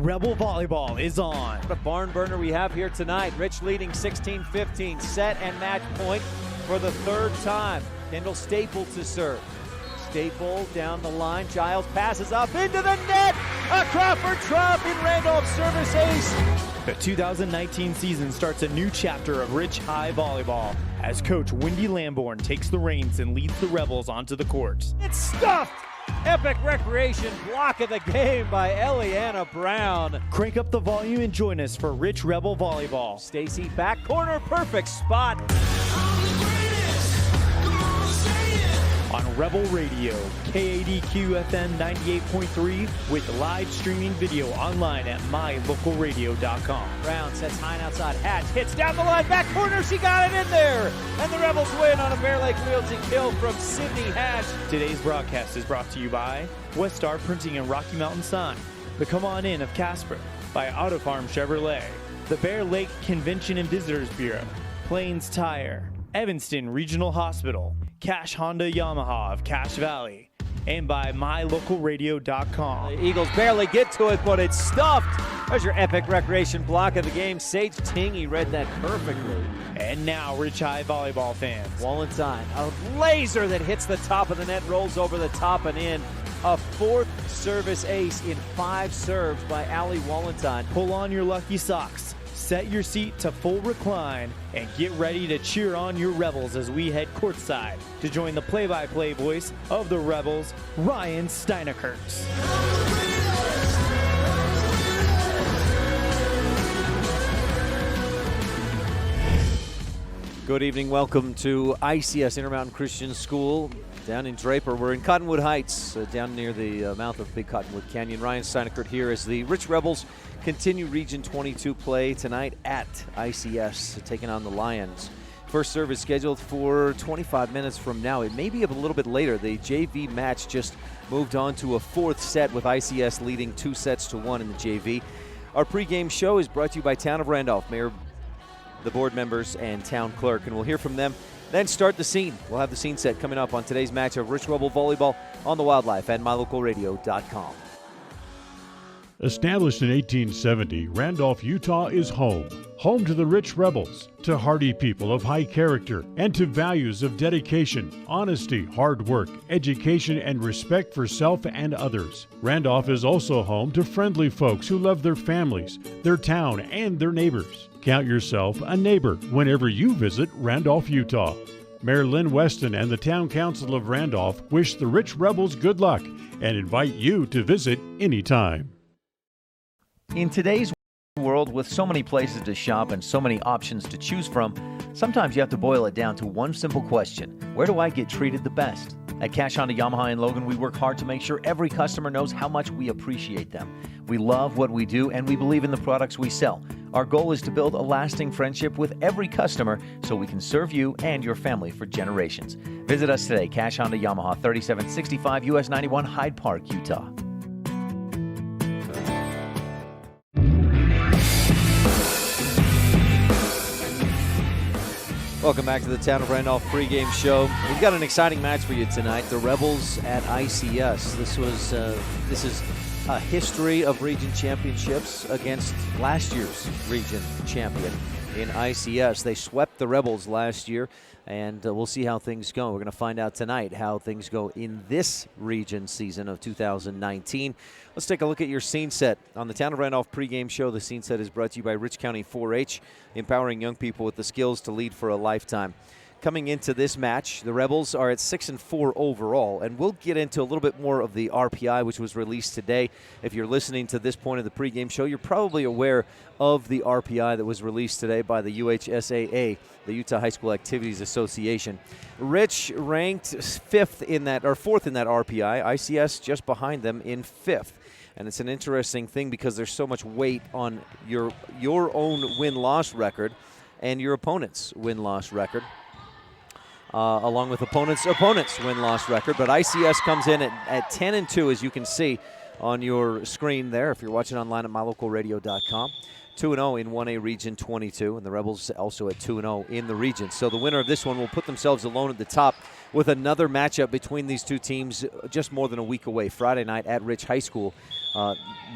Rebel Volleyball is on. The barn burner we have here tonight. Rich leading 16-15. Set and match point for the third time. Kendall Staple to serve. Staple down the line. Giles passes up into the net. A Crawford drop in Randolph service ace. The 2019 season starts a new chapter of Rich High Volleyball as Coach Wendy Lamborn takes the reins and leads the Rebels onto the court. It's stuffed. Epic recreation block of the game by Eliana Brown. Crank up the volume and join us for Rich Rebel Volleyball. Stacy back corner, perfect spot. On Rebel Radio, KADQ FM 98.3 with live streaming video online at mylocalradio.com. Brown sets high and outside. Hatch hits down the line, back corner, she got it in there. And the Rebels win on a Bear Lake Realty kill from Sydney Hatch. Today's broadcast is brought to you by Weststar Printing and Rocky Mountain Sign, the Come On In of Casper, by Auto Farm Chevrolet, the Bear Lake Convention and Visitors Bureau, Plains Tire, Evanston Regional Hospital, Cash Honda Yamaha of Cache Valley, and by mylocalradio.com. The Eagles barely get to it, but it's stuffed. There's your epic recreation block of the game. Sage Tingy read that perfectly. And now, Rich High Volleyball fans. Wallenstein, a laser that hits the top of the net, rolls over the top and in. A fourth service ace in 5 serves by Allie Wallenstein. Pull on your lucky socks, set your seat to full recline, and get ready to cheer on your Rebels as we head courtside to join the play-by-play voice of the Rebels, Ryan STEINECKERT. Good evening, welcome to ICS, Intermountain Christian School, down in Draper. We're in Cottonwood Heights, down near the mouth of Big Cottonwood Canyon. Ryan STEINECKERT here as the Rich Rebels continue Region 22 play tonight at ICS, taking on the Lions. First serve is scheduled for 25 minutes from now. It may be a little bit later. The JV match just moved on to a 4th set with ICS leading 2-1 in the JV. Our pregame show is brought to you by Town of Randolph, Mayor, the board members, and town clerk, and we'll hear from them. Then start the scene. We'll have the scene set coming up on today's match of Rich Rebel Volleyball on the Wildlife at mylocalradio.com. Established in 1870, Randolph, Utah is home. Home to the Rich Rebels, to hardy people of high character, and to values of dedication, honesty, hard work, education, and respect for self and others. Randolph is also home to friendly folks who love their families, their town, and their neighbors. Count yourself a neighbor whenever you visit Randolph, Utah. Mayor Lynn Weston and the Town Council of Randolph wish the Rich Rebels good luck and invite you to visit anytime. In today's world, with so many places to shop and so many options to choose from, sometimes you have to boil it down to one simple question: where do I get treated the best? At Cash Honda Yamaha in Logan, we work hard to make sure every customer knows how much we appreciate them. We love what we do, and we believe in the products we sell. Our goal is to build a lasting friendship with every customer so we can serve you and your family for generations. Visit us today, Cash Honda Yamaha, 3765 US 91, Hyde Park, Utah. Welcome back to the Town of Randolph pregame show. We've got an exciting match for you tonight. The Rebels at ICS. This is a history of region championships against last year's region champion in ICS. They swept the Rebels last year, and we'll see how things go. We're going to find out tonight how things go in this region season of 2019. Let's take a look at your scene set. On the Town of Randolph pregame show, the scene set is brought to you by Rich County 4-H, empowering young people with the skills to lead for a lifetime. Coming into this match, the Rebels are at 6-4 overall, and we'll get into a little bit more of the RPI, which was released today. If you're listening to this point of the pregame show, you're probably aware of the RPI that was released today by the UHSAA, the Utah High School Activities Association. Rich ranked 4th in that RPI, ICS just behind them in 5th. And it's an interesting thing because there's so much weight on your own win-loss record and your opponent's win-loss record. Along with opponents' win-loss record. But ICS comes in at 10-2, as you can see on your screen there if you're watching online at mylocalradio.com. 2-0 in 1A Region 22, and the Rebels also at 2-0 in the region. So the winner of this one will put themselves alone at the top with another matchup between these two teams just more than a week away, Friday night at Rich High School.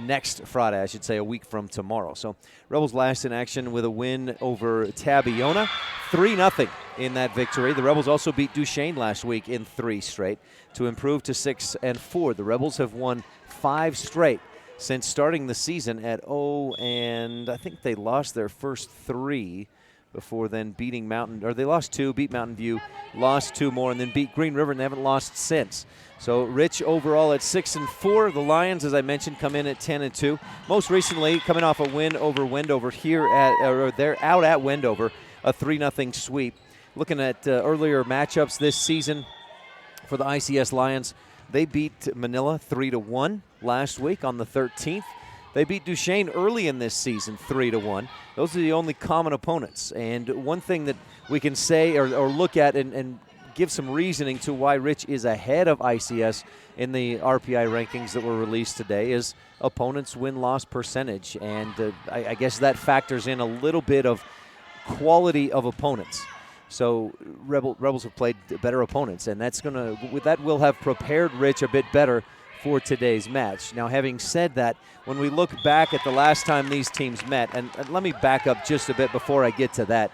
Next Friday, I should say, a week from tomorrow. So Rebels last in action with a win over Tabiona, 3-0 in that victory. The Rebels also beat Duchesne last week in 3 straight to improve to 6-4. The Rebels have won 5 straight since starting the season at 0, and I think they lost their first 3 before then beating they lost 2, beat Mountain View, lost 2 more, and then beat Green River, and they haven't lost since. So Rich overall at 6-4. The Lions, as I mentioned, come in at 10-2. Most recently, coming off a win over Wendover they're out at Wendover, a 3-0 sweep. Looking at earlier matchups this season for the ICS Lions, they beat Manila 3-1 last week on the 13th. They beat Duchesne early in this season 3-1. Those are the only common opponents. And one thing that we can say or look at and give some reasoning to why Rich is ahead of ICS in the RPI rankings that were released today is opponents' win-loss percentage. And I guess that factors in a little bit of quality of opponents. So Rebels have played better opponents, and that will have prepared Rich a bit better for today's match. Now, having said that, when we look back at the last time these teams met, and let me back up just a bit before I get to that.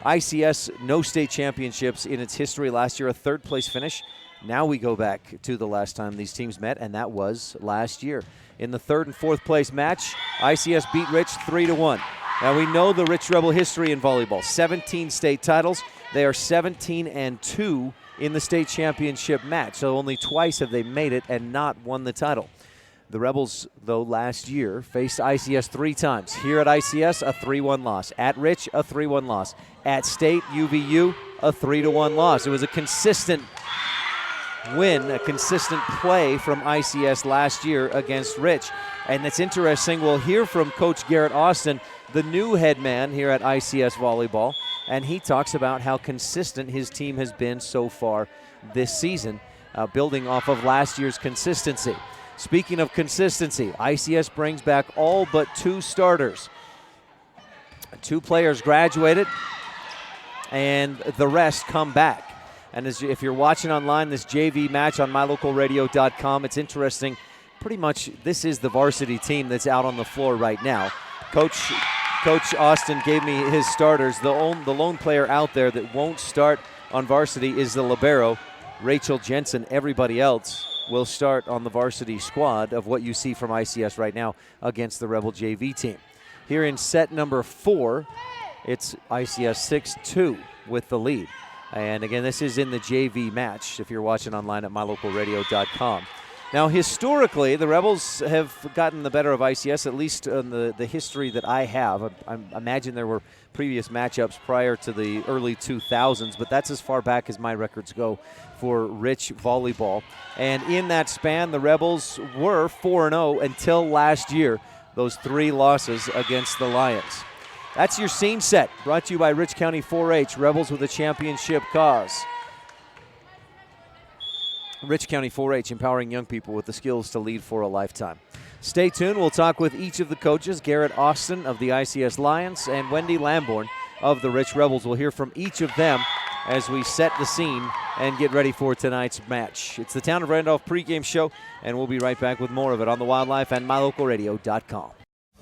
ICS, no state championships in its history. Last year, a 3rd-place finish. Now we go back to the last time these teams met, and that was last year. In the 3rd and 4th place match, ICS beat Rich 3-1. Now, we know the Rich Rebel history in volleyball. 17 state titles. They are 17-2 in the state championship match. So only twice have they made it and not won the title. The Rebels, though, last year faced ICS 3 times. Here at ICS, a 3-1 loss. At Rich, a 3-1 loss. At State, UVU, a 3-1 loss. It was a consistent win, a consistent play from ICS last year against Rich. And it's interesting, we'll hear from Coach Garrett Austin, the new head man here at ICS Volleyball, and he talks about how consistent his team has been so far this season, building off of last year's consistency. Speaking of consistency, ICS brings back all but 2 starters. 2 players graduated, and the rest come back. And if you're watching online this JV match on mylocalradio.com, it's interesting. Pretty much this is the varsity team that's out on the floor right now. Coach Austin gave me his starters. The lone player out there that won't start on varsity is the libero, Rachel Jensen. Everybody else will start on the varsity squad of what you see from ICS right now against the Rebel JV team. Here in set number 4, it's ICS 6-2 with the lead. And again, this is in the JV match if you're watching online at mylocalradio.com. Now, historically, the Rebels have gotten the better of ICS, at least in the history that I have. I imagine there were previous matchups prior to the early 2000s, but that's as far back as my records go for Rich volleyball. And in that span, the Rebels were 4-0 until last year, those 3 losses against the Lions. That's your scene set, brought to you by Rich County 4-H, Rebels with a championship cause. Rich County 4-H, empowering young people with the skills to lead for a lifetime. Stay tuned. We'll talk with each of the coaches, Garrett Austin of the ICS Lions and Wendy Lamborn of the Rich Rebels. We'll hear from each of them as we set the scene and get ready for tonight's match. It's the Town of Randolph pregame show, and we'll be right back with more of it on the Wildlife and mylocalradio.com.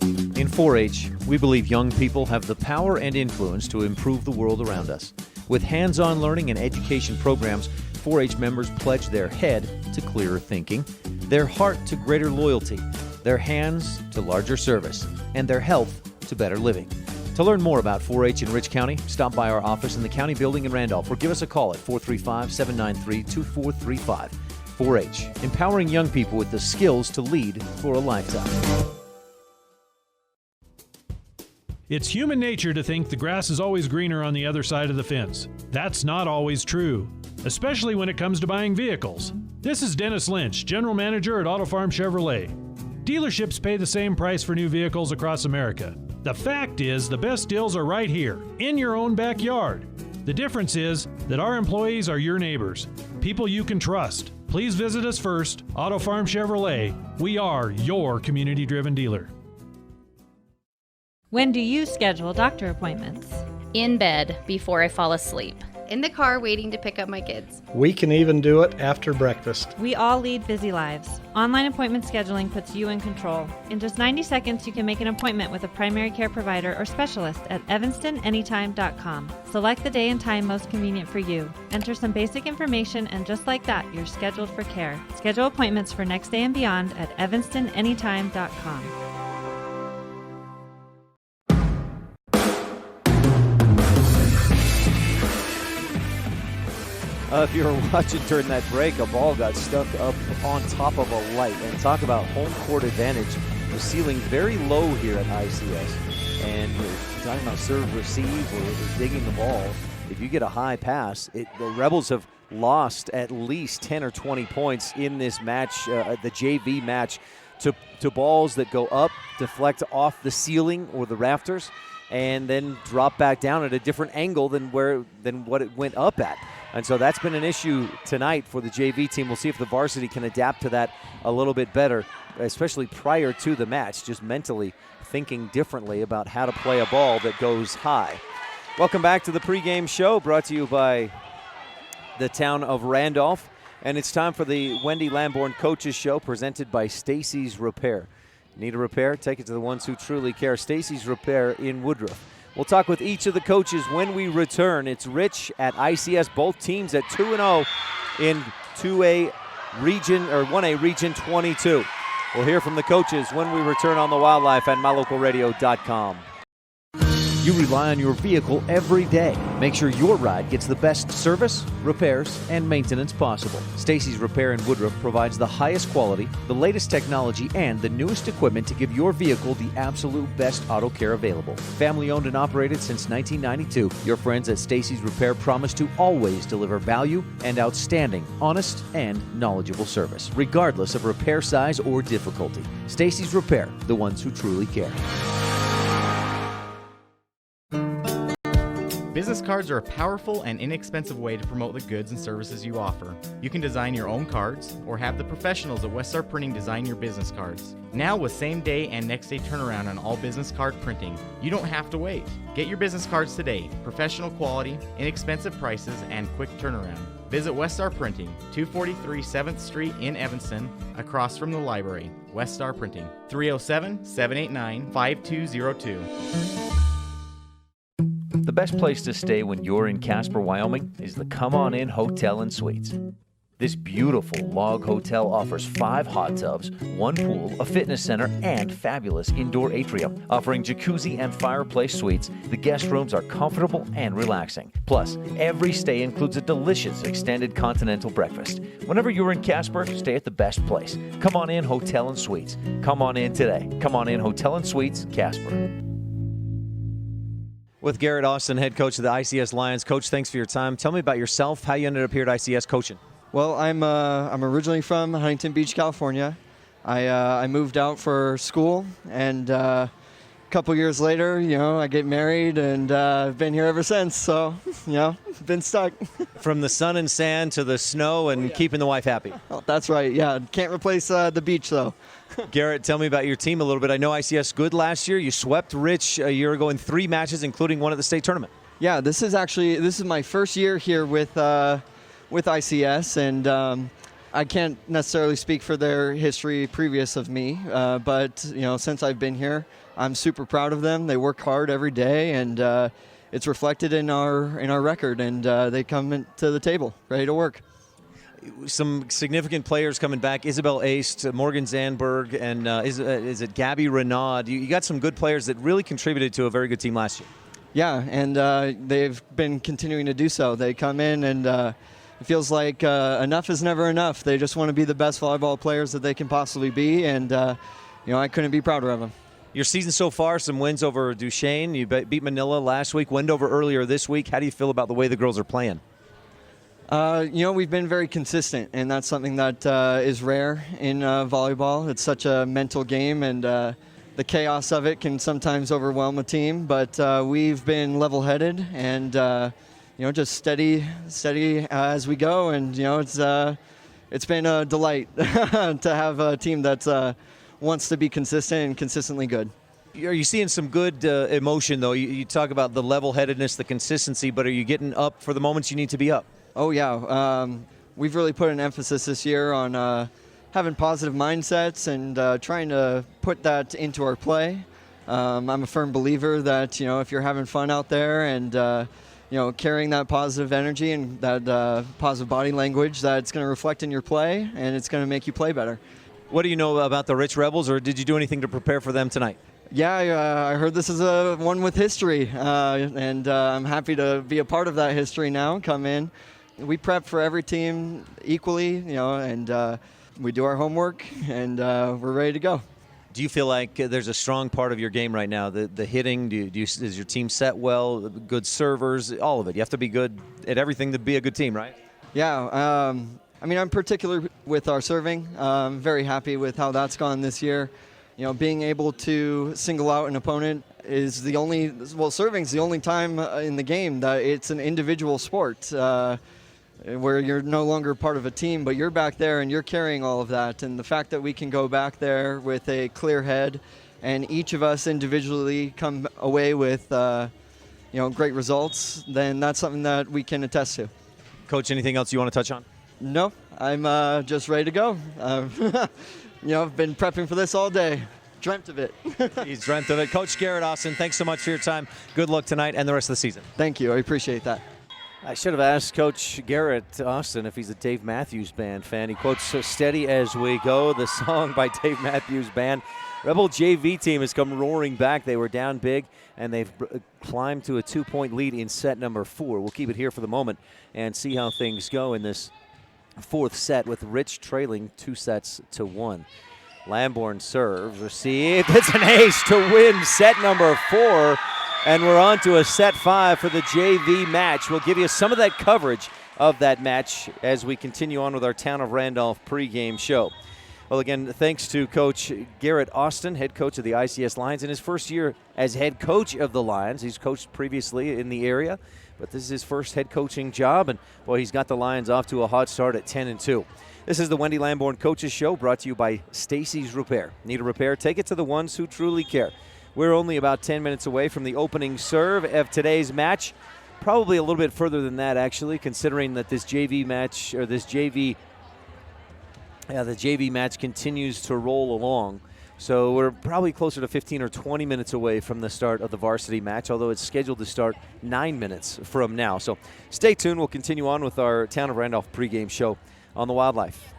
In 4-H, we believe young people have the power and influence to improve the world around us. With hands-on learning and education programs, 4-H members pledge their head to clearer thinking, their heart to greater loyalty, their hands to larger service, and their health to better living. To learn more about 4-H in Rich County, stop by our office in the county building in Randolph or give us a call at 435-793-2435. 4-H, empowering young people with the skills to lead for a lifetime. It's human nature to think the grass is always greener on the other side of the fence. That's not always true, especially when it comes to buying vehicles. This is Dennis Lynch, General Manager at Auto Farm Chevrolet. Dealerships pay the same price for new vehicles across America. The fact is, the best deals are right here, in your own backyard. The difference is that our employees are your neighbors, people you can trust. please visit us first. Auto Farm Chevrolet. We are your community-driven dealer. When do you schedule doctor appointments? In bed before I fall asleep. In the car waiting to pick up my kids. We can even do it after breakfast. We all lead busy lives. Online appointment scheduling puts you in control. In just 90 seconds, you can make an appointment with a primary care provider or specialist at evanstonanytime.com. Select the day and time most convenient for you. Enter some basic information, and just like that, you're scheduled for care. Schedule appointments for next day and beyond at evanstonanytime.com. If you were watching during that break, a ball got stuck up on top of a light. And talk about home court advantage. The ceiling very low here at ICS. And you're talking about serve, receive, or digging the ball. If you get a high pass, the Rebels have lost at least 10 or 20 points in this match, the JV match, to balls that go up, deflect off the ceiling or the rafters, and then drop back down at a different angle than what it went up at. And so that's been an issue tonight for the JV team. We'll see if the varsity can adapt to that a little bit better, especially prior to the match, just mentally thinking differently about how to play a ball that goes high. Welcome back to the pregame show, brought to you by the town of Randolph. And it's time for the Wendy Lamborn Coaches Show, presented by Stacy's Repair. Need a repair? Take it to the ones who truly care. Stacy's Repair in Woodruff. We'll talk with each of the coaches when we return. It's Rich at ICS, both teams at 2-0 in 2A region, or 1A region 22. We'll hear from the coaches when we return on the Wildlife and mylocalradio.com. You rely on your vehicle every day. Make sure your ride gets the best service, repairs, and maintenance possible. Stacy's Repair in Woodruff provides the highest quality, the latest technology, and the newest equipment to give your vehicle the absolute best auto care available. Family owned and operated since 1992, your friends at Stacy's Repair promise to always deliver value and outstanding, honest, and knowledgeable service, regardless of repair size or difficulty. Stacy's Repair, the ones who truly care. Business cards are a powerful and inexpensive way to promote the goods and services you offer. You can design your own cards or have the professionals at Weststar Printing design your business cards. Now with same-day and next-day turnaround on all business card printing, you don't have to wait. Get your business cards today. Professional quality, inexpensive prices, and quick turnaround. Visit Weststar Printing, 243 7th Street in Evanston, across from the library. Weststar Printing, 307-789-5202. The best place to stay when you're in Casper, Wyoming is the Come On In Hotel and Suites. This beautiful log hotel offers 5 hot tubs, 1 pool, a fitness center, and fabulous indoor atrium. Offering jacuzzi and fireplace suites, the guest rooms are comfortable and relaxing. Plus, every stay includes a delicious extended continental breakfast. Whenever you're in Casper, stay at the best place. Come On In Hotel and Suites. Come on in today. Come On In Hotel and Suites, Casper. With Garrett Austin, head coach of the ICS Lions. Coach, thanks for your time. Tell me about yourself, how you ended up here at ICS coaching. Well, I'm originally from Huntington Beach, California. I moved out for school, and a couple years later, I get married, and I've been here ever since. So, been stuck. From the sun and sand to the snow and keeping the wife happy. Oh, that's right. Yeah, can't replace the beach though. Garrett, tell me about your team a little bit. I know ICS good last year. You swept Rich a year ago in 3 matches, including one at the state tournament. Yeah, this is my first year here with ICS, and I can't necessarily speak for their history previous of me, but since I've been here, I'm super proud of them. They work hard every day, and it's reflected in our record, and they come to the table ready to work. Some significant players coming back. Isabel Aist, Morgan Zandberg, and is it Gabby Renaud? You got some good players that really contributed to a very good team last year. Yeah, and they've been continuing to do so. They come in, and it feels like enough is never enough. They just want to be the best volleyball players that they can possibly be, and I couldn't be prouder of them. Your season so far, some wins over Duchesne. You beat Manila last week, Wendover earlier this week. How do you feel about the way the girls are playing? We've been very consistent, and that's something that is rare in volleyball. It's such a mental game, and the chaos of it can sometimes overwhelm a team. But we've been level-headed and just steady as we go. And it's it's been a delight to have a team that wants to be consistent and consistently good. Are you seeing some good emotion, though? You talk about the level-headedness, the consistency, but are you getting up for the moments you need to be up? Oh, yeah. We've really put an emphasis this year on having positive mindsets and trying to put that into our play. I'm a firm believer that, if you're having fun out there and, carrying that positive energy and that positive body language, that it's going to reflect in your play and it's going to make you play better. What do you know about the Rich Rebels, or did you do anything to prepare for them tonight? Yeah, I heard this is a one with history, and I'm happy to be a part of that history now. Come in. We prep for every team equally, and we do our homework, and we're ready to go. Do you feel like there's a strong part of your game right now? The hitting, is your team set well, good servers, all of it? You have to be good at everything to be a good team, right? Yeah. I'm particular with our serving. I'm very happy with how that's gone this year. Being able to single out an opponent is serving's the only time in the game that it's an individual sport where you're no longer part of a team, but you're back there and you're carrying all of that. And the fact that we can go back there with a clear head and each of us individually come away with, great results, then that's something that we can attest to. Coach, anything else you want to touch on? No, I'm just ready to go. I've been prepping for this all day. Dreamt of it. He's dreamt of it. Coach Garrett Austin, thanks so much for your time. Good luck tonight and the rest of the season. Thank you. I appreciate that. I should have asked Coach Garrett Austin if he's a Dave Matthews Band fan. He quotes "So Steady As We Go," the song by Dave Matthews Band. Rebel JV team has come roaring back. They were down big, and they've climbed to a 2-point lead in set number 4. We'll keep it here for the moment and see how things go in this fourth set, with Rich trailing 2-1. Lamborn serves, received. It's an ace to win set number 4. And we're on to a set 5 for the JV match. We'll give you some of that coverage of that match as we continue on with our Town of Randolph pregame show. Well, again, thanks to Coach Garrett Austin, head coach of the ICS Lions, in his first year as head coach of the Lions. He's coached previously in the area, but this is his first head coaching job, and boy, he's got the Lions off to a hot start at 10-2. This is the Wendy Lamborn Coaches Show, brought to you by Stacy's Repair. Need a repair? Take it to the ones who truly care. We're only about 10 minutes away from the opening serve of today's match. Probably a little bit further than that, actually, considering that this JV match, or the JV match continues to roll along. So we're probably closer to 15 or 20 minutes away from the start of the varsity match, although it's scheduled to start 9 minutes from now. So stay tuned. We'll continue on with our Town of Randolph pregame show on the Wildlife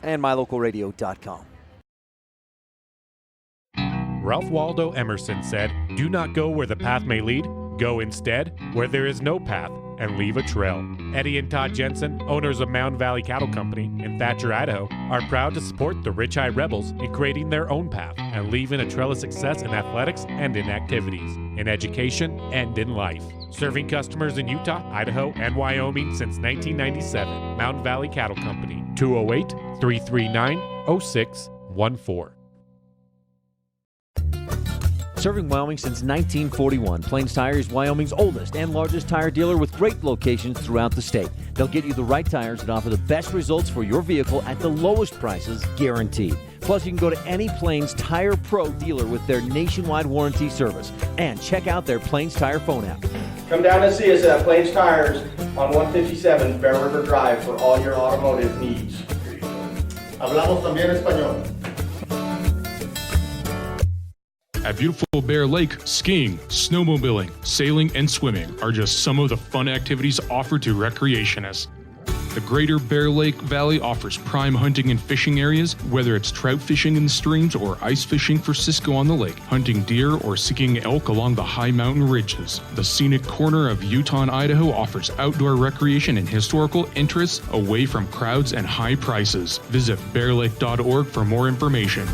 and mylocalradio.com. Ralph Waldo Emerson said, "Do not go where the path may lead. Go instead where there is no path and leave a trail." Eddie and Todd Jensen, owners of Mountain Valley Cattle Company in Thatcher, Idaho, are proud to support the Rich High Rebels in creating their own path and leaving a trail of success in athletics and in activities, in education and in life. Serving customers in Utah, Idaho, and Wyoming since 1997. Mountain Valley Cattle Company, 208-339-0614. Serving Wyoming since 1941, Plains Tire is Wyoming's oldest and largest tire dealer with great locations throughout the state. They'll get you the right tires and offer the best results for your vehicle at the lowest prices, guaranteed. Plus, you can go to any Plains Tire Pro dealer with their nationwide warranty service. And check out their Plains Tire phone app. Come down and see us at Plains Tires on 157 Bear River Drive for all your automotive needs. Hablamos también español. At beautiful Bear Lake, skiing, snowmobiling, sailing, and swimming are just some of the fun activities offered to recreationists. The Greater Bear Lake Valley offers prime hunting and fishing areas, whether it's trout fishing in the streams or ice fishing for Cisco on the lake, hunting deer or seeking elk along the high mountain ridges. The scenic corner of Utah and Idaho offers outdoor recreation and historical interests away from crowds and high prices. Visit bearlake.org for more information.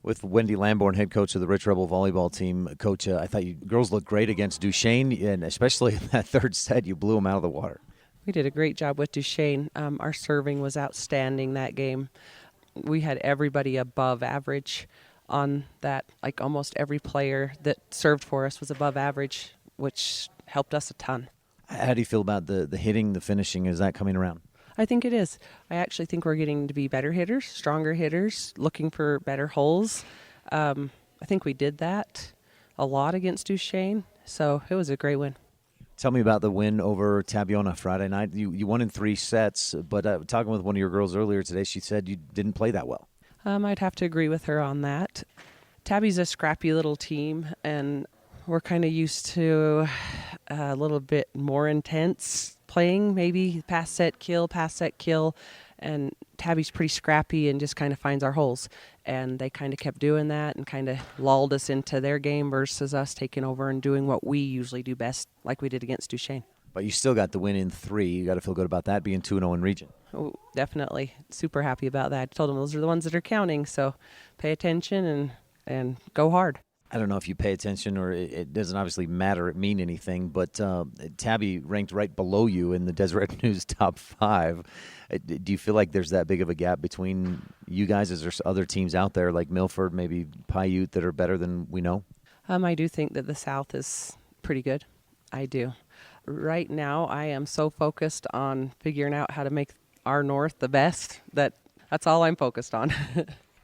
With Wendy Lamborn, head coach of the Rich Rebel volleyball team. Coach, I thought you girls looked great against Duchesne, and especially in that third set, you blew them out of the water. We did a great job with Duchesne. Our serving was outstanding that game. We had everybody above average on that. Like almost every player that served for us was above average, which helped us a ton. How do you feel about the hitting, the finishing? Is that coming around? I think it is. I actually think we're getting to be better hitters, stronger hitters, looking for better holes. I think we did that a lot against Duchesne, so it was a great win. Tell me about the win over Tabiona Friday night. You won in 3 sets, but talking with one of your girls earlier today, she said you didn't play that well. I'd have to agree with her on that. Tabby's a scrappy little team, and we're kind of used to a little bit more intense playing, maybe pass set kill, and Tabby's pretty scrappy and just kind of finds our holes. And they kind of kept doing that and kind of lulled us into their game versus us taking over and doing what we usually do best, like we did against Duchesne. But you still got the win in 3. You got to feel good about that, being 2-0 in region. Oh, definitely. Super happy about that. I told them those are the ones that are counting, so pay attention and go hard. I don't know if you pay attention or it doesn't obviously matter, it mean anything, but Tabby ranked right below you in the Deseret News top 5. Do you feel like there's that big of a gap between you guys? Is there other teams out there like Milford, maybe Paiute, that are better than we know? I do think that the South is pretty good. I do. Right now, I am so focused on figuring out how to make our North the best that's all I'm focused on.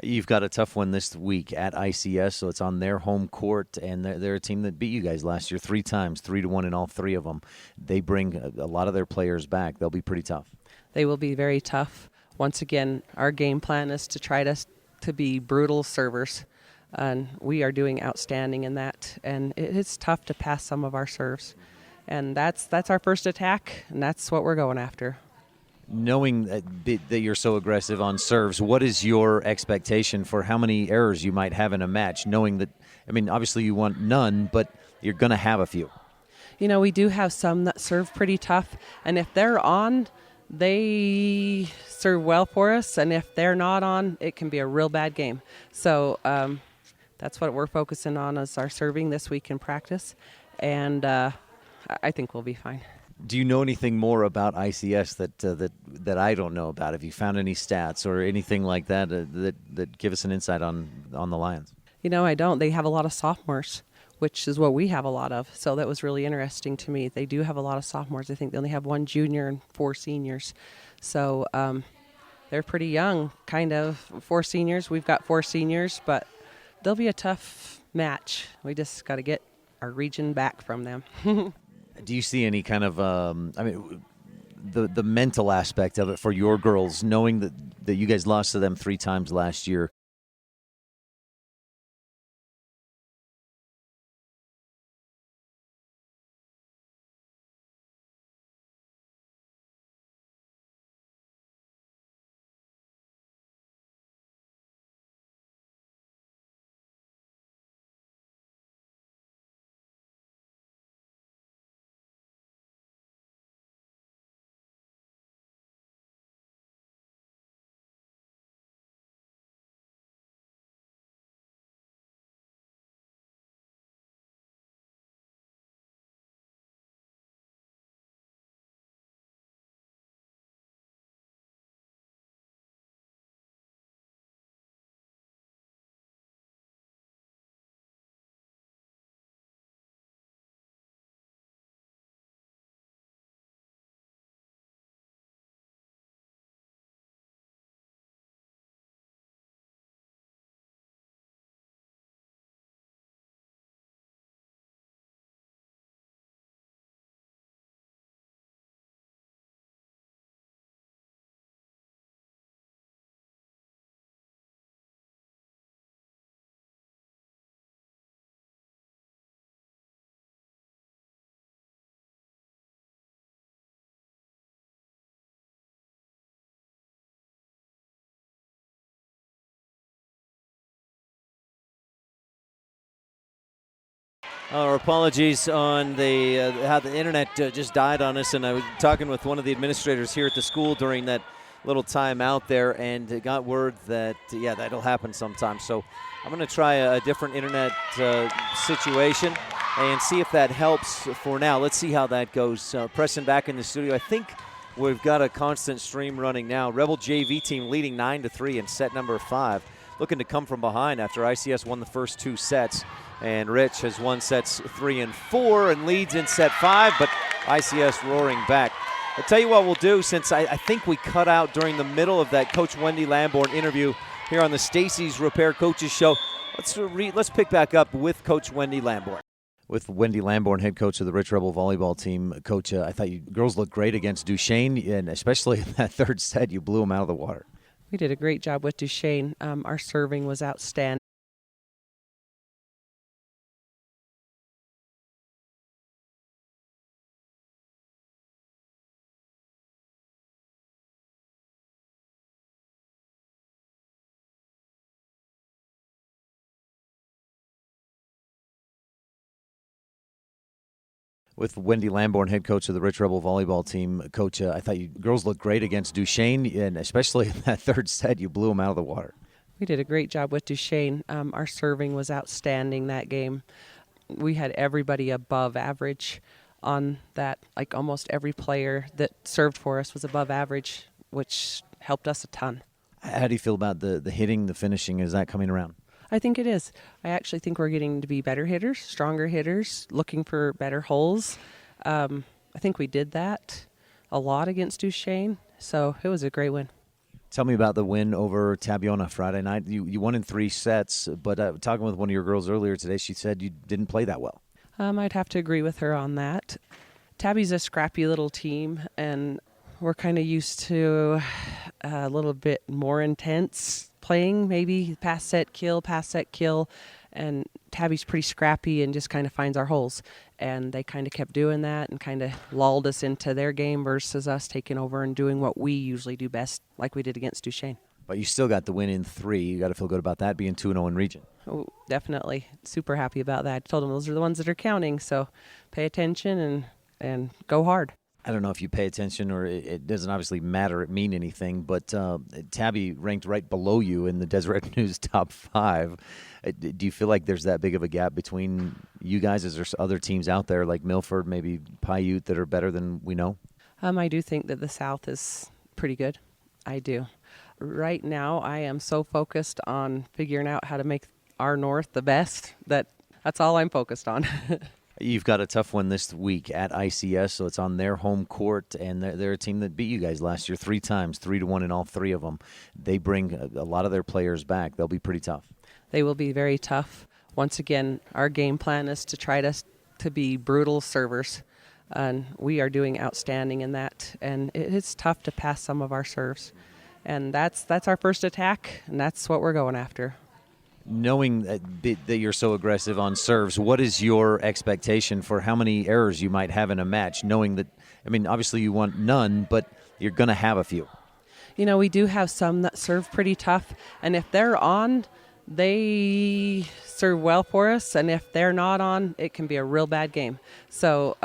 You've got a tough one this week at ICS, so it's on their home court, and they're a team that beat you guys last year 3 times, 3-1 in all 3 of them. They bring a lot of their players back. They'll be pretty tough. They will be very tough. Once again, our game plan is to try to be brutal servers, and we are doing outstanding in that. And it's tough to pass some of our serves, and that's our first attack, and that's what we're going after. Knowing that you're so aggressive on serves, what is your expectation for how many errors you might have in a match? Knowing that, obviously you want none, but you're going to have a few. We do have some that serve pretty tough, and if they're on, they serve well for us, and if they're not on, it can be a real bad game. So that's what we're focusing on is our serving this week in practice, and I think we'll be fine. Do you know anything more about ICS that I don't know about? Have you found any stats or anything like that that give us an insight on the Lions? I don't. They have a lot of sophomores, which is what we have a lot of. So that was really interesting to me. They do have a lot of sophomores. I think they only have 1 junior and 4 seniors. So they're pretty young, kind of. 4 seniors. We've got 4 seniors, but they'll be a tough match. We just got to get our region back from them. Do you see any kind of, the mental aspect of it for your girls, knowing that you guys lost to them 3 times last year? Our apologies on how the internet just died on us, and I was talking with one of the administrators here at the school during that little time out there, and got word that, that'll happen sometime. So I'm going to try a different internet situation and see if that helps for now. Let's see how that goes. Preston back in the studio. I think we've got a constant stream running now. Rebel JV team leading 9-3 in set number 5. Looking to come from behind after ICS won the first 2 sets. And Rich has won sets 3 and 4 and leads in set 5, but ICS roaring back. I'll tell you what we'll do, since I think we cut out during the middle of that Coach Wendy Lamborn interview here on the Stacy's Repair Coaches Show. Let's pick back up with Coach Wendy Lamborn. With Wendy Lamborn, head coach of the Rich Rebel volleyball team. Coach, I thought you girls looked great against Duchesne, and especially in that third set, you blew them out of the water. We did a great job with Duchesne. Our serving was outstanding. With Wendy Lamborn, head coach of the Rich Rebel volleyball team. Coach, I thought you girls looked great against Duchesne, and especially in that third set, you blew them out of the water. We did a great job with Duchesne. Our serving was outstanding that game. We had everybody above average on that. Like almost every player that served for us was above average, which helped us a ton. How do you feel about the hitting, the finishing? Is that coming around? I think it is. I actually think we're getting to be better hitters, stronger hitters, looking for better holes. I think we did that a lot against Duchesne, so it was a great win. Tell me about the win over Tabiona Friday night. You won in 3 sets, but talking with one of your girls earlier today, she said you didn't play that well. I'd have to agree with her on that. Tabby's a scrappy little team, and we're kind of used to a little bit more intense playing, maybe pass set kill, and Tabby's pretty scrappy and just kind of finds our holes. And they kind of kept doing that and kind of lulled us into their game versus us taking over and doing what we usually do best, like we did against Duchesne. But you still got the win in 3. You got to feel good about that, being 2-0 in region. Oh, definitely. Super happy about that. I told them those are the ones that are counting, so pay attention and go hard. I don't know if you pay attention or it doesn't obviously matter, it mean anything, but Tabby ranked right below you in the Deseret News top 5. Do you feel like there's that big of a gap between you guys? Is there other teams out there like Milford, maybe Paiute, that are better than we know? I do think that the South is pretty good. I do. Right now, I am so focused on figuring out how to make our North the best that's all I'm focused on. You've got a tough one this week at ICS, so it's on their home court, and they're a team that beat you guys last year 3 times, 3-1 in all 3 of them. They bring a lot of their players back. They'll be pretty tough. They will be very tough. Once again, our game plan is to try to be brutal servers, and we are doing outstanding in that. And it's tough to pass some of our serves, and that's our first attack, and that's what we're going after. Knowing that you're so aggressive on serves, what is your expectation for how many errors you might have in a match, knowing that, obviously you want none, but you're going to have a few? We do have some that serve pretty tough, and if they're on, they serve well for us, and if they're not on, it can be a real bad game. So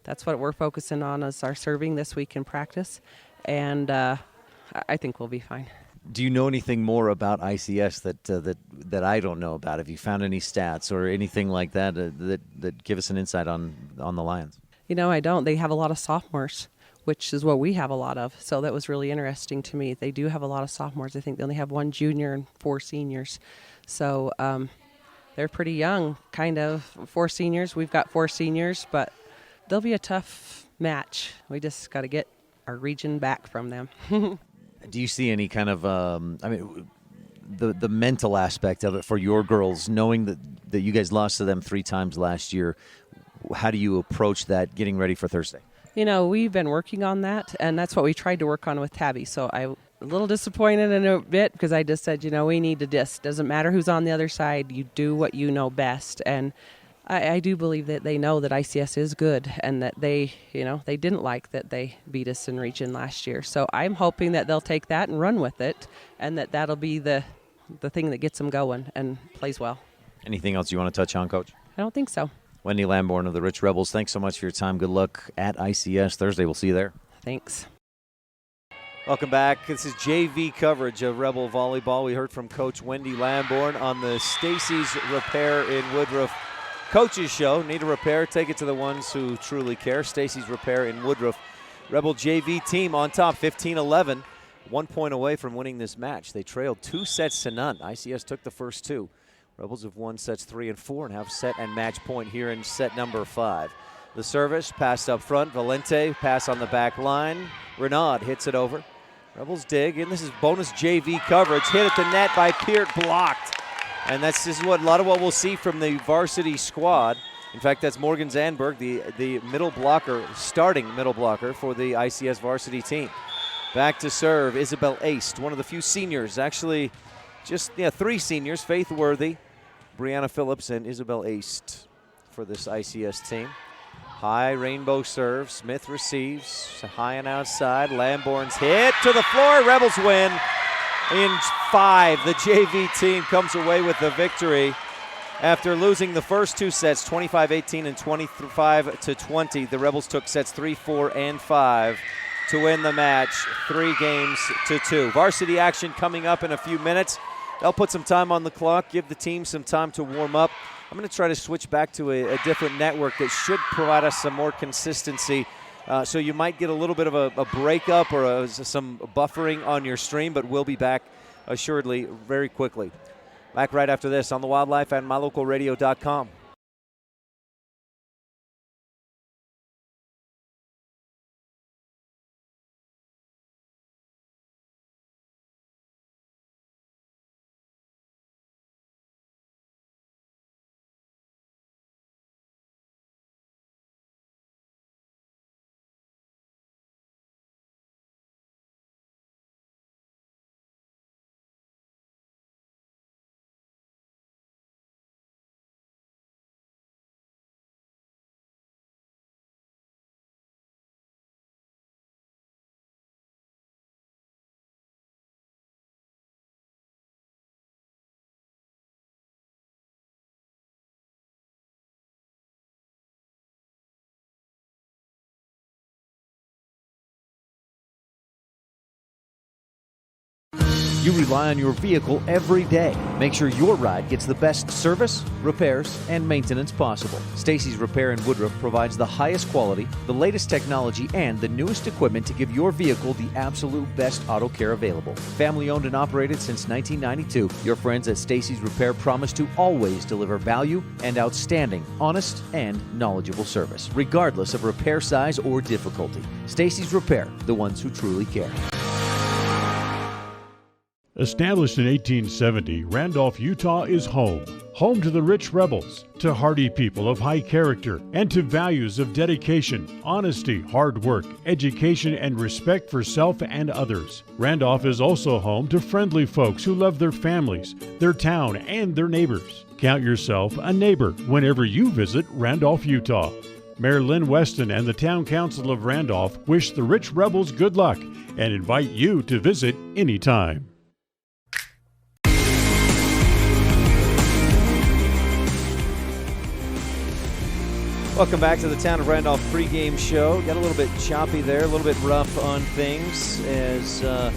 that's what we're focusing on, is our serving this week in practice, and I think we'll be fine. Do you know anything more about ICS that I don't know about? Have you found any stats or anything like that that give us an insight on the Lions? I don't. They have a lot of sophomores, which is what we have a lot of. So that was really interesting to me. They do have a lot of sophomores. I think they only have 1 junior and 4 seniors. So they're pretty young, kind of. 4 seniors. We've got 4 seniors, but they'll be a tough match. We just got to get our region back from them. Do you see any kind of, the mental aspect of it for your girls, knowing that you guys lost to them 3 times last year? How do you approach that getting ready for Thursday? We've been working on that, and that's what we tried to work on with Tabby. So I'm a little disappointed in a bit because I just said, we need to doesn't matter who's on the other side, you do what you know best. And I do believe that they know that ICS is good and that they didn't like that they beat us in region last year. So I'm hoping that they'll take that and run with it, and that'll be the thing that gets them going and plays well. Anything else you want to touch on, Coach? I don't think so. Wendy Lamborn of the Rich Rebels, thanks so much for your time. Good luck at ICS Thursday. We'll see you there. Thanks. Welcome back. This is JV coverage of Rebel Volleyball. We heard from Coach Wendy Lamborn on the Stacy's Repair in Woodruff Coaches Show. Need a repair? Take it to the ones who truly care. Stacy's Repair in Woodruff. Rebel JV team on top, 15-11. 1 point away from winning this match. They trailed 2 sets to none. ICS took the first 2. Rebels have won sets 3 and 4 and have set and match point here in set number 5. The service, passed up front. Valente, pass on the back line. Renaud hits it over. Rebels dig, and this is bonus JV coverage. Hit at the net by Peart, blocked. And this is a lot of what we'll see from the varsity squad. In fact, that's Morgan Zandberg, the middle blocker, starting middle blocker for the ICS varsity team. Back to serve, Isabel Aist, one of the few seniors, actually just 3 seniors, Faith Worthy, Brianna Phillips, and Isabel Aist for this ICS team. High rainbow serve, Smith receives, high and outside, Lamborn's hit to the floor, Rebels win in 5. The JV team comes away with the victory. After losing the first 2 sets, 25-18 and 25-20, the Rebels took sets 3, 4, and 5 to win the match 3-2. Varsity action coming up in a few minutes. They'll put some time on the clock, give the team some time to warm up. I'm going to try to switch back to a different network that should provide us some more consistency. So you might get a little bit of a breakup or some buffering on your stream, but we'll be back assuredly very quickly. Back right after this on the Wildlife and MyLocalRadio.com. You rely on your vehicle every day. Make sure your ride gets the best service, repairs, and maintenance possible. Stacy's Repair in Woodruff provides the highest quality, the latest technology, and the newest equipment to give your vehicle the absolute best auto care available. Family owned and operated since 1992, your friends at Stacy's Repair promise to always deliver value and outstanding, honest, and knowledgeable service, regardless of repair size or difficulty. Stacy's Repair, the ones who truly care. Established in 1870, Randolph, Utah is home. Home to the rich rebels, to hardy people of high character, and to values of dedication, honesty, hard work, education, and respect for self and others. Randolph is also home to friendly folks who love their families, their town, and their neighbors. Count yourself a neighbor whenever you visit Randolph, Utah. Mayor Lynn Weston and the Town Council of Randolph wish the rich rebels good luck and invite you to visit anytime. Welcome back to the Town of Randolph pregame show. Got a little bit choppy there, a little bit rough on things as some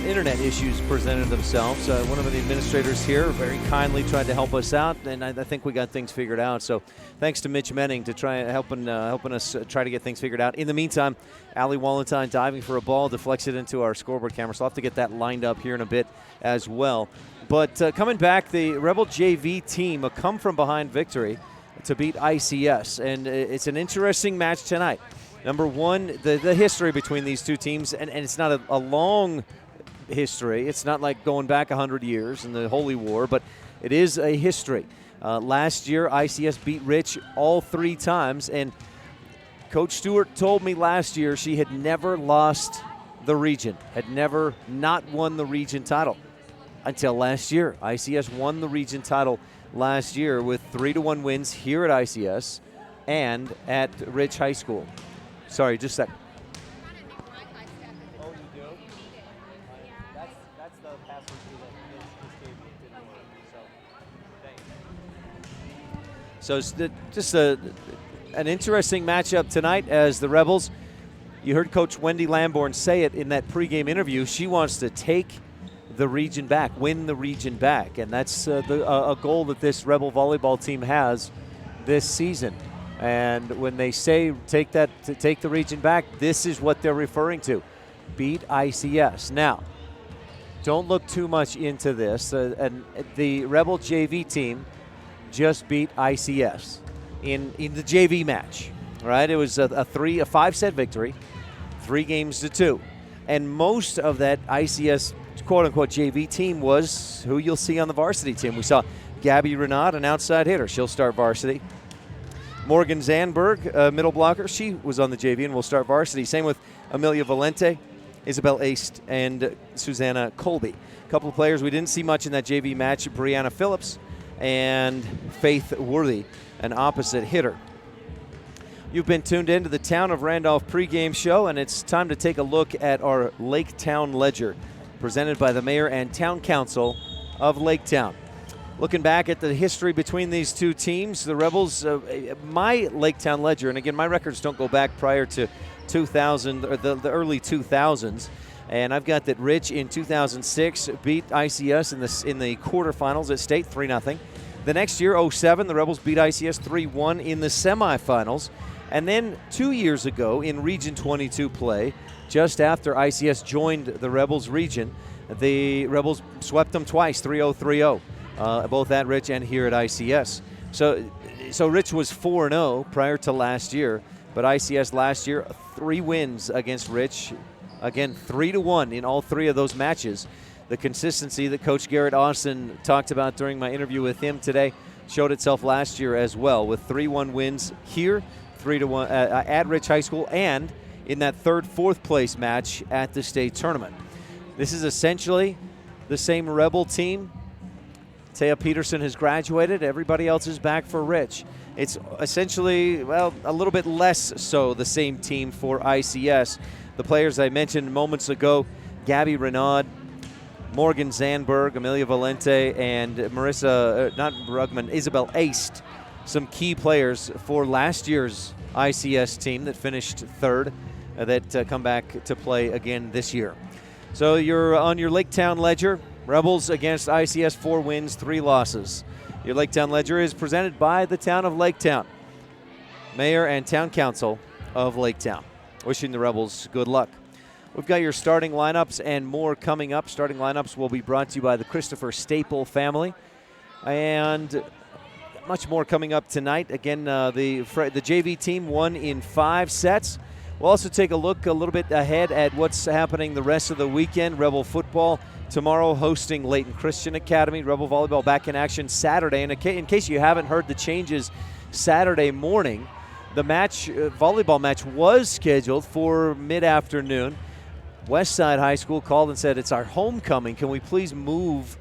internet issues presented themselves. One of the administrators here very kindly tried to help us out, and I think we got things figured out. So thanks to Mitch Menning to try helping us try to get things figured out. In the meantime, Allie Wallentyne diving for a ball, deflects it into our scoreboard camera. So I'll have to get that lined up here in a bit as well. But coming back, the Rebel JV team, a come-from-behind victory to beat ICS, and it's an interesting match tonight. Number one, the history between these two teams, and it's not a long history. It's not like going back 100 years in the Holy War, but it is a history. Last year, ICS beat Rich all 3 times, and Coach Stewart told me last year she had never lost the region, had never not won the region title until last year. ICS won the region title last year with 3-1 wins here at ICS and at Rich High School. Sorry, just a sec. Oh, you do? That's the password that just gave me. It didn't work. So it's just an interesting matchup tonight as the Rebels, you heard Coach Wendy Lamborn say it in that pregame interview, she wants to take the region back, win the region back, and that's a goal that this Rebel volleyball team has this season. And when they say take the region back, this is what they're referring to: beat ICS. Now, don't look too much into this. And the Rebel JV team just beat ICS. in the JV match, right? It was a 5-set victory, 3-2. And most of that ICS quote-unquote JV team was who you'll see on the varsity team. We saw Gabby Renaud, an outside hitter. She'll start varsity. Morgan Zandberg, middle blocker. She was on the JV and will start varsity. Same with Amelia Valente, Isabel Aist, and Susanna Colby. A couple of players we didn't see much in that JV match, Brianna Phillips and Faith Worthy, an opposite hitter. You've been tuned in to the Town of Randolph pregame show, and it's time to take a look at our Lake Town Ledger, presented by the Mayor and Town Council of Lake Town. Looking back at the history between these two teams, the Rebels, my Lake Town Ledger, and again, my records don't go back prior to 2000 or the early 2000s, and I've got that Rich in 2006 beat ICS in the quarterfinals at state 3-0. The next year, 07, the Rebels beat ICS 3-1 in the semifinals. And then 2 years ago in Region 22 play, just after ICS joined the Rebels region, the Rebels swept them twice, 3-0, 3-0, both at Rich and here at ICS. So Rich was 4-0 prior to last year, but ICS last year, 3 wins against Rich. Again, 3-1 in all 3 of those matches. The consistency that Coach Garrett Austin talked about during my interview with him today showed itself last year as well, with 3-1 wins here, 3-1 at Rich High School, and in that 3rd, 4th place match at the state tournament. This is essentially the same Rebel team. Taya Peterson has graduated. Everybody else is back for Rich. It's essentially, well, a little bit less so the same team for ICS. The players I mentioned moments ago, Gabby Renaud, Morgan Zandberg, Amelia Valente, and Isabel Aist, some key players for last year's ICS team that finished 3rd that come back to play again this year. So you're on your Lake Town Ledger. Rebels against ICS, 4 wins, 3 losses. Your Lake Town Ledger is presented by the Town of Lake Town, Mayor and Town Council of Lake Town. Wishing the Rebels good luck. We've got your starting lineups and more coming up. Starting lineups will be brought to you by the Christopher Staple family. And much more coming up tonight. Again, the JV team won in 5 sets. We'll also take a look a little bit ahead at what's happening the rest of the weekend. Rebel football tomorrow hosting Layton Christian Academy. Rebel volleyball back in action Saturday. And in case you haven't heard the changes Saturday morning, the volleyball match was scheduled for mid-afternoon. Westside High School called and said, it's our homecoming. Can we please move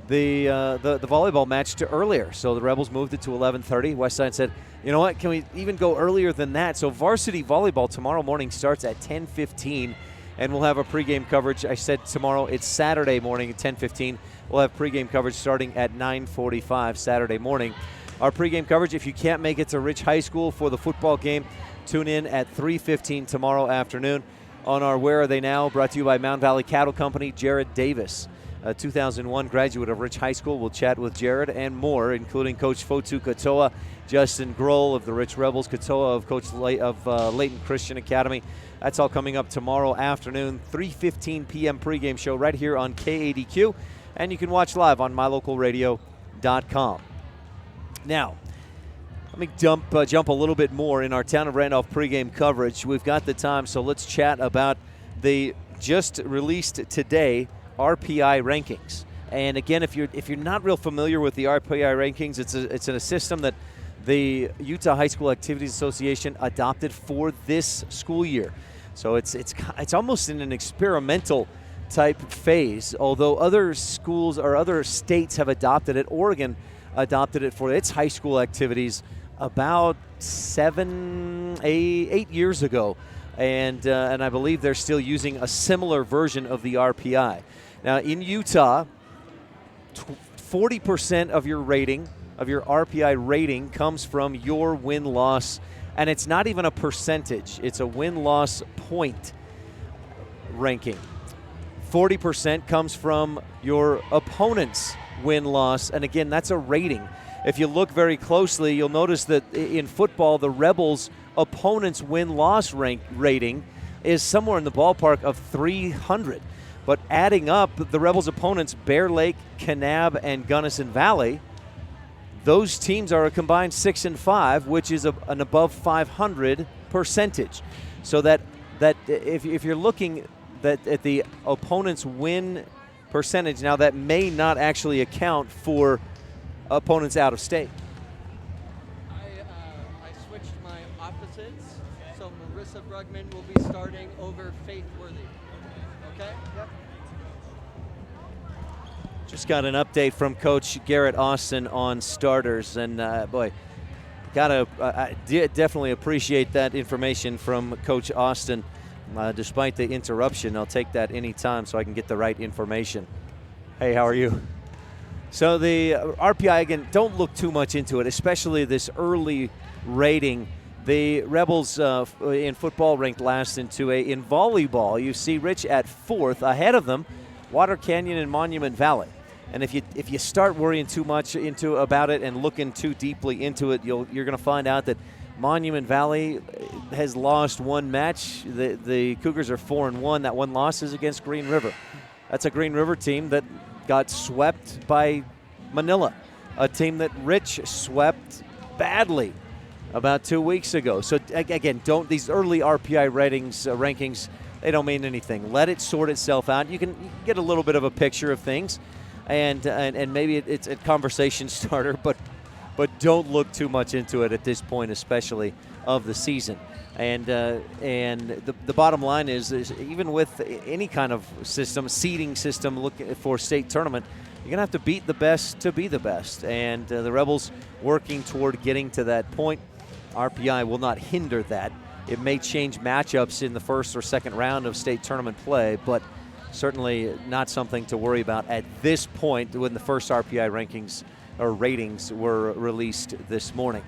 the volleyball match to earlier? So the Rebels moved it to 11:30. Westside said, you know what, can we even go earlier than that? So varsity volleyball tomorrow morning starts at 10:15, and we'll have a pregame coverage. I said tomorrow, it's Saturday morning at 10:15. We'll have pregame coverage starting at 9:45 Saturday morning. Our pregame coverage, if you can't make it to Rich High School for the football game, tune in at 3:15 tomorrow afternoon on our Where Are They Now, brought to you by Mound Valley Cattle Company. Jared Davis, a 2001 graduate of Rich High School. We'll chat with Jared and more, including Coach Fotu Katoa, Justin Grohl of the Rich Rebels, Katoa of Coach Layton Christian Academy. That's all coming up tomorrow afternoon, 3:15 p.m. pregame show right here on KADQ. And you can watch live on mylocalradio.com. Now, let me jump a little bit more in our Town of Randolph pregame coverage. We've got the time, so let's chat about the just released today RPI rankings. And again, if you're not real familiar with the RPI rankings, it's a system that the Utah High School Activities Association adopted for this school year. So it's almost in an experimental type phase. Although other schools or other states have adopted it, Oregon adopted it for its high school activities about 8 years ago, and I believe they're still using a similar version of the RPI. Now in Utah, 40% of your rating, of your RPI rating, comes from your win-loss, and it's not even a percentage, it's a win-loss point ranking. 40% comes from your opponent's win-loss, and again, that's a rating. If you look very closely, you'll notice that in football, the Rebels' opponent's win-loss rating is somewhere in the ballpark of 300. But adding up the Rebels' opponents, Bear Lake, Kanab, and Gunnison Valley, those teams are a combined 6-5, which is an above 500 percentage. So that if you're looking at the opponent's win percentage, now that may not actually account for opponents out of state. I switched my opposites, so Marissa Brugman will be starting over Faith Worthy. Okay? Yep. Just got an update from Coach Garrett Austin on starters, and I definitely appreciate that information from Coach Austin. Despite the interruption, I'll take that anytime so I can get the right information. Hey, how are you? So the RPI, again, don't look too much into it, especially this early rating. The Rebels in football ranked last in 2A. In volleyball, you see Rich at 4th. Ahead of them, Water Canyon and Monument Valley. And if you start worrying too much about it and looking too deeply into it, you're going to find out that Monument Valley has lost one match. The Cougars are 4-1. That one loss is against Green River. That's a Green River team that got swept by Manila, a team that Rich swept badly about 2 weeks ago. So again, these early RPI rankings, they don't mean anything. Let it sort itself out. You can get a little bit of a picture of things, and maybe it's a conversation starter, but don't look too much into it at this point, especially of the season. And the bottom line is even with any kind of seeding system looking for state tournament, you're going to have to beat the best to be the best. And the Rebels working toward getting to that point. RPI will not hinder that. It may change matchups in the first or second round of state tournament play, but certainly not something to worry about at this point when the first RPI rankings or ratings were released this morning.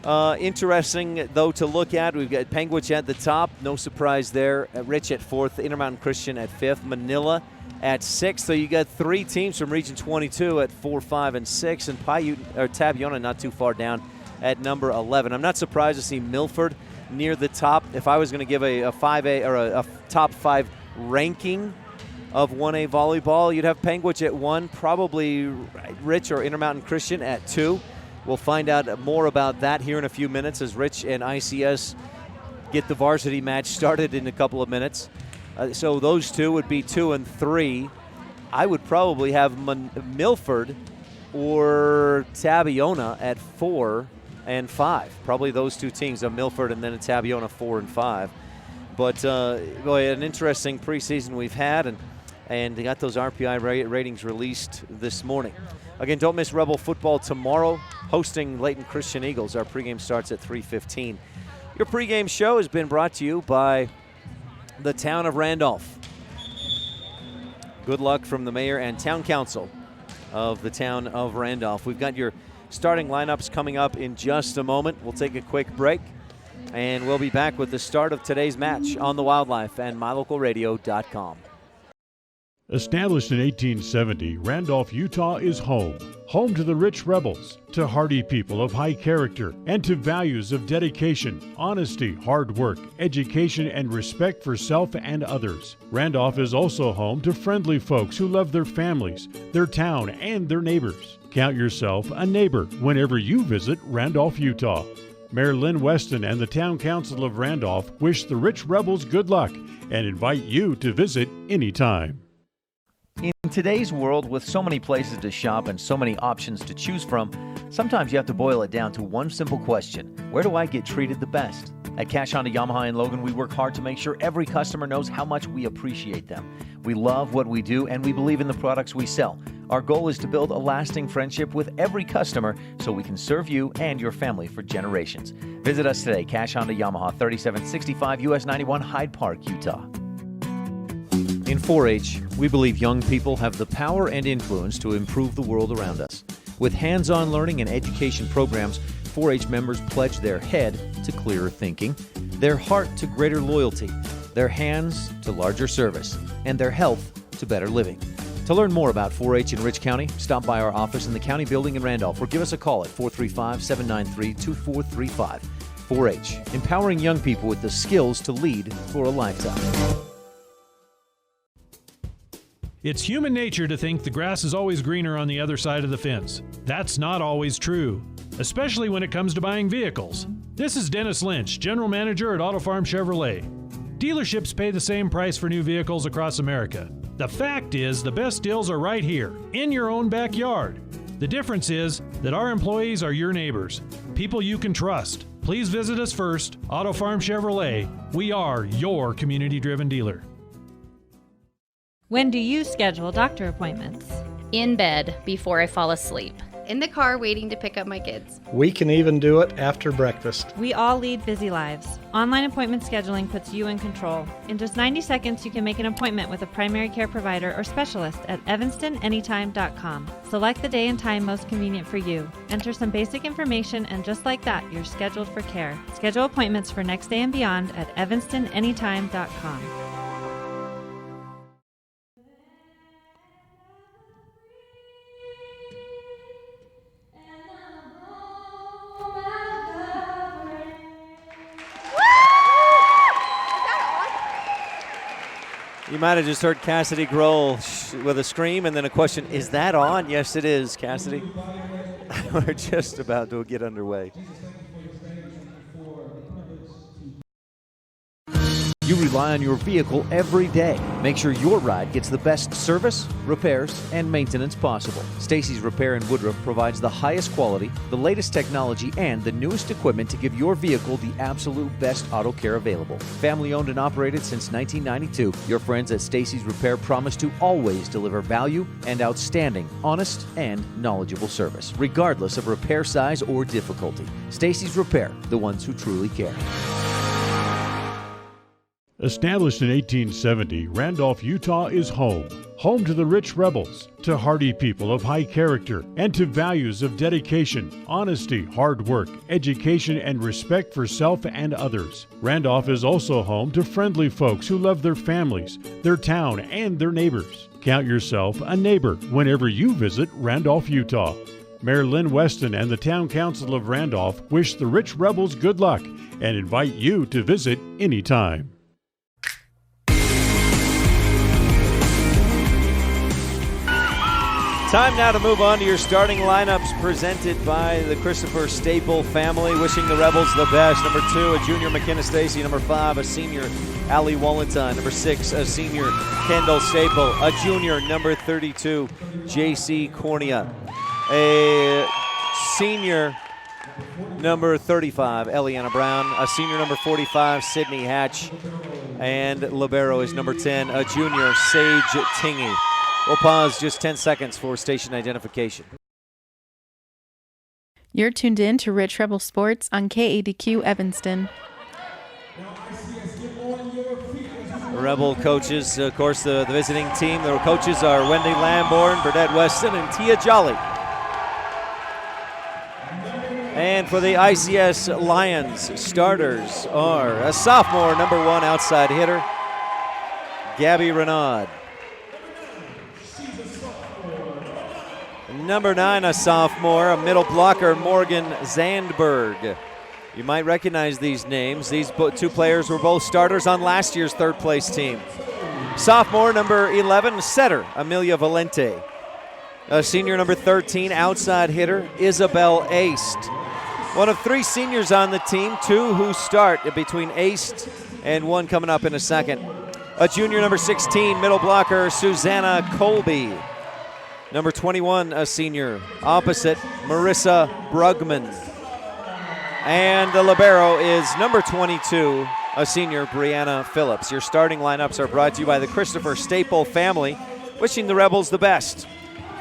Interesting, though, to look at. We've got Panguitch at the top. No surprise there. Rich at 4th. Intermountain Christian at 5th. Manila at 6th. So you got 3 teams from Region 22 at 4, 5, and 6. And Tabiona not too far down at number 11. I'm not surprised to see Milford near the top. If I was going to give a 5A or a top 5 ranking of 1A volleyball, you'd have Panguitch at 1, probably Rich or Intermountain Christian at 2. We'll find out more about that here in a few minutes as Rich and ICS get the varsity match started in a couple of minutes. So those two would be 2 and 3. I would probably have Milford or Tabiona at 4 and 5. Probably those two teams, a Milford and then a Tabiona 4 and 5. But boy, an interesting preseason we've had, and they got those RPI ratings released this morning. Again, don't miss Rebel football tomorrow, hosting Layton Christian Eagles. Our pregame starts at 3:15. Your pregame show has been brought to you by the town of Randolph. Good luck from the mayor and town council of the town of Randolph. We've got your starting lineups coming up in just a moment. We'll take a quick break, and we'll be back with the start of today's match on the Wildlife and MyLocalRadio.com. Established in 1870, Randolph, Utah is home to the rich Rebels, to hardy people of high character, and to values of dedication, honesty, hard work, education, and respect for self and others. Randolph is also home to friendly folks who love their families, their town, and their neighbors. Count yourself a neighbor whenever you visit Randolph, Utah. Mayor Lynn Weston and the Town Council of Randolph wish the rich Rebels good luck and invite you to visit anytime. In today's world, with so many places to shop and so many options to choose from, sometimes you have to boil it down to one simple question: where do I get treated the best? At Cash Honda Yamaha in Logan, we work hard to make sure every customer knows how much we appreciate them. We love what we do, and we believe in the products we sell. Our goal is to build a lasting friendship with every customer so we can serve you and your family for generations. Visit us today, Cash Honda Yamaha, 3765 US 91, Hyde Park, Utah. In 4-H, we believe young people have the power and influence to improve the world around us. With hands-on learning and education programs, 4-H members pledge their head to clearer thinking, their heart to greater loyalty, their hands to larger service, and their health to better living. To learn more about 4-H in Rich County, stop by our office in the county building in Randolph or give us a call at 435-793-2435. 4-H, empowering young people with the skills to lead for a lifetime. It's human nature to think the grass is always greener on the other side of the fence. That's not always true, especially when it comes to buying vehicles. This is Dennis Lynch, General Manager at Auto Farm Chevrolet. Dealerships pay the same price for new vehicles across America. The fact is, the best deals are right here, in your own backyard. The difference is that our employees are your neighbors, people you can trust. Please visit us first, Auto Farm Chevrolet. We are your community-driven dealer. When do you schedule doctor appointments? In bed before I fall asleep. In the car waiting to pick up my kids. We can even do it after breakfast. We all lead busy lives. Online appointment scheduling puts you in control. In just 90 seconds, you can make an appointment with a primary care provider or specialist at evanstonanytime.com. Select the day and time most convenient for you. Enter some basic information, and just like that, you're scheduled for care. Schedule appointments for next day and beyond at evanstonanytime.com. You might have just heard Cassidy Grohl with a scream and then a question, is that on? Yes, it is, Cassidy. We're just about to get underway. You rely on your vehicle every day. Make sure your ride gets the best service, repairs, and maintenance possible. Stacy's Repair in Woodruff provides the highest quality, the latest technology, and the newest equipment to give your vehicle the absolute best auto care available. Family owned and operated since 1992, your friends at Stacy's Repair promise to always deliver value and outstanding, honest, and knowledgeable service, regardless of repair size or difficulty. Stacy's Repair, the ones who truly care. Established in 1870, Randolph, Utah is home. Home to the rich rebels, to hardy people of high character, and to values of dedication, honesty, hard work, education, and respect for self and others. Randolph is also home to friendly folks who love their families, their town, and their neighbors. Count yourself a neighbor whenever you visit Randolph, Utah. Mayor Lynn Weston and the Town Council of Randolph wish the rich rebels good luck and invite you to visit anytime. Time now to move on to your starting lineups presented by the Christopher Staple family. Wishing the Rebels the best. Number 2, a junior McKenna Stacy. Number 5, a senior Allie Wallenton. Number 6, a senior Kendall Staple. A junior, number 32, JC Cornea. A senior, number 35, Eliana Brown. A senior, number 45, Sydney Hatch. And libero is number 10, a junior, Sage Tingy. We'll pause just 10 seconds for station identification. You're tuned in to Rich Rebel Sports on KADQ Evanston. Rebel coaches, of course, the visiting team. The coaches are Wendy Lamborn, Burdette Weston, and Tia Jolly. And for the ICS Lions, starters are a sophomore, number 1 outside hitter, Gabby Renaud. Number 9, a sophomore, a middle blocker, Morgan Zandberg. You might recognize these names. These two players were both starters on last year's third-place team. Sophomore, number 11, setter, Amelia Valente. A senior, number 13, outside hitter, Isabel Aist. One of 3 seniors on the team, 2 who start between Aist and 1 coming up in a second. A junior, number 16, middle blocker, Susanna Colby. Number 21, a senior, opposite, Marissa Brugman. And the libero is number 22, a senior, Brianna Phillips. Your starting lineups are brought to you by the Christopher Staple family, wishing the Rebels the best.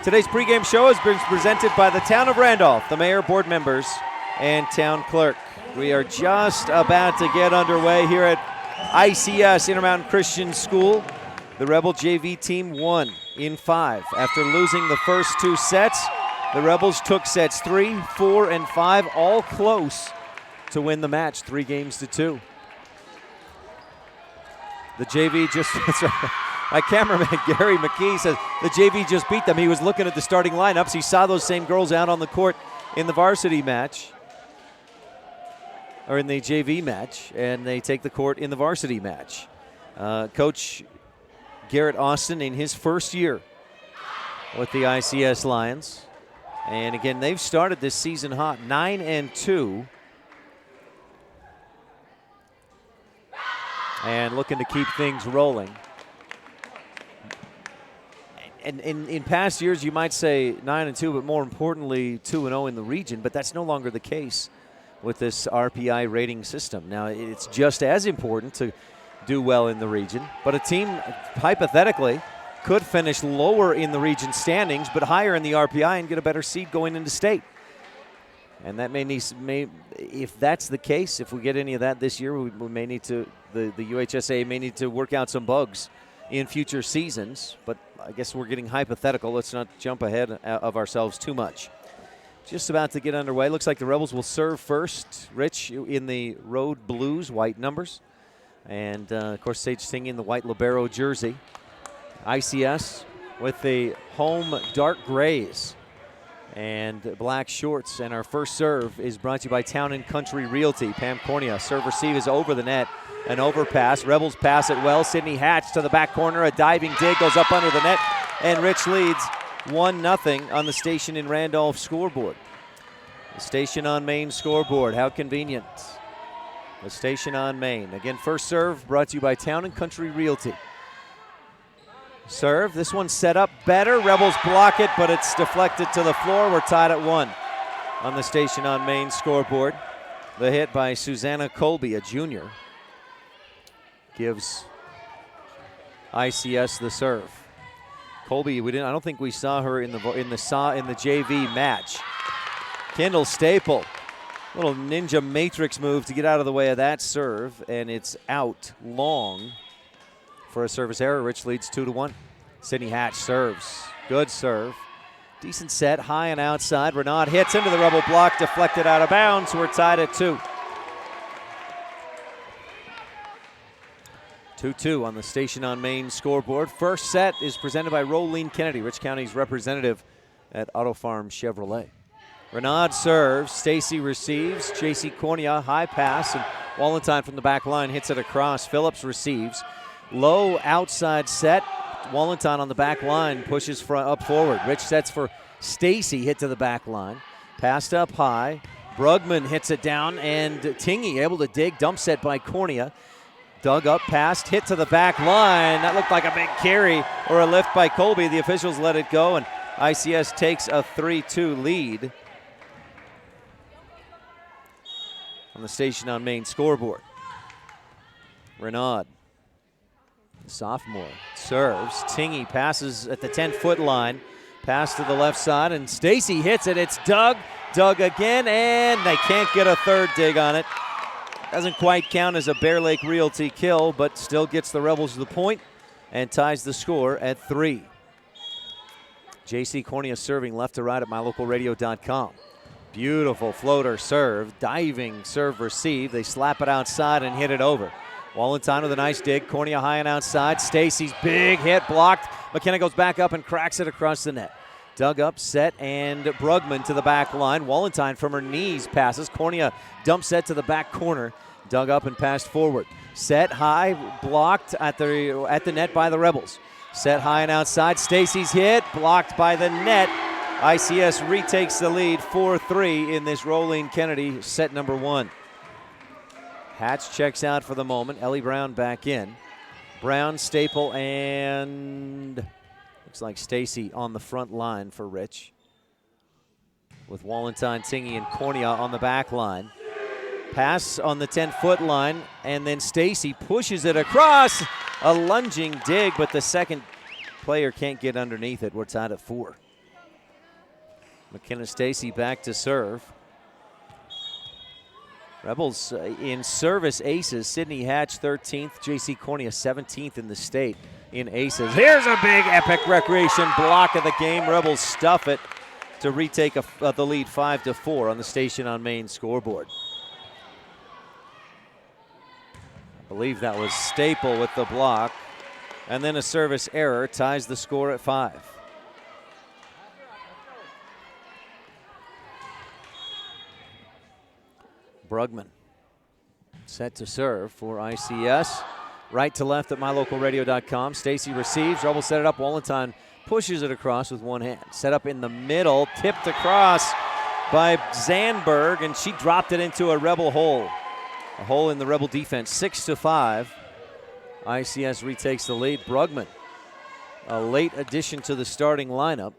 Today's pregame show has been presented by the Town of Randolph, the mayor, board members, and town clerk. We are just about to get underway here at ICS, Intermountain Christian School. The Rebel JV team won in 5. After losing the first 2 sets, the Rebels took sets 3, 4, and 5, all close to win the match, 3-2. The JV just, that's right. My cameraman, Gary McKee, says the JV just beat them. He was looking at the starting lineups. He saw those same girls out on the court in the varsity match, or in the JV match, and they take the court in the varsity match. Coach Garrett Austin in his first year with the ICS Lions. And again, they've started this season hot, 9-2. And looking to keep things rolling. And in past years, you might say 9-2, but more importantly, 2-0 in the region. But that's no longer the case with this RPI rating system. Now, it's just as important to do well in the region. But a team, hypothetically, could finish lower in the region standings, but higher in the RPI and get a better seed going into state. And that may if that's the case, if we get any of that this year, we may need to, the UHSA may need to work out some bugs in future seasons. But I guess we're getting hypothetical. Let's not jump ahead of ourselves too much. Just about to get underway. Looks like the Rebels will serve first. Rich in the road blues, white numbers. And, of course, Sage Singh in the white libero jersey. ICS with the home dark grays and black shorts. And our first serve is brought to you by Town and Country Realty. Pam Cornea, serve receive is over the net. An overpass. Rebels pass it well. Sydney Hatch to the back corner. A diving dig goes up under the net. And Rich leads 1-0 on the Station in Randolph scoreboard. The Station on Main scoreboard. How convenient. The Station on Main. Again, first serve brought to you by Town and Country Realty. Serve. This one's set up better. Rebels block it, but it's deflected to the floor. We're tied at 1 on the Station on Main scoreboard. The hit by Susanna Colby, a junior, gives ICS the serve. Colby, I don't think we saw her in the JV match. Kendall Staple, little ninja matrix move to get out of the way of that serve, and it's out long for a service error. Rich leads 2-1. Sydney Hatch serves. Good serve. Decent set, high and outside. Renaud hits into the Rebel block, deflected out of bounds. We're tied at 2. 2-2 on the Station on Main scoreboard. First set is presented by Rolene Kennedy, Rich County's representative at Auto Farm Chevrolet. Renaud serves, Stacy receives, JC Cornea, high pass, and Wallenstein from the back line hits it across. Phillips receives. Low outside set. Wallenstein on the back line pushes up forward. Rich sets for Stacy, hit to the back line. Passed up high. Brugman hits it down, and Tingy able to dig. Dump set by Cornea. Dug up, passed, hit to the back line. That looked like a big carry or a lift by Colby. The officials let it go, and ICS takes a 3-2 lead on the Station on Main scoreboard. Renaud, sophomore, serves. Tingy passes at the 10-foot line. Pass to the left side, and Stacy hits it. It's Doug. Doug again, and they can't get a third dig on it. Doesn't quite count as a Bear Lake Realty kill, but still gets the Rebels to the point and ties the score at 3. JC Cornea serving left to right at mylocalradio.com. Beautiful floater serve, diving serve receive. They slap it outside and hit it over. Wallenstein with a nice dig. Cornea high and outside. Stacy's big hit blocked. McKenna goes back up and cracks it across the net. Dug up, set, and Brugman to the back line. Wallenstein from her knees passes. Cornea dump set to the back corner. Dug up and passed forward. Set high, blocked at the net by the Rebels. Set high and outside. Stacy's hit, blocked by the net. ICS retakes the lead 4-3 in this Rolene Kennedy set number 1. Hatch checks out for the moment. Ellie Brown back in. Brown, Staple, and looks like Stacy on the front line for Rich, with Wallenstein, Tingy, and Cornea on the back line. Pass on the 10-foot line, and then Stacy pushes it across. A lunging dig, but the second player can't get underneath it. We're tied at 4. McKenna Stacy back to serve. Rebels in service aces. Sydney Hatch 13th, JC Cornea 17th in the state in aces. Here's a big epic recreation block of the game. Rebels stuff it to retake the lead 5-4 on the Station on Main scoreboard. I believe that was Staple with the block. And then a service error ties the score at 5. Brugman set to serve for ICS. right to left at mylocalradio.com. Stacy receives. Rebels set it up. Wallenstein pushes it across with one hand. Set up in the middle. Tipped across by Zandberg, and she dropped it into a Rebel hole. A hole in the Rebel defense. 6-5. ICS retakes the lead. Brugman, a late addition to the starting lineup.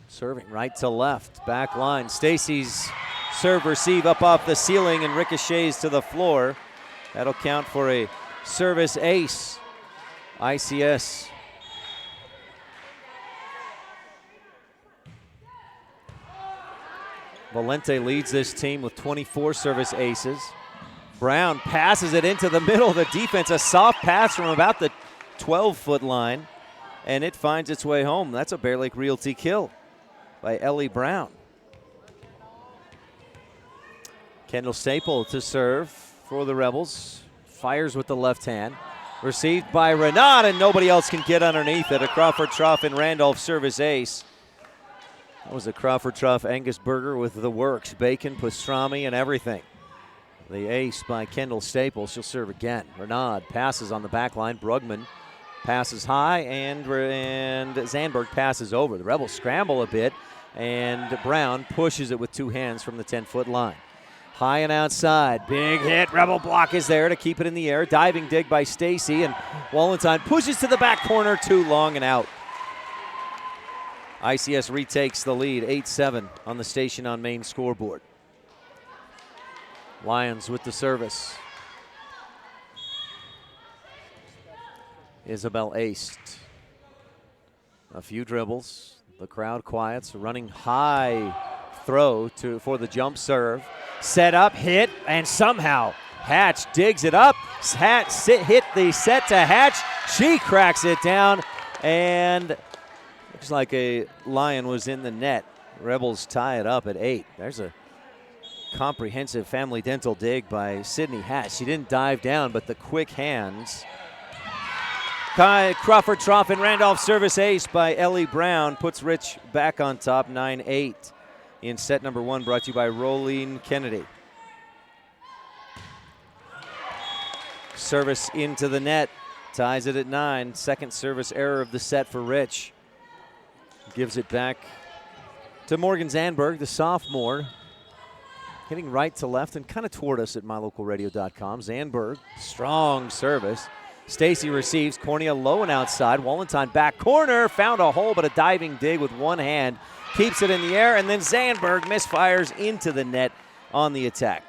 Serving right to left. Back line. Stacy's serve receive up off the ceiling and ricochets to the floor. That'll count for a service ace. ICS. Valente leads this team with 24 service aces. Brown passes it into the middle of the defense. A soft pass from about the 12-foot line, and it finds its way home. That's a Bear Lake Realty kill by Ellie Brown. Kendall Staple to serve for the Rebels. Fires with the left hand. Received by Renaud, and nobody else can get underneath it. A Crawford Trough and Randolph service ace. That was a Crawford Trough Angus burger with the works, bacon, pastrami, and everything. The ace by Kendall Staples. She'll serve again. Renaud passes on the back line. Brugman passes high, and Zandberg passes over. The Rebels scramble a bit, and Brown pushes it with two hands from the 10-foot line. High and outside. Big hit. Rebel block is there to keep it in the air. Diving dig by Stacy, and Wallenstein pushes to the back corner. Too long and out. ICS retakes the lead, 8-7 on the Station on Main scoreboard. Lions with the service. Isabel aced. A few dribbles. The crowd quiets. Running high throw for the jump serve. Set up, hit, and somehow Hatch digs it up. Hit the set to Hatch. She cracks it down, and looks like a Lion was in the net. Rebels tie it up at 8. There's a comprehensive family dental dig by Sydney Hatch. She didn't dive down, but the quick hands. Crawford Trough and Randolph service ace by Ellie Brown puts Rich back on top, 9-8 in set number 1, brought to you by Rolene Kennedy. Service into the net, ties it at 9. Second service error of the set for Rich. Gives it back to Morgan Zandberg, the sophomore. Hitting right to left and kind of toward us at mylocalradio.com. Zandberg, strong service. Stacy receives. Cornea low and outside. Wallenstein back corner. Found a hole, but a diving dig with one hand. Keeps it in the air, and then Zandberg misfires into the net on the attack.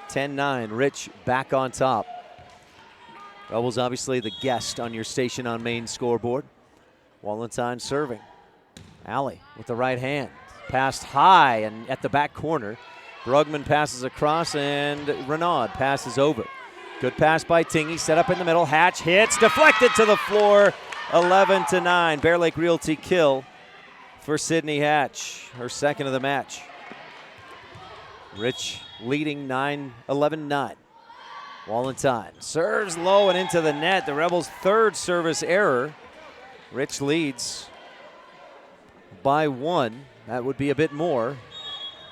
10-9. Rich back on top. Rebels obviously the guest on your Station on Main scoreboard. Wallenstein serving. Alley with the right hand. Passed high and at the back corner. Brugman passes across, and Renaud passes over. Good pass by Tingy, set up in the middle. Hatch hits, deflected to the floor. 11-9. Bear Lake Realty kill for Sydney Hatch, her second of the match. Rich leading 11-9. Wallenstein serves low and into the net. The Rebels' third service error. Rich leads by 1. That would be a bit more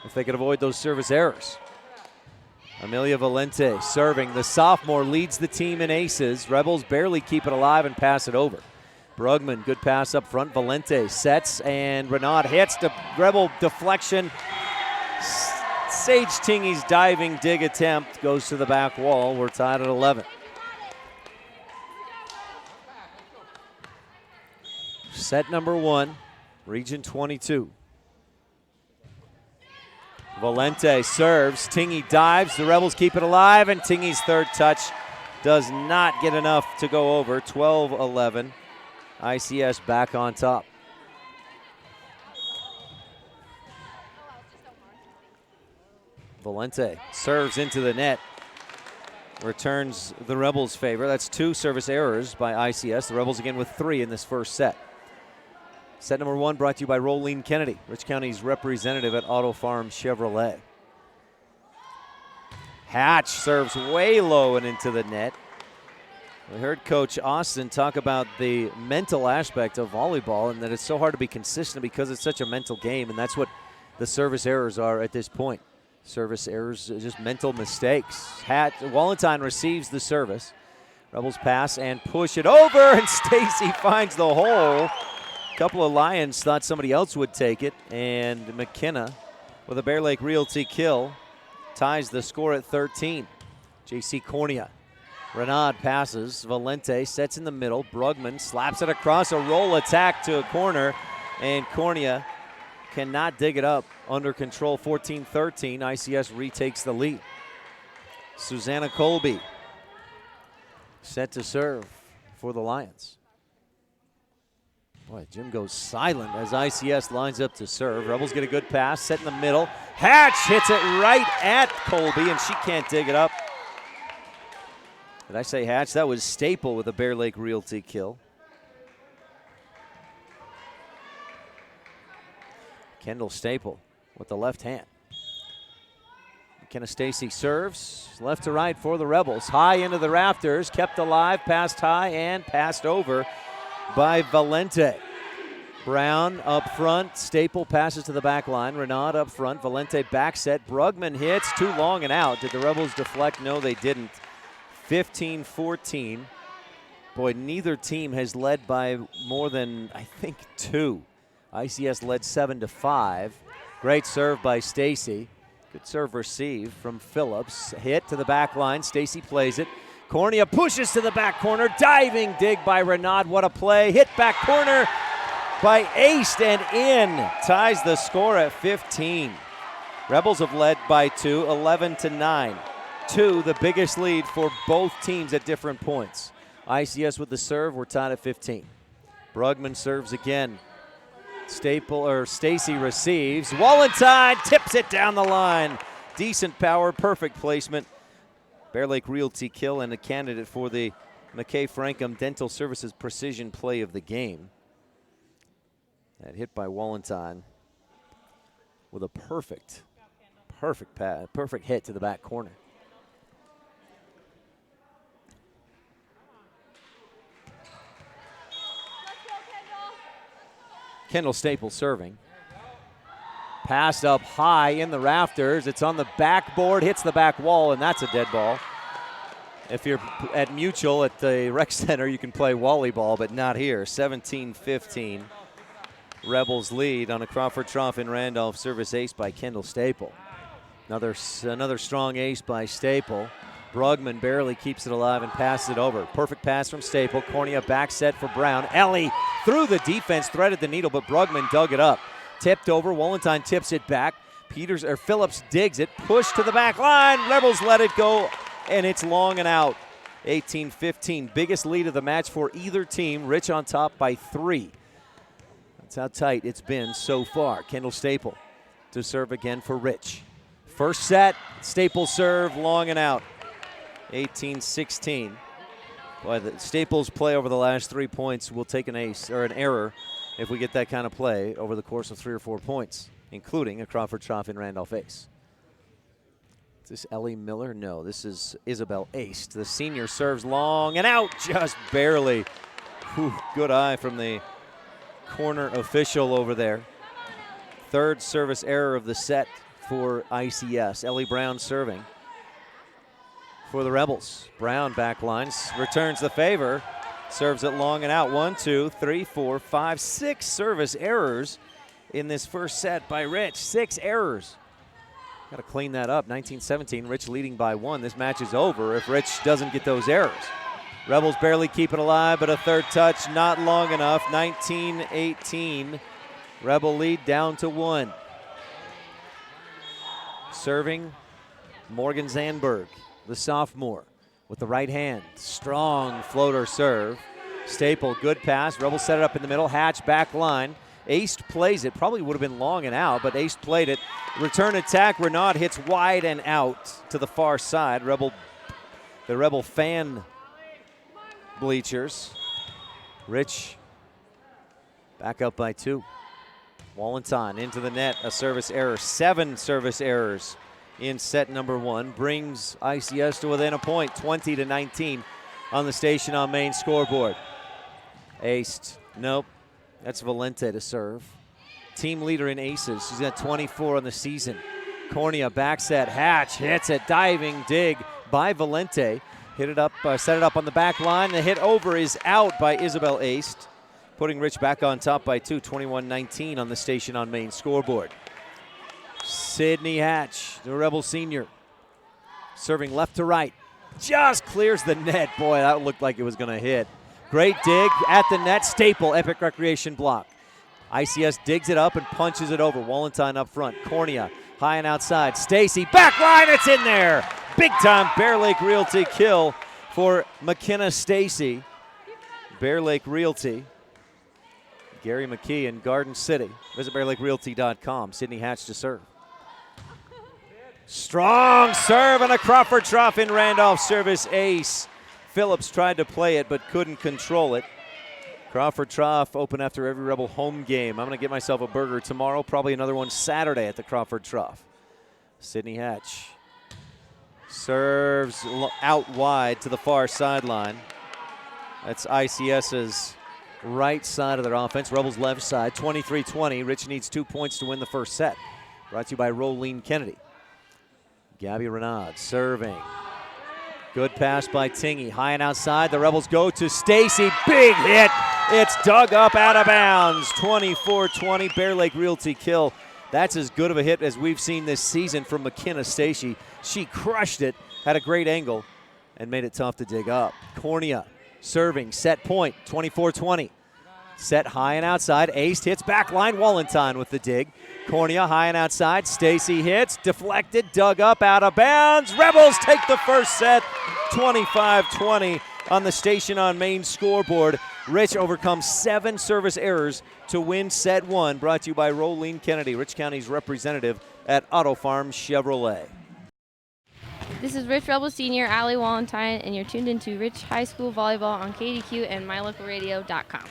if they could avoid those service errors. Amelia Valente serving. The sophomore leads the team in aces. Rebels barely keep it alive and pass it over. Brugman, good pass up front. Valente sets, and Renaud hits. The Rebel deflection. Sage Tingy's diving dig attempt goes to the back wall. We're tied at 11. Set number 1, Region 22. Valente serves. Tingy dives. The Rebels keep it alive, and Tingy's third touch does not get enough to go over. 12-11. ICS back on top. Valente serves into the net. Returns the Rebels' favor. That's 2 service errors by ICS. The Rebels again with 3 in this first set. Set number 1 brought to you by Rolene Kennedy, Rich County's representative at Auto Farm Chevrolet. Hatch serves way low and into the net. We heard Coach Austin talk about the mental aspect of volleyball and that it's so hard to be consistent because it's such a mental game, and that's what the service errors are at this point. Service errors, just mental mistakes. Wallenstein receives the service. Rebels pass and push it over, and Stacy finds the hole. A couple of Lions thought somebody else would take it, and McKenna with a Bear Lake Realty kill ties the score at 13. J.C. Cornea. Renaud passes. Valente sets in the middle. Brugman slaps it across, a roll attack to a corner, and Cornea cannot dig it up. Under control, 14-13. ICS retakes the lead. Susanna Colby set to serve for the Lions. Boy, Jim goes silent as ICS lines up to serve. Rebels get a good pass, set in the middle. Hatch hits it right at Colby, and she can't dig it up. Did I say Hatch? That was Staple with a Bear Lake Realty kill. Kendall Staple with the left hand. McKenna Stacy serves left to right for the Rebels. High into the rafters, kept alive, passed high and passed over by Valente. Brown up front. Staple passes to the back line. Renaud up front. Valente back set. Brugman hits too long and out. Did the Rebels deflect? No, they didn't. 15-14. Boy, neither team has led by more than, I think, 2. ICS led 7-5. Great serve by Stacy. Good serve receive from Phillips. Hit to the back line. Stacy plays it. Cornea pushes to the back corner. Diving dig by Renaud. What a play. Hit back corner by Ace and in. Ties the score at 15. Rebels have led by 2, 11-9. 2, the biggest lead for both teams at different points. ICS with the serve. We're tied at 15. Brugman serves again. Stacy receives. Wallenstein tips it down the line. Decent power, perfect placement. Bear Lake Realty kill and a candidate for the McKay Frankham Dental Services Precision Play of the game. That hit by Wallenstein with a perfect pass, perfect hit to the back corner. Kendall Staples serving. Passed up high in the rafters. It's on the backboard, hits the back wall, and that's a dead ball. If you're at Mutual at the rec center, you can play volleyball, but not here. 17-15. Rebels lead on a Crawford Trough in Randolph service ace by Kendall Staple. Another strong ace by Staple. Brugman barely keeps it alive and passes it over. Perfect pass from Staple. Cornea back set for Brown. Ellie through the defense, threaded the needle, but Brugman dug it up. Tipped over. Wallenstein tips it back. Phillips digs it. Push to the back line. Rebels let it go, and it's long and out. 18-15. Biggest lead of the match for either team. Rich on top by 3. That's how tight it's been so far. Kendall Staple to serve again for Rich. First set. Staple serve, long and out. 18-16. Boy, the Staples play over the last 3 points will take an ace or an error if we get that kind of play over the course of 3 or 4 points, including a Crawford Trough in Randolph ace. Is this Ellie Miller? No, this is Isabel Ace. The senior serves long and out, just barely. Whew, good eye from the corner official over there. Third service error of the set for ICS. Ellie Brown serving for the Rebels. Brown back lines, returns the favor, serves it long and out. 1, 2, 3, 4, 5, 6 service errors in this first set by Rich. 6 errors. Got to clean that up. 19-17, Rich leading by 1. This match is over if Rich doesn't get those errors. Rebels barely keep it alive, but a third touch not long enough. 19-18, Rebel lead down to 1. Serving Morgan Zandberg, the sophomore, with the right hand. Strong floater serve. Staple, good pass. Rebels set it up in the middle. Hatch back line. Ace plays it. Probably would have been long and out, but Ace played it. Return attack. Renaud hits wide and out to the far side. The Rebel fan bleachers. Rich back up by 2. Wallenstein into the net. A service error. 7 service errors in set number 1 brings ICS to within a point, 20-19 on the Station on Main scoreboard. Aced. Nope. That's Valente to serve. Team leader in aces. She's got 24 on the season. Cornea back set. Hatch hits it. Diving dig by Valente. Hit it up, set it up on the back line. The hit over is out by Isabel Aist, putting Rich back on top by 2, 21-19 on the Station on Main scoreboard. Sydney Hatch, the Rebel senior, serving left to right. Just clears the net. Boy, that looked like it was going to hit. Great dig at the net. Staple, Epic Recreation block. ICS digs it up and punches it over. Wallentine up front. Cornea high and outside. Stacy, back line, it's in there. Big time Bear Lake Realty kill for McKenna Stacy. Bear Lake Realty. Gary McKee in Garden City. Visit BearLakeRealty.com. Sydney Hatch to serve. Strong serve and a Crawford trough in Randolph service ace. Phillips tried to play it but couldn't control it. Crawford Trough open after every Rebel home game. I'm going to get myself a burger tomorrow, probably another one Saturday at the Crawford Trough. Sydney Hatch serves out wide to the far sideline. That's ICS's right side of their offense. Rebels left side, 23-20. Rich needs 2 points to win the first set. Brought to you by Rolene Kennedy. Gabby Renaud serving. Good pass by Tingy. High and outside. The Rebels go to Stacy. Big hit. It's dug up out of bounds. 24-20. Bear Lake Realty kill. That's as good of a hit as we've seen this season from McKenna Stacy. She crushed it. Had a great angle and made it tough to dig up. Cornea serving. Set point. 24-20. Set high and outside. Ace hits back line. Wallentine with the dig. Cornea high and outside. Stacy hits. Deflected. Dug up out of bounds. Rebels take the first set. 25-20 on the Station on Main scoreboard. Rich overcomes 7 service errors to win set 1. Brought to you by Rolene Kennedy, Rich County's representative at Auto Farm Chevrolet. This is Rich Rebel Senior, Allie Wallentine, and you're tuned into Rich High School Volleyball on KADQ and MyLocalRadio.com.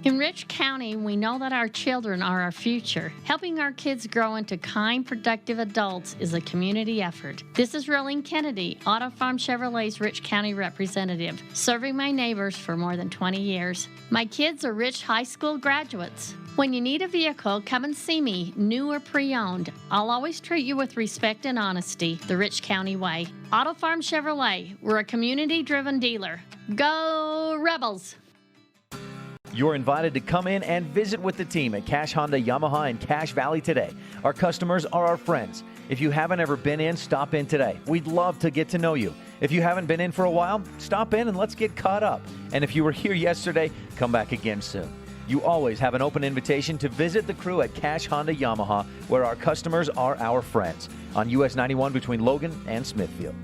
In Rich County, we know that our children are our future. Helping our kids grow into kind, productive adults is a community effort. This is Rolene Kennedy, Auto Farm Chevrolet's Rich County representative, serving my neighbors for more than 20 years. My kids are Rich High School graduates. When you need a vehicle, come and see me, new or pre-owned. I'll always treat you with respect and honesty, the Rich County way. Auto Farm Chevrolet, we're a community-driven dealer. Go Rebels! You're invited to come in and visit with the team at Cash Honda Yamaha in Cache Valley today. Our customers are our friends. If you haven't ever been in, stop in today. We'd love to get to know you. If you haven't been in for a while, stop in and let's get caught up. And if you were here yesterday, come back again soon. You always have an open invitation to visit the crew at Cash Honda Yamaha, where our customers are our friends, on US 91 between Logan and Smithfield.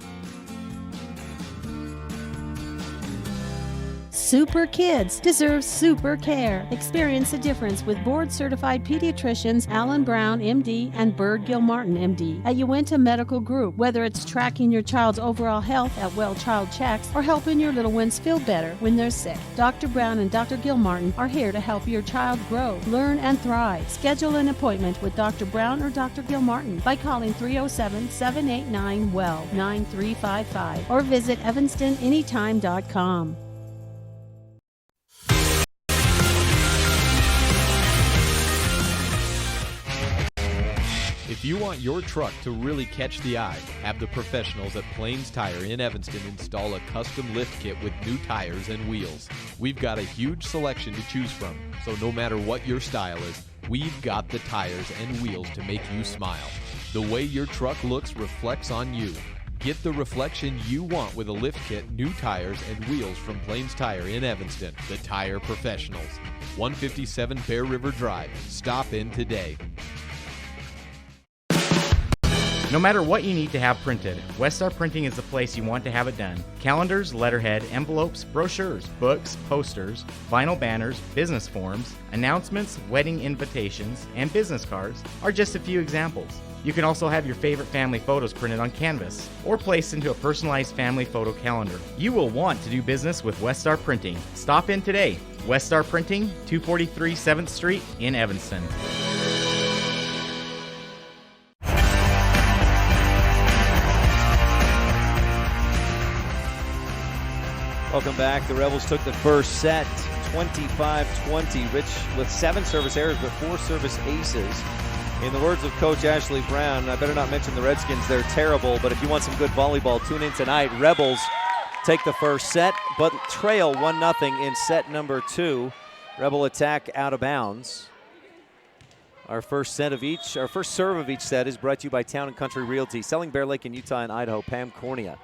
Super kids deserve super care. Experience the difference with board-certified pediatricians Alan Brown, MD, and Bird Gilmartin, MD, at Uinta Medical Group. Whether it's tracking your child's overall health at Well Child Checks or helping your little ones feel better when they're sick, Dr. Brown and Dr. Gilmartin are here to help your child grow, learn, and thrive. Schedule an appointment with Dr. Brown or Dr. Gilmartin by calling 307-789-WELL 9355 or visit evanstonanytime.com. If you want your truck to really catch the eye, have the professionals at Plains Tire in Evanston install a custom lift kit with new tires and wheels. We've got a huge selection to choose from, so no matter what your style is, we've got the tires and wheels to make you smile. The way your truck looks reflects on you. Get the reflection you want with a lift kit, new tires, and wheels from Plains Tire in Evanston, the tire professionals. 157 Bear River Drive. Stop in today. No matter what you need to have printed, Weststar Printing is the place you want to have it done. Calendars, letterhead, envelopes, brochures, books, posters, vinyl banners, business forms, announcements, wedding invitations, and business cards are just a few examples. You can also have your favorite family photos printed on canvas or placed into a personalized family photo calendar. You will want to do business with Weststar Printing. Stop in today. Weststar Printing, 243 7th Street in Evanston. Welcome back. The Rebels took the first set, 25-20. Rich with 7 service errors, but 4 service aces In the words of Coach Ashley Brown, I better not mention the Redskins, they're terrible, but if you want some good volleyball, tune in tonight. Rebels take the first set, but trail 1-0 in set number 2. Rebel attack out of bounds. Our first serve of each set is brought to you by Town & Country Realty, selling Bear Lake in Utah and Idaho, Pam Cornea.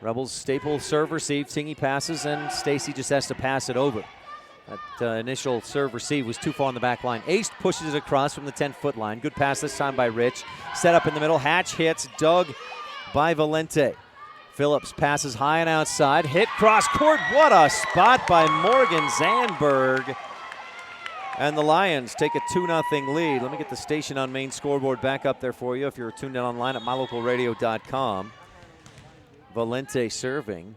Rebels staple serve receive, Tingy passes, and Stacy just has to pass it over. That initial serve receive was too far on the back line. Ace pushes it across from the 10-foot line. Good pass this time by Rich. Set up in the middle. Hatch hits. Dug by Valente. Phillips passes high and outside. Hit cross court. What a spot by Morgan Zandberg. And the Lions take a 2-0 lead. Let me get the Station on Main scoreboard back up there for you if you're tuned in online at mylocalradio.com. Valente serving.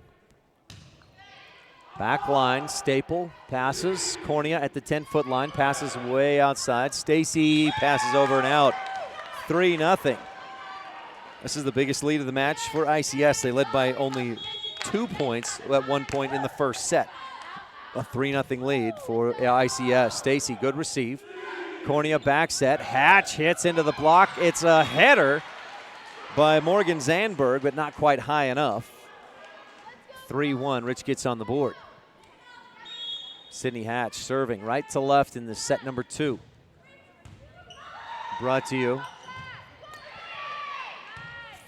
Back line, Staple passes. Cornea at the 10-foot line, passes way outside. Stacy passes over and out. 3-0. This is the biggest lead of the match for ICS. They led by only 2 points at one point in the first set. A 3-0 lead for ICS. Stacy, good receive. Cornea back set. Hatch hits into the block. It's a header by Morgan Zandberg, but not quite high enough. 3-1. Rich gets on the board. Sydney Hatch serving right to left in the set number 2. Brought to you.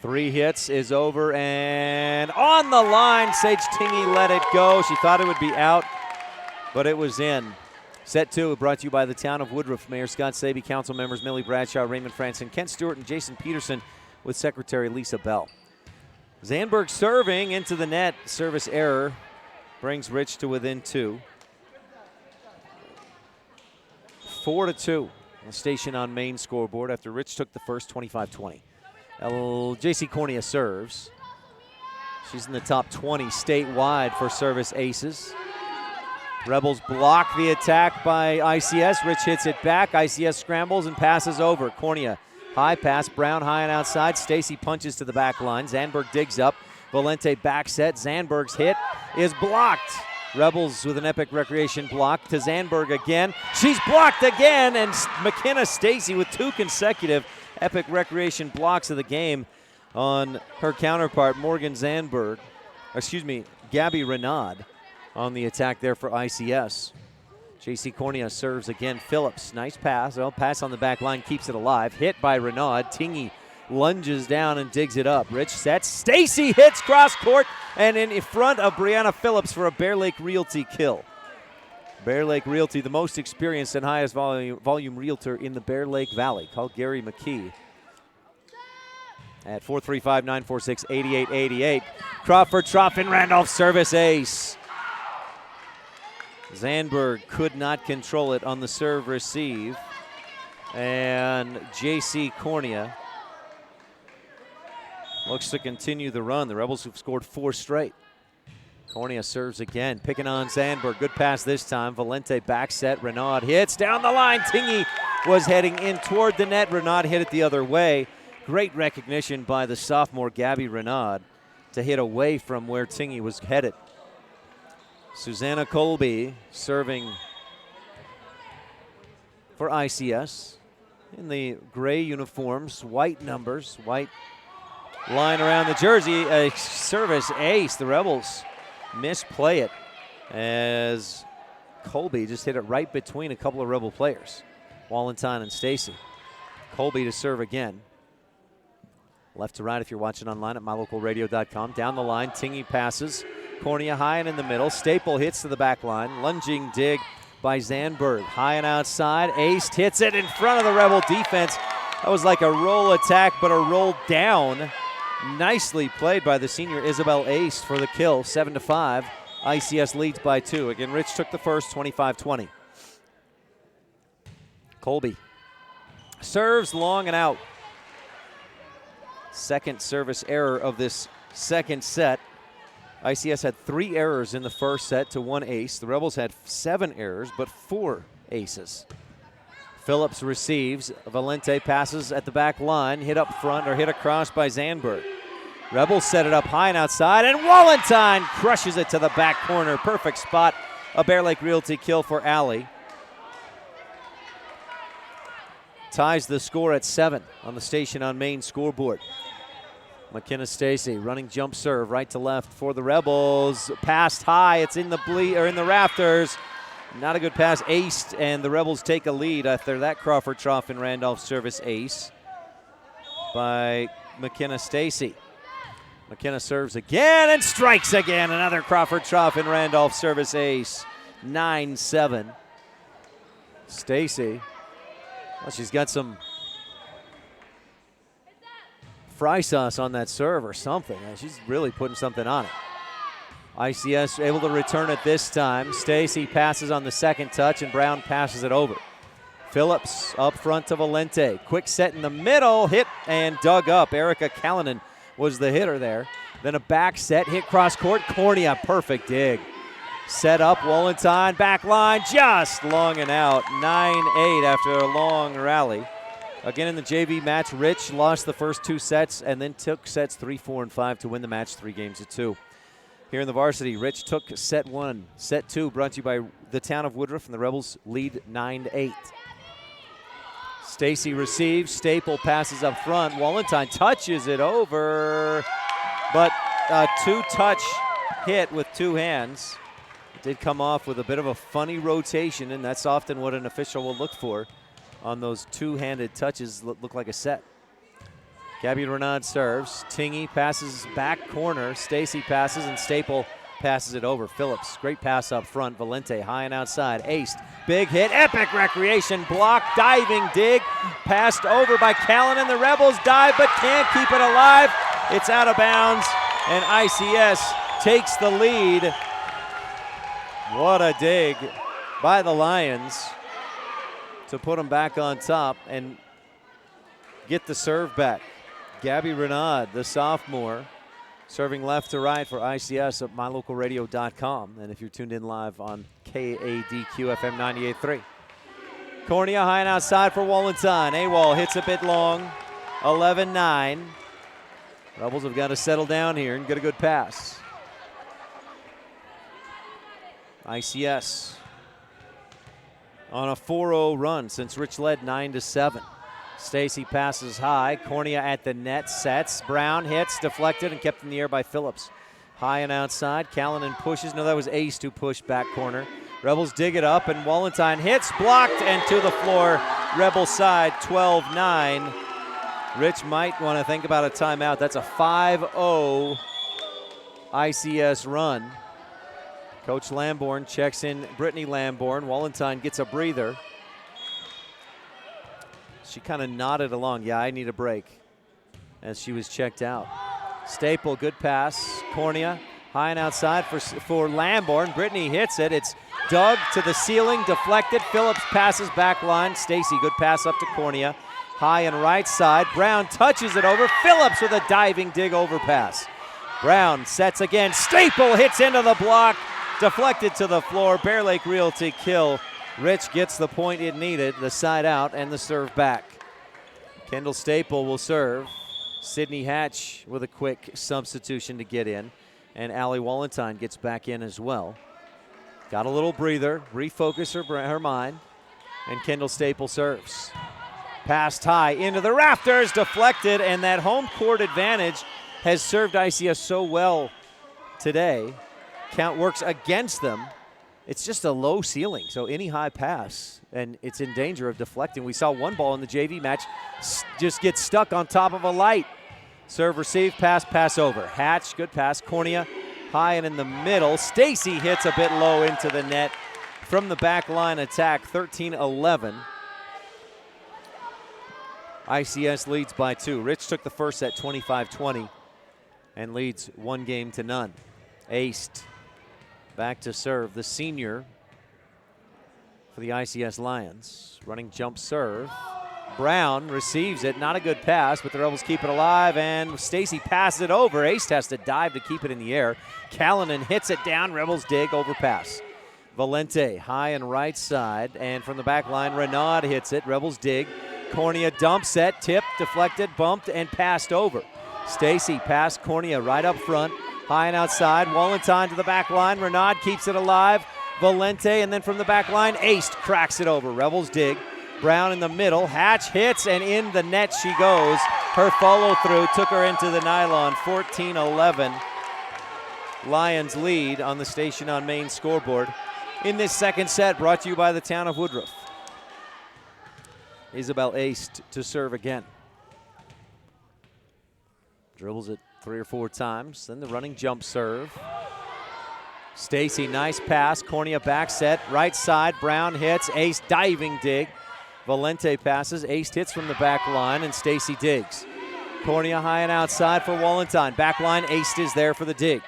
3 hits is over and on the line. Sage Tingy let it go. She thought it would be out, but it was in. Set 2 brought to you by the Town of Woodruff. Mayor Scott Sabie, council members Millie Bradshaw, Raymond Franson, Kent Stewart, and Jason Peterson with Secretary Lisa Bell. Zandberg serving into the net. Service error brings Rich to within 2. 4-2. The Station on Main scoreboard after Rich took the first 25-20. J.C. Cornea serves. She's in the top 20 statewide for service aces. Rebels block the attack by ICS. Rich hits it back. ICS scrambles and passes over. Cornea high pass. Brown high and outside. Stacy punches to the back line. Zandberg digs up. Valente back set. Zandberg's hit is blocked. Rebels with an Epic Recreation block to Zandberg again. She's blocked again, and McKenna Stacy with 2 consecutive Epic Recreation blocks of the game on her counterpart, Morgan Zandberg. Gabby Renaud on the attack there for ICS. J.C. Cornea serves again. Phillips, nice pass. Well, pass on the back line, keeps it alive. Hit by Renaud. Tingy lunges down and digs it up. Rich sets. Stacy hits cross court and in front of Brianna Phillips for a Bear Lake Realty kill. Bear Lake Realty, the most experienced and highest volume realtor in the Bear Lake Valley. Call Gary McKee at 435-946-8888. Crawford, Troffin, Randolph service ace. Zandberg could not control it on the serve receive. And J.C. Cornea looks to continue the run. The Rebels have scored 4 straight. Cornea serves again, picking on Zandberg. Good pass this time. Valente back set. Renaud hits down the line. Tingy was heading in toward the net. Renaud hit it the other way. Great recognition by the sophomore Gabby Renaud to hit away from where Tingy was headed. Susanna Colby serving for ICS in the gray uniforms, white numbers, white line around the jersey. A service ace. The Rebels misplay it as Colby just hit it right between a couple of Rebel players, Wallenstein and Stacy. Colby to serve again. Left to right if you're watching online at mylocalradio.com. Down the line, Tingy passes. Cornea high and in the middle. Staple hits to the back line. Lunging dig by Zandberg. High and outside. Ace hits it in front of the Rebel defense. That was like a roll attack, but a roll down. Nicely played by the senior Isabel Ace for the kill. 7-5. ICS leads by 2. Again, Rich took the first, 25-20. Colby serves long and out. Second service error of this second set. ICS had 3 errors in the first set to 1 ace. The Rebels had 7 errors, but 4 aces. Phillips receives. Valente passes at the back line. Hit up front or hit across by Zandberg. Rebels set it up high and outside, and Wallenstein crushes it to the back corner. Perfect spot. A Bear Lake Realty kill for Allie. ties the score at 7 on the Station on Main scoreboard. McKenna Stacy running jump serve right to left for the Rebels. Passed high. It's in the rafters. Not a good pass. Aced, and the Rebels take a lead after that Crawford Trough and Randolph service ace by McKenna Stacy. McKenna serves again and strikes again. Another Crawford Trough and Randolph service ace. 9-7. Stacy. Well, she's got some fry sauce on that serve or something. She's really putting something on it. ICS able to return it this time. Stacy passes on the second touch, and Brown passes it over. Phillips up front to Valente. Quick set in the middle, hit and dug up. Erica Callanan was the hitter there. Then a back set, hit cross court. Cornea, perfect dig. Set up, Wallenstein, back line, just long and out. 9-8 after a long rally. Again in the JV match, Rich lost the first 2 sets and then took sets 3, 4, and 5 to win the match 3-2. Here in the varsity, Rich took set 1. Set 2 brought to you by the town of Woodruff, and the Rebels lead 9-8. Stacy receives, Staple passes up front. Wallenstein touches it over, but a 2-touch hit with 2 hands. It did come off with a bit of a funny rotation, and that's often what an official will look for on those 2-handed touches. Look like a set. Gabby Renaud serves. Tingy passes back corner. Stacy passes, and Staple passes it over. Phillips, great pass up front. Valente high and outside. Aced. Big hit. Epic recreation block. Diving dig. Passed over by Callanan. The Rebels dive but can't keep it alive. It's out of bounds, and ICS takes the lead. What a dig by the Lions to put them back on top and get the serve back. Gabby Renaud, the sophomore, serving left to right for ICS at mylocalradio.com. And if you're tuned in live on KADQ FM 98.3. Cornea high and outside for Wallenstein. AWOL hits a bit long. 11-9. Rebels have got to settle down here and get a good pass. ICS on a 4-0 run since Rich led 9-7. Stacy passes high. Cornea at the net, sets. Brown hits, deflected, and kept in the air by Phillips. High and outside. Callanan pushes. No, that was Ace who pushed back corner. Rebels dig it up, and Wallenstein hits, blocked, and to the floor. Rebel side, 12-9. Rich might want to think about a timeout. That's a 5-0 ICS run. Coach Lamborn checks in Brittany Lamborn. Wallenstein gets a breather. She kind of nodded along. Yeah, I need a break, as she was checked out. Staple, good pass. Cornea, high and outside for Lamborn. Brittany hits it. It's dug to the ceiling, deflected. Phillips passes back line. Stacy, good pass up to Cornea. High and right side. Brown touches it over. Phillips with a diving dig overpass. Brown sets again. Staple hits into the block. Deflected to the floor. Bear Lake Realty kill. Rich gets the point it needed, the side out, and the serve back. Kendall Staple will serve. Sydney Hatch with a quick substitution to get in. And Allie Wallenstein gets back in as well. Got a little breather, refocus her mind. And Kendall Staple serves. Passed high into the rafters, deflected, and that home court advantage has served ICS so well today. Count works against them. It's just a low ceiling, so any high pass, and it's in danger of deflecting. We saw one ball in the JV match just get stuck on top of a light. Serve, receive, pass over. Hatch, good pass. Cornea, high and in the middle. Stacy hits a bit low into the net from the back line attack, 13-11. ICS leads by 2. Rich took the first set 25-20 and leads 1-0. Aced. Back to serve, the senior for the ICS Lions. Running jump serve. Brown receives it, not a good pass, but the Rebels keep it alive, and Stacy passes it over. Ace has to dive to keep it in the air. Callanan hits it down, Rebels dig, overpass. Valente, high and right side, and from the back line, Renaud hits it, Rebels dig. Cornea dump set, tipped, deflected, bumped, and passed over. Stacy passed Cornea right up front. High and outside, Wallenstein to the back line. Renaud keeps it alive. Valente, and then from the back line, Aced cracks it over. Rebels dig. Brown in the middle. Hatch hits, and in the net she goes. Her follow-through took her into the nylon. 14-11. Lions lead on the Station on Main scoreboard. In this second set, brought to you by the town of Woodruff. Isabel aced to serve again. Dribbles it 3 or 4 times. Then the running jump serve. Stacy, nice pass. Cornea back set. Right side. Brown hits. Ace diving dig. Valente passes. Ace hits from the back line, and Stacy digs. Cornea high and outside for Wallenstein. Back line. Ace is there for the dig.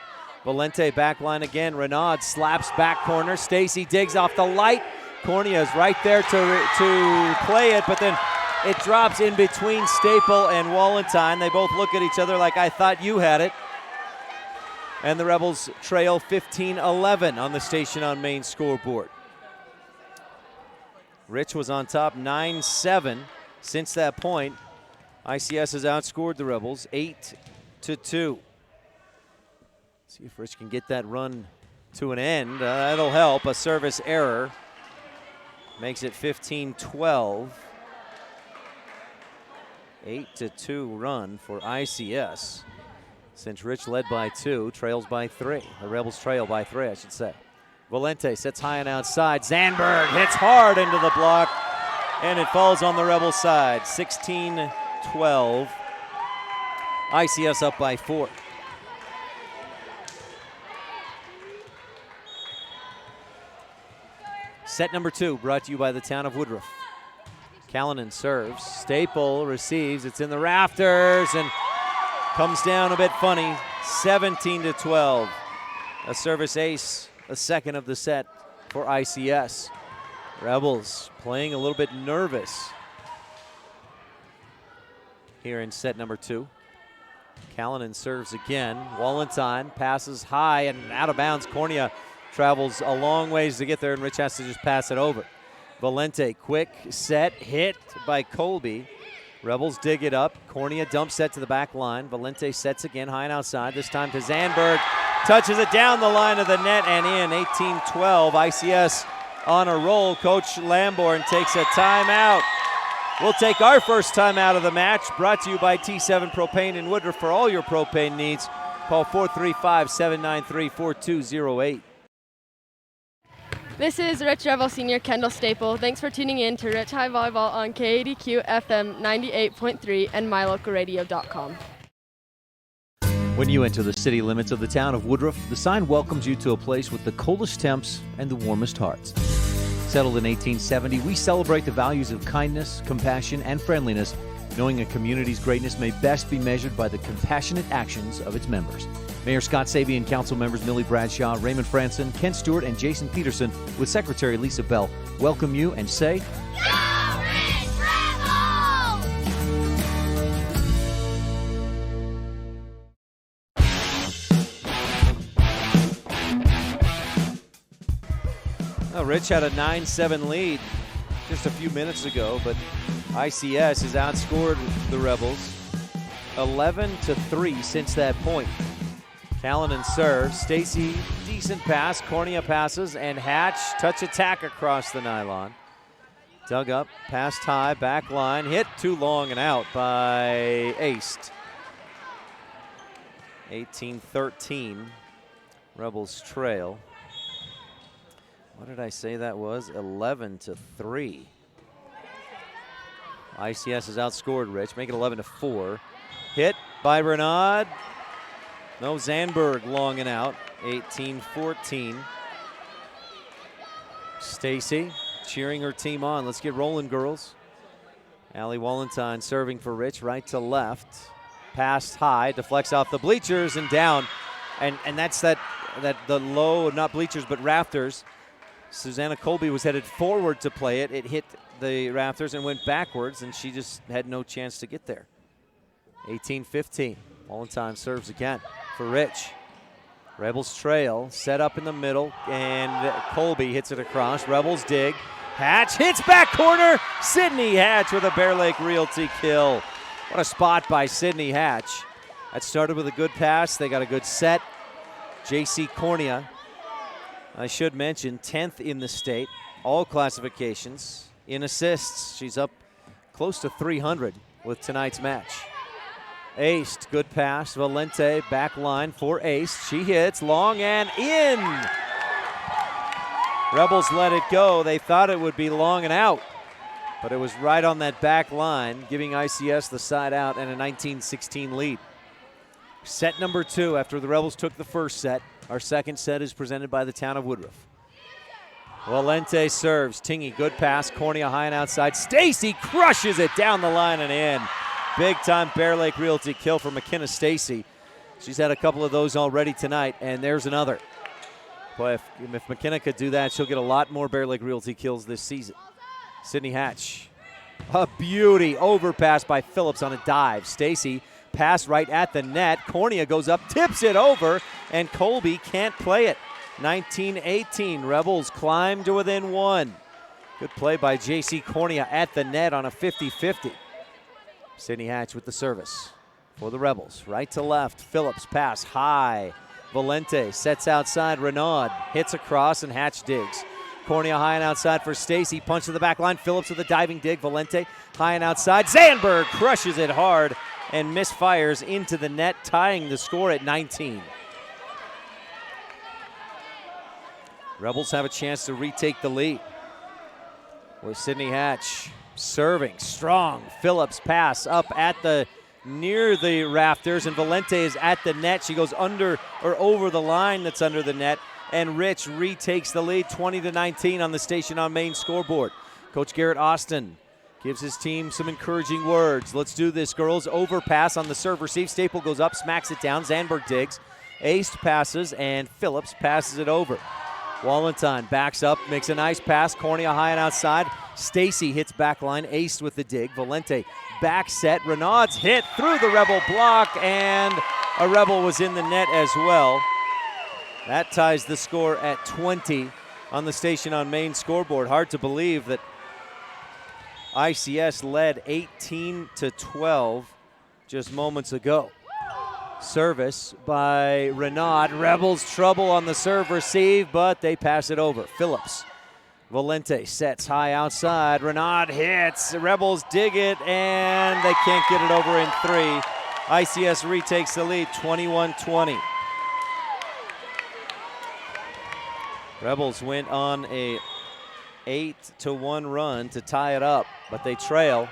Valente back line again. Renaud slaps back corner. Stacy digs off the light. Cornea is right there to play it, but then it drops in between Staple and Wallenstein. They both look at each other like, I thought you had it. And the Rebels trail 15-11 on the Station on Main scoreboard. Rich was on top 9-7 since that point. ICS has outscored the Rebels 8-2. See if Rich can get that run to an end. That'll help. A service error makes it 15-12. 8-2 run for ICS. Since Rich led by 2, trails by 3. The Rebels trail by 3, I should say. Valente sets high and outside. Zandberg hits hard into the block, and it falls on the Rebels side. 16-12. ICS up by 4. Set number 2 brought to you by the town of Woodruff. Callanan serves. Staple receives. It's in the rafters and comes down a bit funny. 17-12. A service ace, a second of the set for ICS. Rebels playing a little bit nervous here in set number 2. Callanan serves again. Wallenstein passes high and out of bounds. Cornea travels a long ways to get there, and Rich has to just pass it over. Valente, quick set, hit by Colby. Rebels dig it up. Cornea dump set to the back line. Valente sets again, high and outside. This time to Zandberg. Touches it down the line of the net and in. 18-12. ICS on a roll. Coach Lamborn takes a timeout. We'll take our first timeout of the match. Brought to you by T7 Propane in Woodruff. For all your propane needs, call 435-793-4208. This is Rich Rebel Senior Kendall Staple. Thanks for tuning in to Rich High Volleyball on KADQ FM 98.3 and mylocal.radio.com. When you enter the city limits of the town of Woodruff, the sign welcomes you to a place with the coldest temps and the warmest hearts. Settled in 1870, we celebrate the values of kindness, compassion, and friendliness, knowing a community's greatness may best be measured by the compassionate actions of its members. Mayor Scott Sabian, council members Millie Bradshaw, Raymond Franson, Ken Stewart, and Jason Peterson, with Secretary Lisa Bell, welcome you and say, Go Rich Rebels! Well, Rich had a 9-7 lead just a few minutes ago, but ICS has outscored the Rebels 11-3 since that point. Callanan serves. Stacy, decent pass. Cornea passes, and Hatch touch attack across the nylon. Dug up, passed high, back line, hit too long and out by Aced. 18-13. Rebels trail. What did I say that was? 11-3. ICS has outscored Rich, make it 11-4. Hit by Renaud. No, Zandberg long and out. 18-14. Stacy cheering her team on. Let's get rolling, girls. Allie Wallenstein serving for Rich, right to left. Passed high, deflects off the bleachers and down. And that's the low, not bleachers, but rafters. Susanna Colby was headed forward to play it. It hit the rafters and went backwards, and she just had no chance to get there. 18-15. Wallenstein serves again for Rich. Rebels trail, set up in the middle, and Colby hits it across. Rebels dig. Hatch hits back corner. Sydney Hatch with a Bear Lake Realty kill. What a spot by Sydney Hatch. That started with a good pass. They got a good set. J.C. Cornea, I should mention, 10th in the state, all classifications in assists. She's up close to 300 with tonight's match. Aced, good pass. Valente, back line for Aced. She hits, long and in. Rebels let it go. They thought it would be long and out, but it was right on that back line, giving ICS the side out and a 19-16 lead. Set number 2 after the Rebels took the first set. Our second set is presented by the town of Woodruff. Valente serves. Tingy, good pass. Cornea high and outside. Stacy crushes it down the line and in. Big time Bear Lake Realty kill for McKenna Stacy. She's had a couple of those already tonight, and there's another. Boy, if McKenna could do that, she'll get a lot more Bear Lake Realty kills this season. Sydney Hatch. A beauty. Overpass by Phillips on a dive. Stacy pass right at the net. Cornea goes up, tips it over, and Colby can't play it. 19-18. Rebels climb to within 1. Good play by J.C. Cornea at the net on a 50-50. Sydney Hatch with the service for the Rebels. Right to left. Phillips pass high. Valente sets outside. Renaud hits across and Hatch digs. Cornea high and outside for Stacy. Punch to the back line. Phillips with a diving dig. Valente high and outside. Zandberg crushes it hard and misfires into the net, tying the score at 19. Rebels have a chance to retake the lead with Sydney Hatch serving strong. Phillips pass up at the near the rafters, and Valente is at the net. She goes under or over the line that's under the net, and Rich retakes the lead 20-19 on the Station on Main scoreboard. Coach Garrett Austin gives his team some encouraging words. Let's do this, girls. Overpass on the serve receive. Staple goes up, smacks it down. Zandberg digs. Aced passes, and Phillips passes it over. Wallenstein backs up, makes a nice pass. Cornea high and outside. Stacy hits back line. Aced with the dig. Valente back set. Renaud's hit through the Rebel block, and a Rebel was in the net as well. That ties the score at 20 on the Station on Main scoreboard. Hard to believe that ICS led 18-12 just moments ago. Service by Renaud. Rebels trouble on the serve receive, but they pass it over. Phillips. Valente sets high outside. Renaud hits. Rebels dig it, and they can't get it over in 3. ICS retakes the lead, 21-20. Rebels went on a 8-1 run to tie it up, but they trail.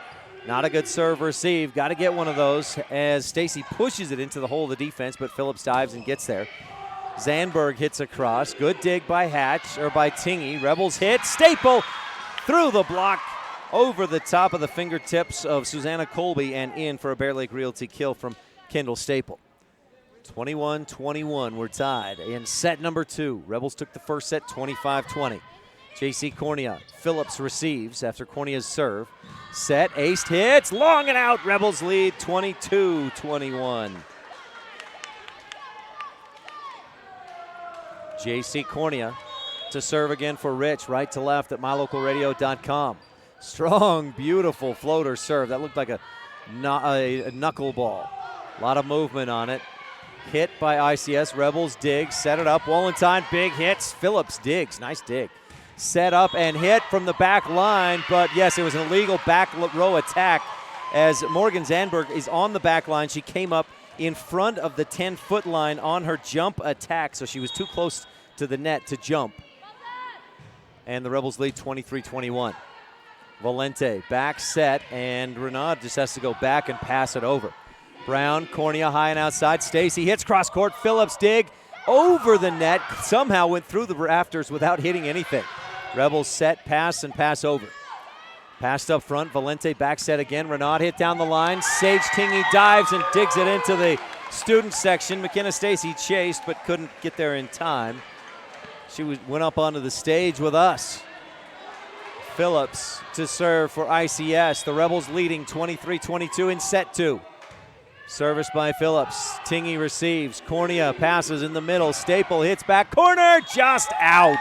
Not a good serve receive. Got to get one of those as Stacy pushes it into the hole of the defense, but Phillips dives and gets there. Zandberg hits across. Good dig by Hatch, or by Tingy. Rebels hit. Staple through the block over the top of the fingertips of Susanna Colby and in for a Bear Lake Realty kill from Kendall Staple. 21-21, we're tied in set number 2. Rebels took the first set 25-20. J.C. Cornea. Phillips receives after Cornea's serve. Set, aced, hits, long and out. Rebels lead 22-21. J.C. Cornea to serve again for Rich, right to left at mylocalradio.com. Strong, beautiful floater serve. That looked like a knuckleball. A lot of movement on it. Hit by ICS. Rebels dig, set it up. Wallenstein, big hits. Phillips digs, nice dig. Set up and hit from the back line, but yes, it was an illegal back row attack as Morgan Zandberg is on the back line. She came up in front of the 10-foot line on her jump attack, so she was too close to the net to jump. And the Rebels lead 23-21. Valente back set, and Renaud just has to go back and pass it over. Brown, Cornea high and outside. Stacy hits cross court. Phillips dig over the net. Somehow went through the rafters without hitting anything. Rebels set, pass, and pass over. Passed up front. Valente back set again. Renaud hit down the line. Sage Tingy dives and digs it into the student section. McKenna Stacy chased but couldn't get there in time. She went up onto the stage with us. Phillips to serve for ICS. The Rebels leading 23-22 in set 2. Service by Phillips. Tingy receives. Cornea passes in the middle. Staple hits back corner. Just out.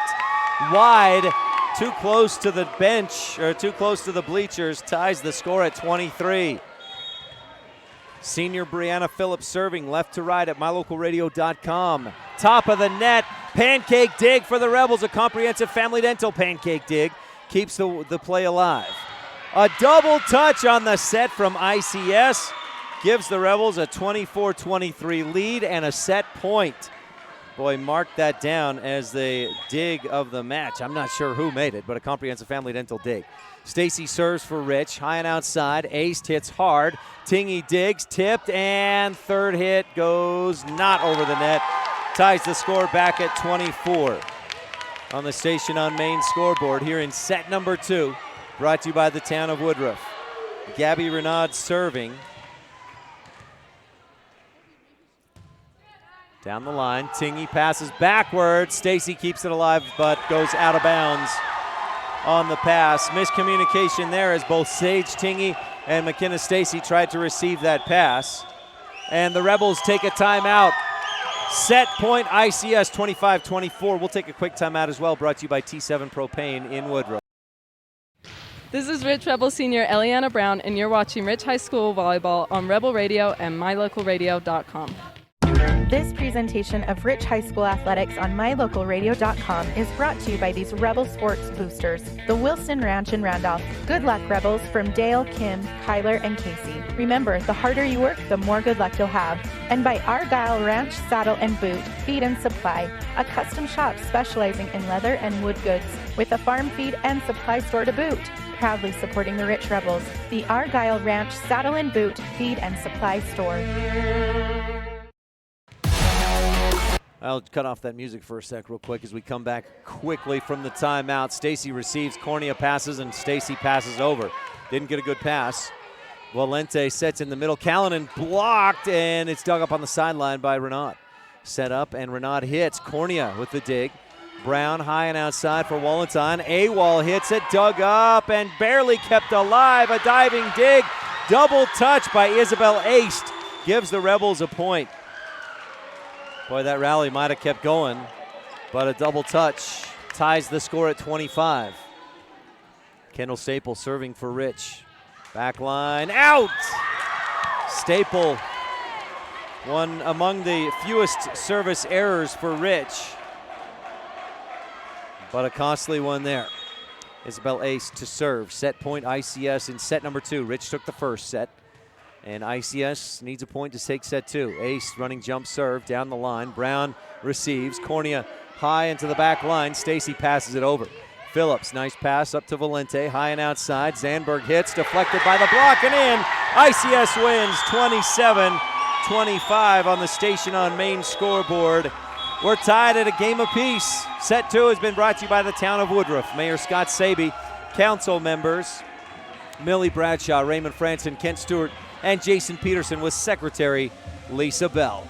Wide. Too close to the bench, or too close to the bleachers. Ties the score at 23. Senior Brianna Phillips serving left to right at mylocalradio.com. Top of the net. Pancake dig for the Rebels. A comprehensive family dental pancake dig. keeps the play alive. A double touch on the set from ICS gives the Rebels a 24-23 lead and a set point. Boy, mark that down as the dig of the match. I'm not sure who made it, but a comprehensive family dental dig. Stacy serves for Rich, high and outside. Ace hits hard. Tingy digs, tipped, and third hit goes not over the net. Ties the score back at 24. On the Station on Main scoreboard here in set number 2, brought to you by the town of Woodruff. Gabby Renaud serving. Down the line, Tingy passes backwards. Stacy keeps it alive, but goes out of bounds on the pass. Miscommunication there as both Sage Tingy and McKenna Stacy tried to receive that pass. And the Rebels take a timeout. Set point ICS 25-24. We'll take a quick timeout as well, brought to you by T7 Propane in Woodruff. This is Rich Rebel Senior Eliana Brown, and you're watching Rich High School Volleyball on Rebel Radio and mylocalradio.com. This presentation of Rich High School Athletics on mylocalradio.com is brought to you by these Rebel Sports Boosters, the Wilson Ranch in Randolph. Good luck, Rebels, from Dale, Kim, Kyler, and Casey. Remember, the harder you work, the more good luck you'll have. And by Argyle Ranch Saddle and Boot, Feed and Supply, a custom shop specializing in leather and wood goods, with a farm feed and supply store to boot. Proudly supporting the Rich Rebels, the Argyle Ranch Saddle and Boot, Feed and Supply Store. I'll cut off that music for a sec real quick as we come back quickly from the timeout. Stacy receives, Cornea passes, and Stacy passes over. Didn't get a good pass. Valente sets in the middle. Callanan blocked, and it's dug up on the sideline by Renaud. Set up, and Renaud hits. Cornea with the dig. Brown high and outside for Wallenstein. AWOL hits it, dug up, and barely kept alive. A diving dig. Double touch by Isabel Aist gives the Rebels a point. Boy, that rally might have kept going, but a double touch ties the score at 25. Kendall Staple serving for Rich. Back line, out! Staple, one among the fewest service errors for Rich, but a costly one there. Isabel Ace to serve. Set point ICS in set number 2. Rich took the first set. And ICS needs a point to take set 2. Ace running jump serve down the line. Brown receives. Cornea high into the back line. Stacy passes it over. Phillips, nice pass up to Valente. High and outside. Zandberg hits, deflected by the block and in. ICS wins 27-25 on the Station on Main scoreboard. We're tied at a game apiece. Set 2 has been brought to you by the town of Woodruff. Mayor Scott Saby, council members Millie Bradshaw, Raymond Franson, Kent Stewart, and Jason Peterson with Secretary Lisa Bell.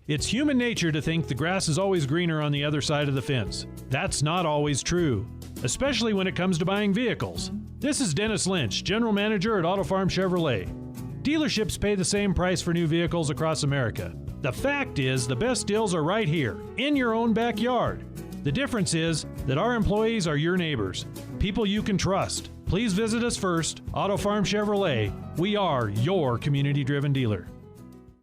It's human nature to think the grass is always greener on the other side of the fence. That's not always true, especially when it comes to buying vehicles. This is Dennis Lynch, General Manager at Auto Farm Chevrolet. Dealerships pay the same price for new vehicles across America. The fact is, the best deals are right here, in your own backyard. The difference is that our employees are your neighbors, people you can trust. Please visit us first, Auto Farm Chevrolet. We are your community-driven dealer.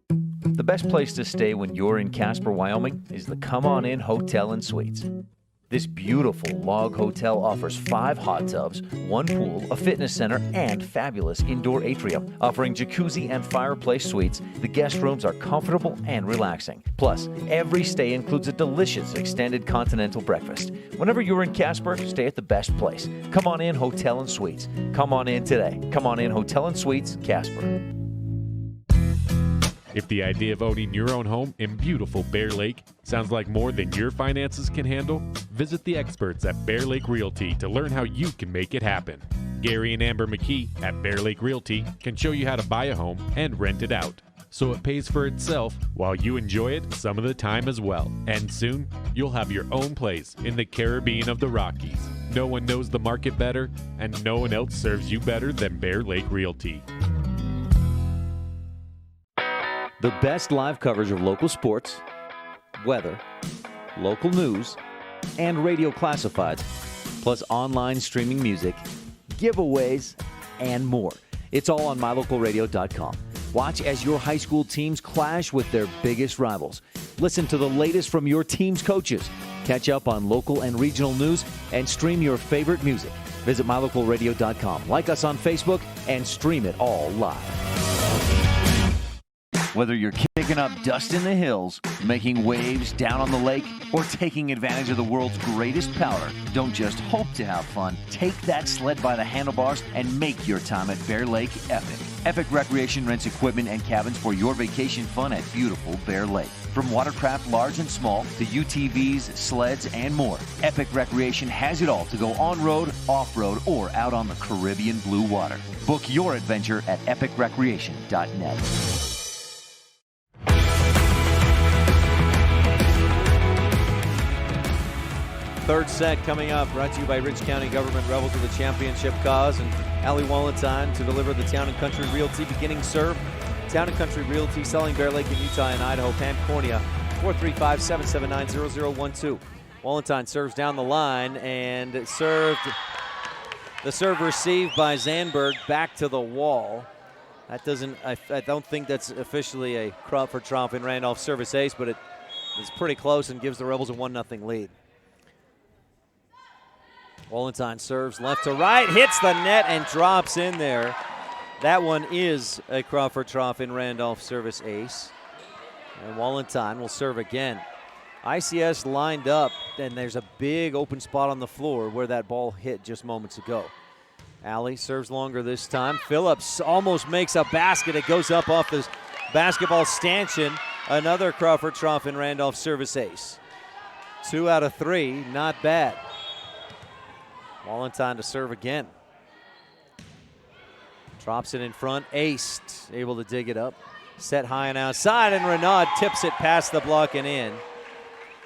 The best place to stay when you're in Casper, Wyoming is the Come On In Hotel and Suites. This beautiful log hotel offers 5 hot tubs, 1 pool, a fitness center, and fabulous indoor atrium. Offering jacuzzi and fireplace suites, the guest rooms are comfortable and relaxing. Plus, every stay includes a delicious extended continental breakfast. Whenever you're in Casper, stay at the best place. Come On In Hotel and Suites. Come on in today. Come On In Hotel and Suites, Casper. If the idea of owning your own home in beautiful Bear Lake sounds like more than your finances can handle, visit the experts at Bear Lake Realty to learn how you can make it happen. Gary and Amber McKee at Bear Lake Realty can show you how to buy a home and rent it out, so it pays for itself while you enjoy it some of the time as well. And soon, you'll have your own place in the Caribbean of the Rockies. No one knows the market better, and no one else serves you better than Bear Lake Realty. The best live coverage of local sports, weather, local news, and radio classifieds, plus online streaming music, giveaways, and more. It's all on mylocalradio.com. Watch as your high school teams clash with their biggest rivals. Listen to the latest from your team's coaches. Catch up on local and regional news and stream your favorite music. Visit mylocalradio.com. Like us on Facebook and stream it all live. Whether you're kicking up dust in the hills, making waves down on the lake, or taking advantage of the world's greatest powder, don't just hope to have fun. Take that sled by the handlebars and make your time at Bear Lake epic. Epic Recreation rents equipment and cabins for your vacation fun at beautiful Bear Lake. From watercraft large and small to UTVs, sleds, and more, Epic Recreation has it all to go on-road, off-road, or out on the Caribbean blue water. Book your adventure at epicrecreation.net. Third set coming up, brought to you by Rich County Government Rebels of the Championship Cause and Allie Wallenstein to deliver the Town & Country Realty beginning serve. Town & Country Realty selling Bear Lake in Utah and Idaho. Pancornia, 435-779-0012. Wallenstein serves down the line and served. The serve received by Zandberg back to the wall. That doesn't, I don't think that's officially a Crawford Tromp and Randolph service ace, but it is pretty close and gives the Rebels a 1-0 lead. Wallenstein serves left to right, hits the net and drops in there. That one is a Crawford Tromp and Randolph service ace. And Wallenstein will serve again. ICS lined up, and there's a big open spot on the floor where that ball hit just moments ago. Allie serves longer this time. Phillips almost makes a basket. It goes up off the basketball stanchion. Another Crawford Tromp and Randolph service ace. 2 out of 3, not bad. Wallenstein to serve again. Drops it in front. Aced, able to dig it up. Set high and outside, and Renaud tips it past the block and in.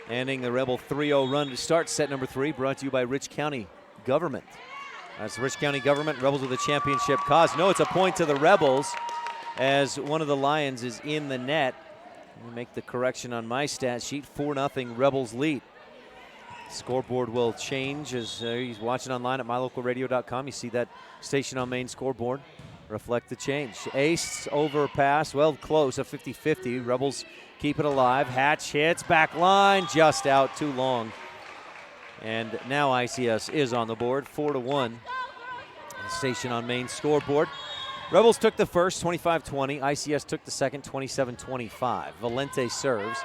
Ending the Rebel 3-0 run to start set number 3, brought to you by Rich County Government. That's Rich County Government, Rebels with the championship cause. No, it's a point to the Rebels as one of the Lions is in the net. Let me make the correction on my stat sheet. 4-0 Rebels lead. Scoreboard will change as he's watching online at mylocalradio.com. You see that station on main scoreboard reflect the change. Ace overpass, well close, a 50-50. Rebels keep it alive. Hatch hits, back line, just out, too long. And now ICS is on the board, 4-1. Station on main scoreboard. Rebels took the first, 25-20. ICS took the second, 27-25. Valente serves.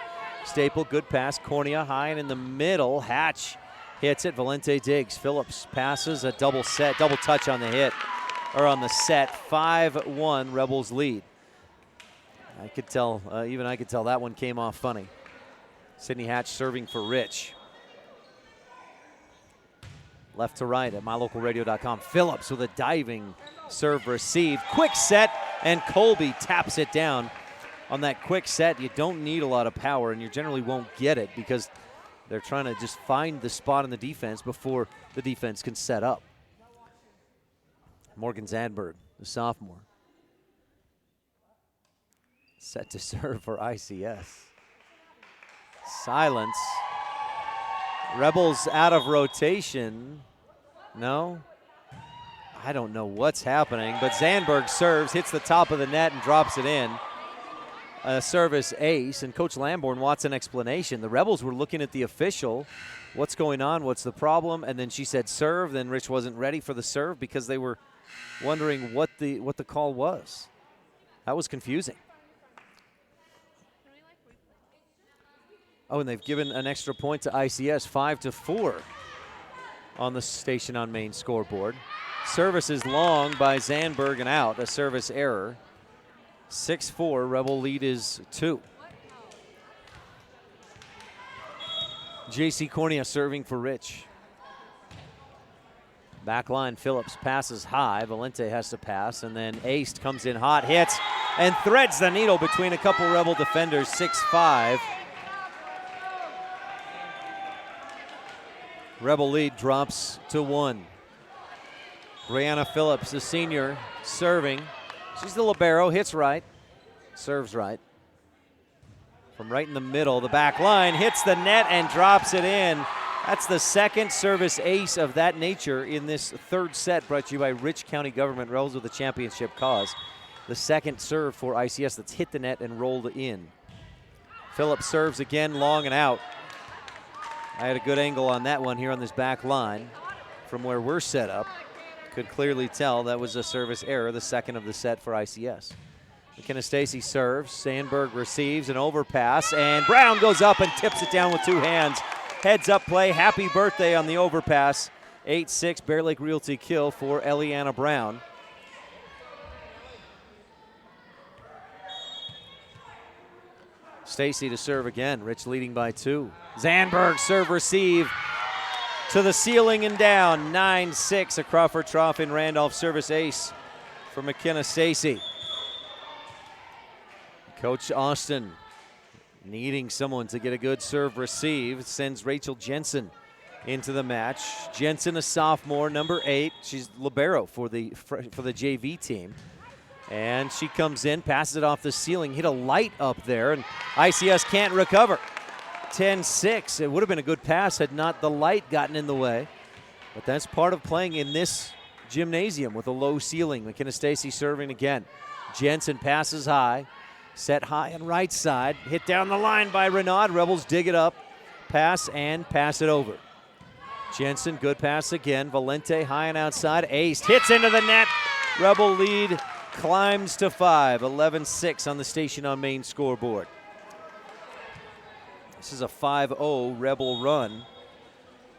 Staple, good pass. Cornea high and in the middle. Hatch hits it. Valente digs. Phillips passes a double touch on the hit, or on the set. 5-1 Rebels lead. I could tell, even I could tell that one came off funny. Sydney Hatch serving for Rich. Left to right at mylocalradio.com. Phillips with a diving serve received. Quick set, and Colby taps it down. On that quick set, you don't need a lot of power, and you generally won't get it because they're trying to just find the spot in the defense before the defense can set up. Morgan Zandberg, the sophomore, set to serve for ICS. Silence. Rebels out of rotation. No? I don't know what's happening, but Zandberg serves, hits the top of the net and drops it in. A service ace, and Coach Lamborn wants an explanation. The Rebels were looking at the official. What's going on? What's the problem? And then she said serve. Then Rich wasn't ready for the serve because they were wondering what the call was. That was confusing. Oh, and they've given an extra point to ICS, 5-4 on the station on main scoreboard. Service is long by Zandberg and out, a service error. 6-4, Rebel lead is 2. J.C. Cornea serving for Rich. Backline, Phillips passes high. Valente has to pass, and then Aced comes in hot, hits, and threads the needle between a couple Rebel defenders, 6-5. Rebel lead drops to 1. Brianna Phillips, the senior, serving. She's the libero, hits right, serves right. From right in the middle, the back line, hits the net and drops it in. That's the second service ace of that nature in this third set, brought to you by Rich County Government, Rebels with the championship cause. The second serve for ICS that's hit the net and rolled in. Phillips serves again, long and out. I had a good angle on that one here on this back line from where we're set up. Could clearly tell that was a service error, the second of the set for ICS. McKenna Stacy serves. Sandberg receives an overpass, and Brown goes up and tips it down with two hands. Heads up play. Happy birthday on the overpass. 8-6 Bear Lake Realty kill for Eliana Brown. Stacy to serve again. Rich leading by 2. Sandberg serve receive to the ceiling and down. 9-6 a Crawford Trough in Randolph service ace for McKenna Stacy. Coach Austin needing someone to get a good serve receive. Sends Rachel Jensen into the match. Jensen, a sophomore, number 8. She's libero for the JV team. And she comes in, passes it off the ceiling, hit a light up there, and ICS can't recover. 10-6. It would have been a good pass had not the light gotten in the way. But that's part of playing in this gymnasium with a low ceiling. McKenna Stacy serving again. Jensen passes high. Set high and right side. Hit down the line by Renaud. Rebels dig it up. Pass and pass it over. Jensen, good pass again. Valente high and outside. Ace hits into the net. Rebel lead climbs to 5. 11-6 on the Station on Main scoreboard. This is a 5-0 Rebel run.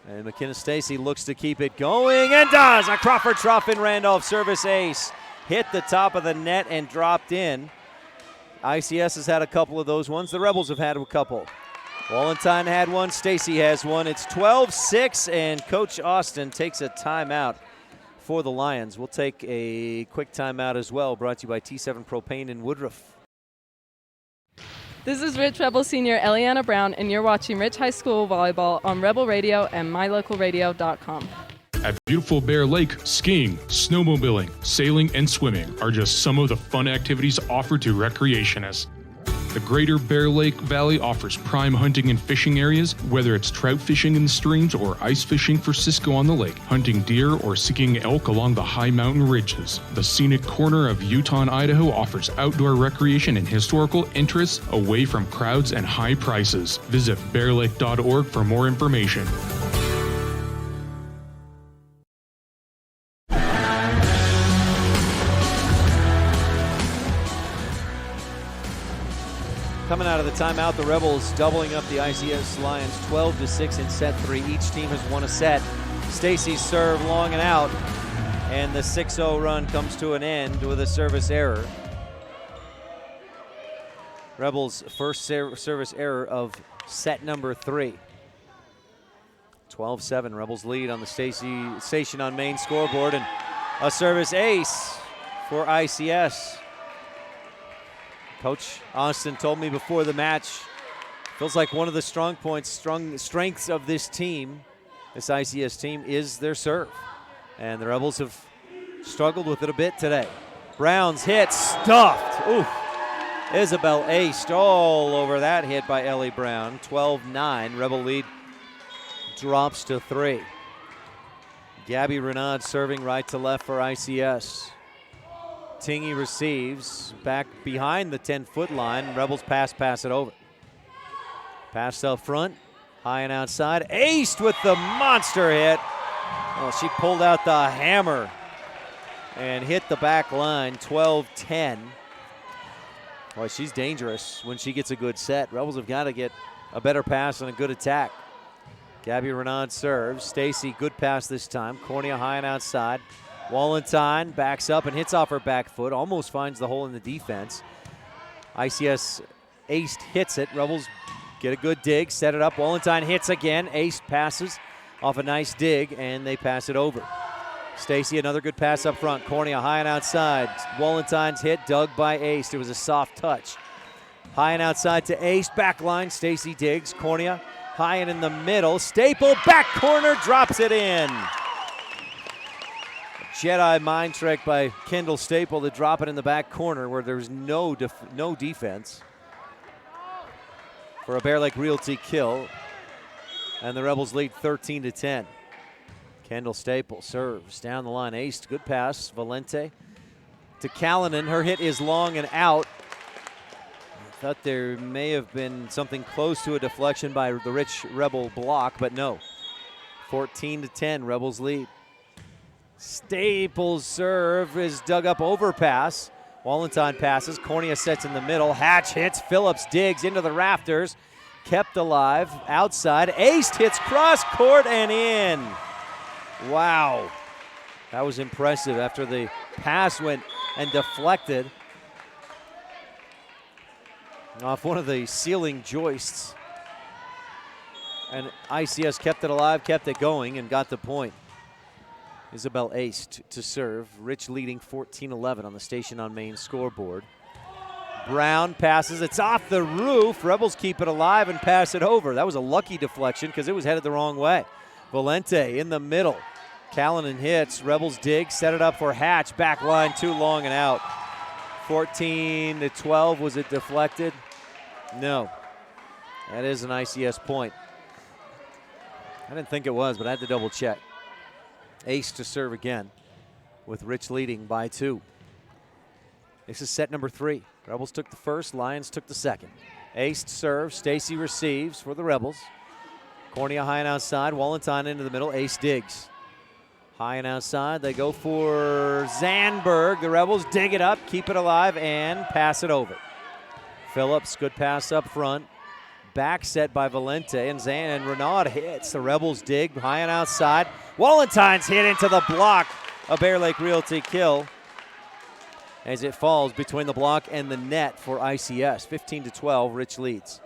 And McKenna Stacy looks to keep it going and does. A Crawford Trough in Randolph service ace. Hit the top of the net and dropped in. ICS has had a couple of those ones. The Rebels have had a couple. Wallenstein had one. Stacy has one. It's 12-6, and Coach Austin takes a timeout for the Lions. We'll take a quick timeout as well, brought to you by T7 Propane in Woodruff. This is Rich Rebel Senior Eliana Brown, and you're watching Rich High School Volleyball on Rebel Radio and mylocalradio.com. At beautiful Bear Lake, skiing, snowmobiling, sailing, and swimming are just some of the fun activities offered to recreationists. The Greater Bear Lake Valley offers prime hunting and fishing areas, whether it's trout fishing in the streams or ice fishing for Cisco on the lake, hunting deer or seeking elk along the high mountain ridges. The scenic corner of Utah and Idaho offers outdoor recreation and historical interests away from crowds and high prices. Visit bearlake.org for more information. Coming out of the timeout, the Rebels doubling up the ICS Lions 12-6 in set 3. Each team has won a set. Stacy's serve long and out, and the 6-0 run comes to an end with a service error. Rebels' first service error of set number 3. 12-7, Rebels lead on the Station on Main scoreboard, and a service ace for ICS. Coach Austin told me before the match, feels like one of the strengths of this team, this ICS team, is their serve. And the Rebels have struggled with it a bit today. Brown's hit, stuffed. Ooh. Isabel aced all over that hit by Ellie Brown. 12-9, Rebel lead drops to 3. Gabby Renaud serving right to left for ICS. Tingy receives back behind the 10-foot line. Rebels pass it over. Pass up front, high and outside. Aced with the monster hit. Oh, she pulled out the hammer and hit the back line. 12-10. Boy, she's dangerous when she gets a good set. Rebels have got to get a better pass and a good attack. Gabby Renaud serves. Stacy, good pass this time. Cornea high and outside. Wallenstein backs up and hits off her back foot. Almost finds the hole in the defense. ICS aced hits it. Rebels get a good dig, set it up. Wallenstein hits again. Aced passes off a nice dig, and they pass it over. Stacy, another good pass up front. Cornea high and outside. Wallenstein's hit dug by Aced. It was a soft touch. High and outside to Aced. Back line. Stacy digs. Cornea high and in the middle. Staple back corner drops it in. Jedi mind trick by Kendall Staple to drop it in the back corner where there's no defense for a Bear Lake Realty kill. And the Rebels lead 13-10. Kendall Staple serves down the line. Aced, good pass. Valente to Callanan. Her hit is long and out. Thought there may have been something close to a deflection by the Rich Rebel block, but no. 14-10, Rebels lead. Staples' serve is dug up overpass. Wallenstein passes. Cornea sets in the middle. Hatch hits. Phillips digs into the rafters. Kept alive. Outside. Aced hits cross court and in. Wow. That was impressive after the pass went and deflected off one of the ceiling joists. And ICS kept it alive, kept it going, and got the point. Isabel aced to serve. Rich leading 14-11 on the Station on Main scoreboard. Brown passes. It's off the roof. Rebels keep it alive and pass it over. That was a lucky deflection because it was headed the wrong way. Valente in the middle. Callanan hits. Rebels dig. Set it up for Hatch. Back line too long and out. 14-12. Was it deflected? No. That is an ICS point. I didn't think it was, but I had to double check. Ace to serve again with Rich leading by 2. This is set number 3. Rebels took the first, Lions took the second. Ace to serve, Stacy receives for the Rebels. Cornea high and outside, Wallenstein into the middle, Ace digs. High and outside, they go for Zandberg. The Rebels dig it up, keep it alive, and pass it over. Phillips, good pass up front. Back set by Valente, and Renaud hits. The Rebels dig high and outside. Wallenstein's hit into the block. A Bear Lake Realty kill as it falls between the block and the net for ICS. 15-12, Rich leads.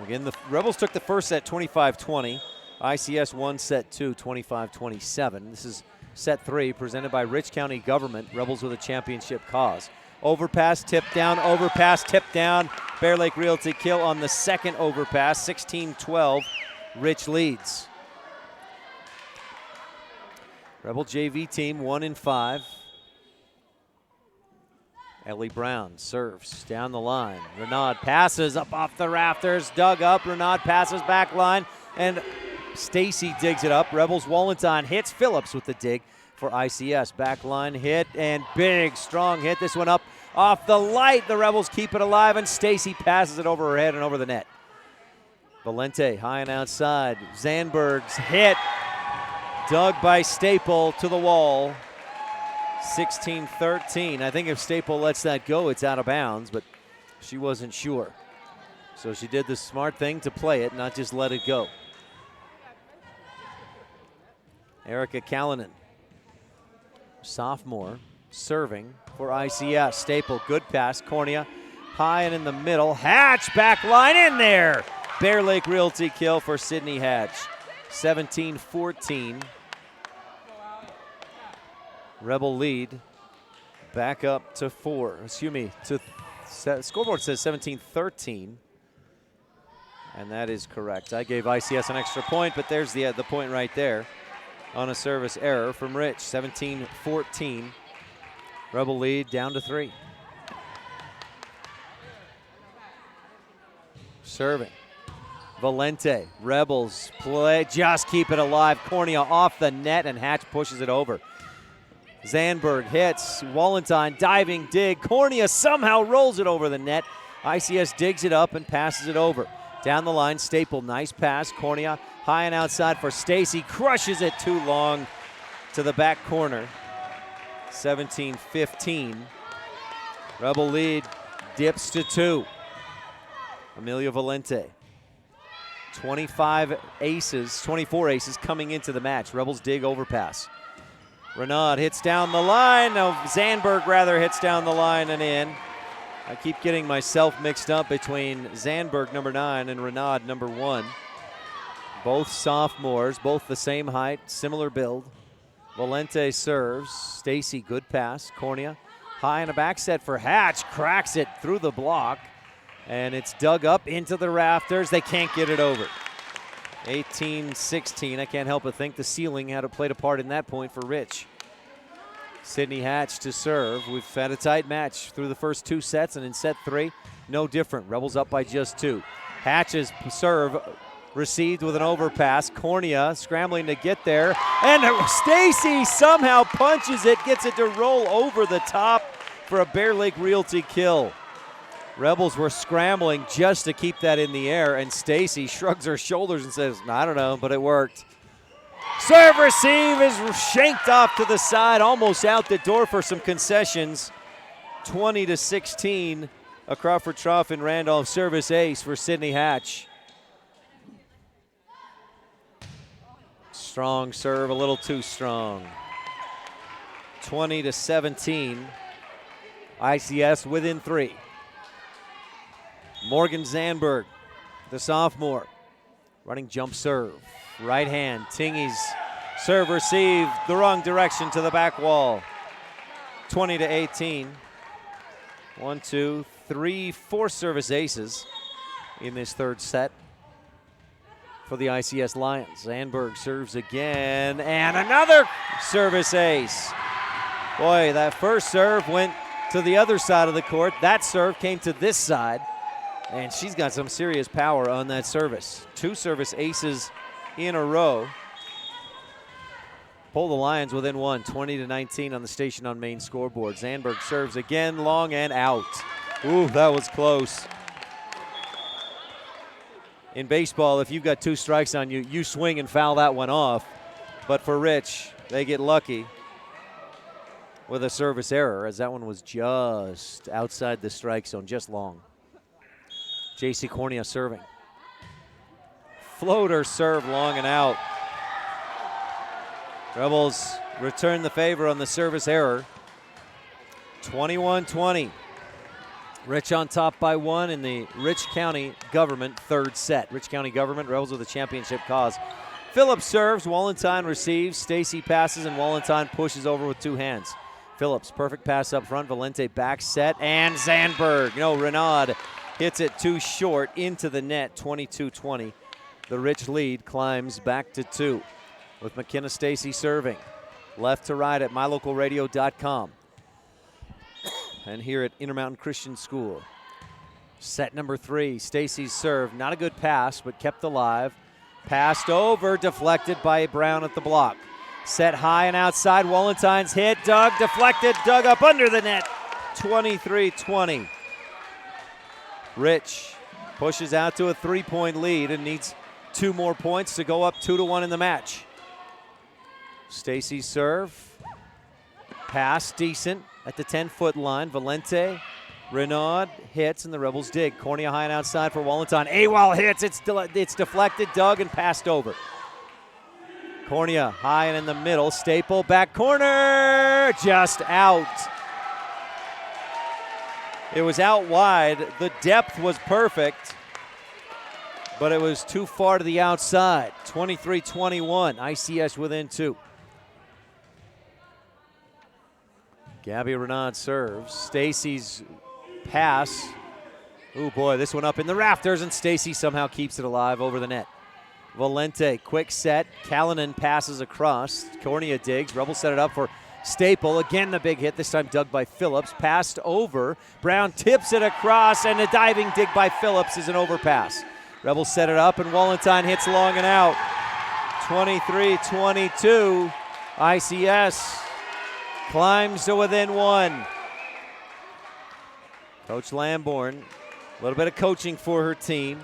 Again, the Rebels took the first set 25-20. ICS won set 2, 25-27. This is set 3 presented by Rich County Government. Rebels with a championship cause. Overpass, tip down, overpass, tip down. Bear Lake Realty kill on the second overpass. 16-12, Rich leads. Rebel JV team 1-5. Ellie Brown serves down the line. Renaud passes up off the rafters, dug up. Renaud passes back line, and Stacy digs it up. Rebels Wallenstein hits Phillips with the dig for ICS. Back line hit and big, strong hit. This one up off the light. The Rebels keep it alive, and Stacy passes it over her head and over the net. Valente high and outside. Zandberg's hit. Dug by Staple to the wall. 16-13. I think if Staple lets that go, it's out of bounds, but she wasn't sure. So she did the smart thing to play it, not just let it go. Erica Callanan, sophomore, serving for ICS. Staple, good pass. Cornea, high and in the middle. Hatch, back line in there. Bear Lake Realty kill for Sydney Hatch. 17-14. Rebel lead back up to 4. Excuse me, scoreboard says 17-13. And that is correct. I gave ICS an extra point, but there's the point right there on a service error from Rich. 17-14. Rebel lead down to 3. Serving. Valente. Rebels play, just keep it alive. Cornea off the net, and Hatch pushes it over. Zandberg hits. Wallenstein diving dig. Cornea somehow rolls it over the net. ICS digs it up and passes it over. Down the line, Staple, nice pass. Cornea high and outside for Stacy. Crushes it too long to the back corner. 17-15. Rebel lead dips to 2. Amelia Valente. 24 aces coming into the match. Rebels dig overpass. Renaud hits down the line. No, Zandberg rather hits down the line and in. I keep getting myself mixed up between Zandberg, number 9, and Renaud, number 1. Both sophomores, both the same height, similar build. Valente serves. Stacy, good pass. Cornea, high in a back set for Hatch. Cracks it through the block, and it's dug up into the rafters. They can't get it over. 18-16. I can't help but think the ceiling had played a part in that point for Rich. Sydney Hatch to serve. We've had a tight match through the first 2 sets, and in set 3, no different. Rebels up by just 2. Hatch's serve received with an overpass. Cornea scrambling to get there, and Stacy somehow punches it, gets it to roll over the top for a Bear Lake Realty kill. Rebels were scrambling just to keep that in the air, and Stacy shrugs her shoulders and says, I don't know, but it worked. Serve receive is shanked off to the side, almost out the door for some concessions. 20-16, a Crawford Trough and Randolph service ace for Sydney Hatch. Strong serve, a little too strong. 20-17, ICS within 3. Morgan Zandberg, the sophomore, running jump serve. Right hand, Tingy's serve received the wrong direction to the back wall. 20-18. 1, 2, 3, 4 service aces in this third set for the ICS Lions. Zandberg serves again, and another service ace. Boy, that first serve went to the other side of the court. That serve came to this side, and she's got some serious power on that service. 2 service aces in a row. Pull the Lions within 1, 20-19 on the Station on Main scoreboard. Zandberg serves again, long and out. Ooh, that was close. In baseball, if you've got 2 strikes on you, you swing and foul that one off. But for Rich, they get lucky with a service error, as that one was just outside the strike zone, just long. J.C. Cornea serving. Floater serve, long and out. Rebels return the favor on the service error. 21-20. Rich on top by 1 in the Rich County Government third set. Rich County Government, Rebels with a championship cause. Phillips serves, Wallentine receives, Stacy passes, and Wallentine pushes over with 2 hands. Phillips, perfect pass up front, Valente back set, and Zandberg. Renaud hits it too short into the net, 22-20. The Rich lead climbs back to 2 with McKenna Stacy serving. Left to right at mylocalradio.com. And here at Intermountain Christian School. Set number 3, Stacy's serve. Not a good pass, but kept alive. Passed over, deflected by Brown at the block. Set high and outside, Wallentine's hit. Dug, deflected, dug up under the net. 23-20. Rich pushes out to a 3-point lead and needs 2 more points to go up 2-1 in the match. Stacy's serve. Pass decent at the 10-foot line. Valente, Renaud hits, and the Rebels dig. Cornea high and outside for Wallentine. Awal hits. It's deflected, dug, and passed over. Cornea high and in the middle. Staple back corner. Just out. It was out wide. The depth was perfect, but it was too far to the outside. 23-21. ICS within 2. Gabby Renaud serves. Stacy's pass. Oh boy, this one up in the rafters, and Stacy somehow keeps it alive over the net. Valente, quick set. Callanan passes across. Cornea digs. Rebels set it up for Staple. Again, the big hit, this time dug by Phillips. Passed over. Brown tips it across, and a diving dig by Phillips is an overpass. Rebels set it up, and Wallentine hits long and out. 23-22. ICS climbs to within 1. Coach Lamborn, a little bit of coaching for her team.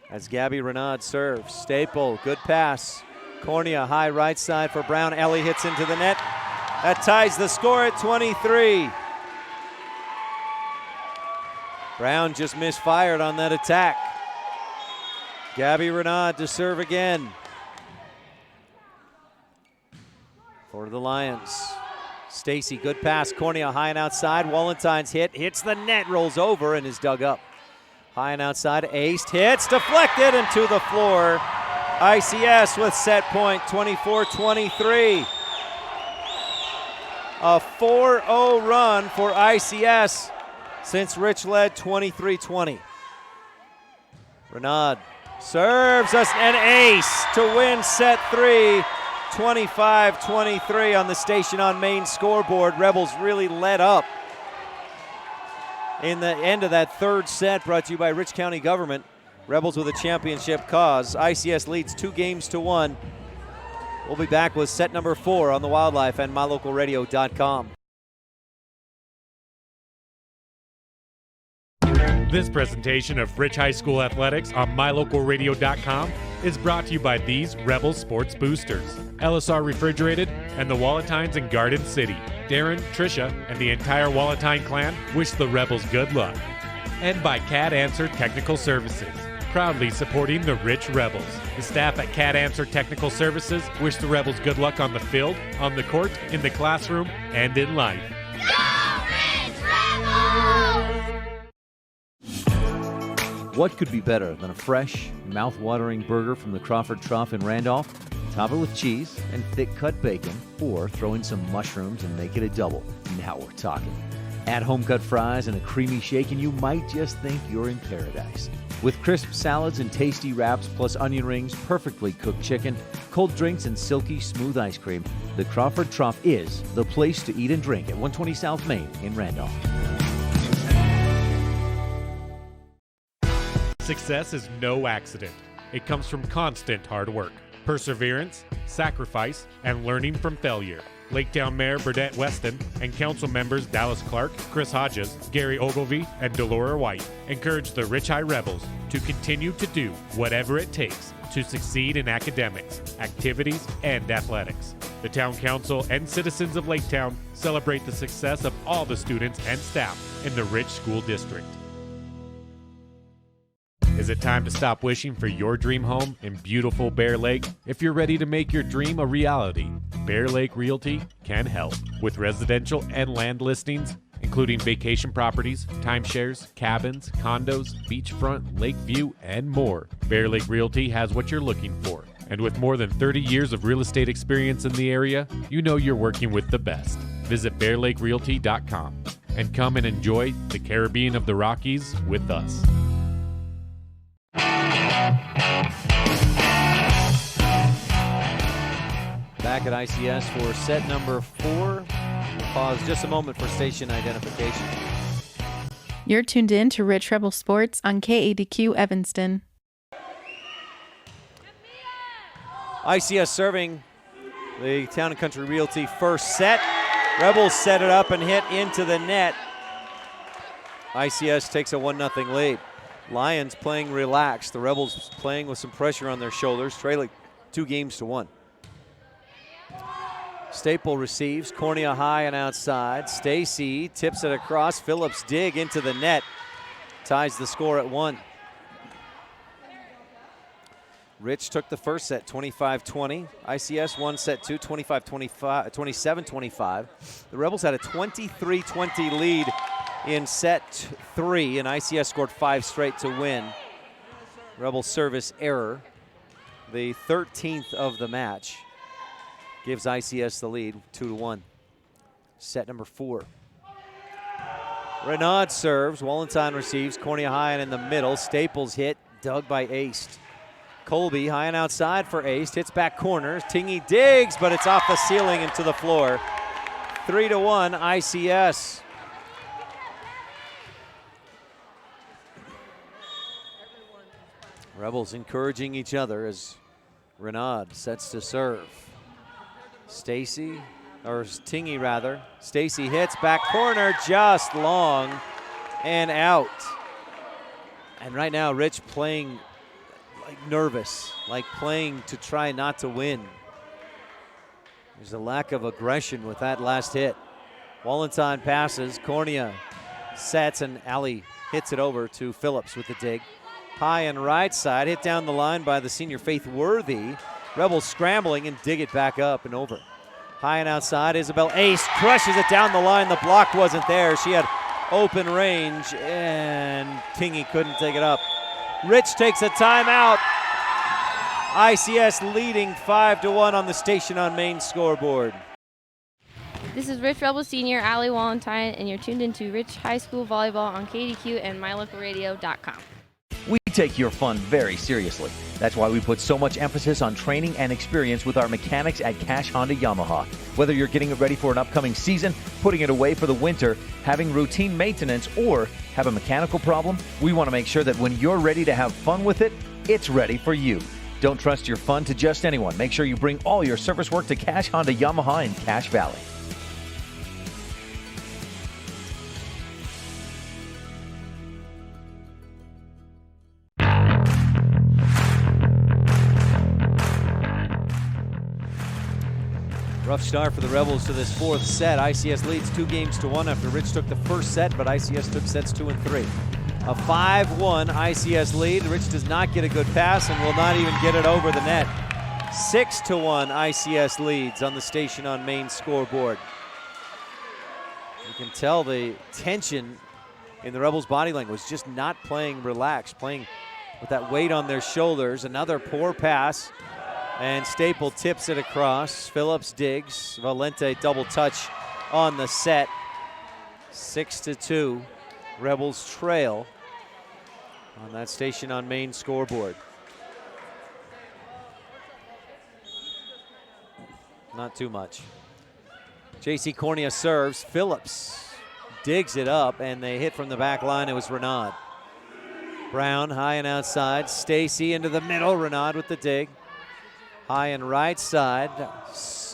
As Gabby Renaud serves. Staple, good pass. Cornea, high right side for Brown. Ellie hits into the net. That ties the score at 23. Brown just misfired on that attack. Gabby Renaud to serve again. For the Lions. Stacy, good pass. Cornea high and outside. Wallentine's hits the net, rolls over, and is dug up. High and outside, aced, hits, deflected, and to the floor. ICS with set point, 24-23. A 4-0 run for ICS since Rich led 23-20. Renaud serves us an ace to win set 3. 25-23 on the Station on Main scoreboard. Rebels really led up in the end of that third set, brought to you by Rich County Government. Rebels with a championship cause. ICS leads 2-1. We'll be back with set number 4 on the Wildlife and mylocalradio.com. This presentation of Rich High School Athletics on mylocalradio.com is brought to you by these Rebel Sports Boosters, LSR Refrigerated, and the Walletines in Garden City. Darren, Tricia, and the entire Walletine clan wish the Rebels good luck. And by KADQ Technical Services, proudly supporting the Rich Rebels. The staff at KADQ Technical Services wish the Rebels good luck on the field, on the court, in the classroom, and in life. What could be better than a fresh, mouth-watering burger from the Crawford Trough in Randolph? Top it with cheese and thick-cut bacon, or throw in some mushrooms and make it a double. Now we're talking. Add home-cut fries and a creamy shake, and you might just think you're in paradise. With crisp salads and tasty wraps, plus onion rings, perfectly cooked chicken, cold drinks, and silky smooth ice cream, the Crawford Trough is the place to eat and drink at 120 South Main in Randolph. Success is no accident. It comes from constant hard work, perseverance, sacrifice, and learning from failure. Laketown Mayor Burdette Weston and council members Dallas Clark, Chris Hodges, Gary Ogilvie, and Delora White encourage the Rich High Rebels to continue to do whatever it takes to succeed in academics, activities, and athletics. The town council and citizens of Laketown celebrate the success of all the students and staff in the Rich School District. Is it time to stop wishing for your dream home in beautiful Bear Lake? If you're ready to make your dream a reality, Bear Lake Realty can help with residential and land listings, including vacation properties, timeshares, cabins, condos, beachfront, lake view, and more. Bear Lake Realty has what you're looking for. And with more than 30 years of real estate experience in the area, you know you're working with the best. Visit bearlakerealty.com and come and enjoy the Caribbean of the Rockies with us. Back at ICS for set number 4. We'll pause just a moment for station identification. You're tuned in to Rich Rebel Sports on KADQ Evanston. ICS serving the Town and Country Realty first set. Rebels set it up and hit into the net. ICS takes a 1-0 lead. Lions playing relaxed. The Rebels playing with some pressure on their shoulders, trailing 2-1. Staple receives, cornea high and outside. Stacy tips it across. Phillips dig into the net. Ties the score at 1. Rich took the first set, 25-20. ICS won set 2, 27-25. The Rebels had a 23-20 lead in set 3, and ICS scored 5 straight to win. Rebel service error, the 13th of the match, gives ICS the lead, 2-1. Set number 4. Renaud serves, Wallenstein receives, cornea high and in the middle. Staples hit, dug by Ace. Colby high and outside for Ace, hits back corner. Tingy digs, but it's off the ceiling and to the floor. 3-1 ICS. Rebels encouraging each other as Renaud sets to serve. Stacy, or Tingy rather. Stacy hits back corner, just long and out. And right now, Rich playing like nervous, like playing to try not to win. There's a lack of aggression with that last hit. Wallenstein passes, Cornea sets, and Ali hits it over to Phillips with the dig. High and right side, hit down the line by the senior Faith Worthy. Rebels scrambling and dig it back up and over. High and outside, Isabel Ace crushes it down the line. The block wasn't there. She had open range, and Tingy couldn't take it up. Rich takes a timeout. ICS leading 5-1 on the Station on Main scoreboard. This is Rich Rebel Senior Allie Wallenstein, and you're tuned into Rich High School Volleyball on KADQ and mylocalradio.com. We take your fun very seriously. That's why we put so much emphasis on training and experience with our mechanics at Cash Honda Yamaha. Whether you're getting it ready for an upcoming season, putting it away for the winter, having routine maintenance, or have a mechanical problem, we want to make sure that when you're ready to have fun with it, it's ready for you. Don't trust your fun to just anyone. Make sure you bring all your service work to Cash Honda Yamaha in Cache Valley. Rough start for the Rebels to this fourth set. ICS leads 2-1 after Rich took the first set, but ICS took sets 2 and 3. A 5-1 ICS lead. Rich does not get a good pass and will not even get it over the net. 6-1 ICS leads on the Station on Main scoreboard. You can tell the tension in the Rebels' body language, just not playing relaxed, playing with that weight on their shoulders. Another poor pass, and Staple tips it across. Phillips digs. Valente double touch on the set. 6-2. Rebels trail on that Station on Main scoreboard. Not too much. J.C. Cornea serves. Phillips digs it up, and they hit from the back line. It was Renaud. Brown high and outside. Stacy into the middle. Renaud with the dig. High and right side.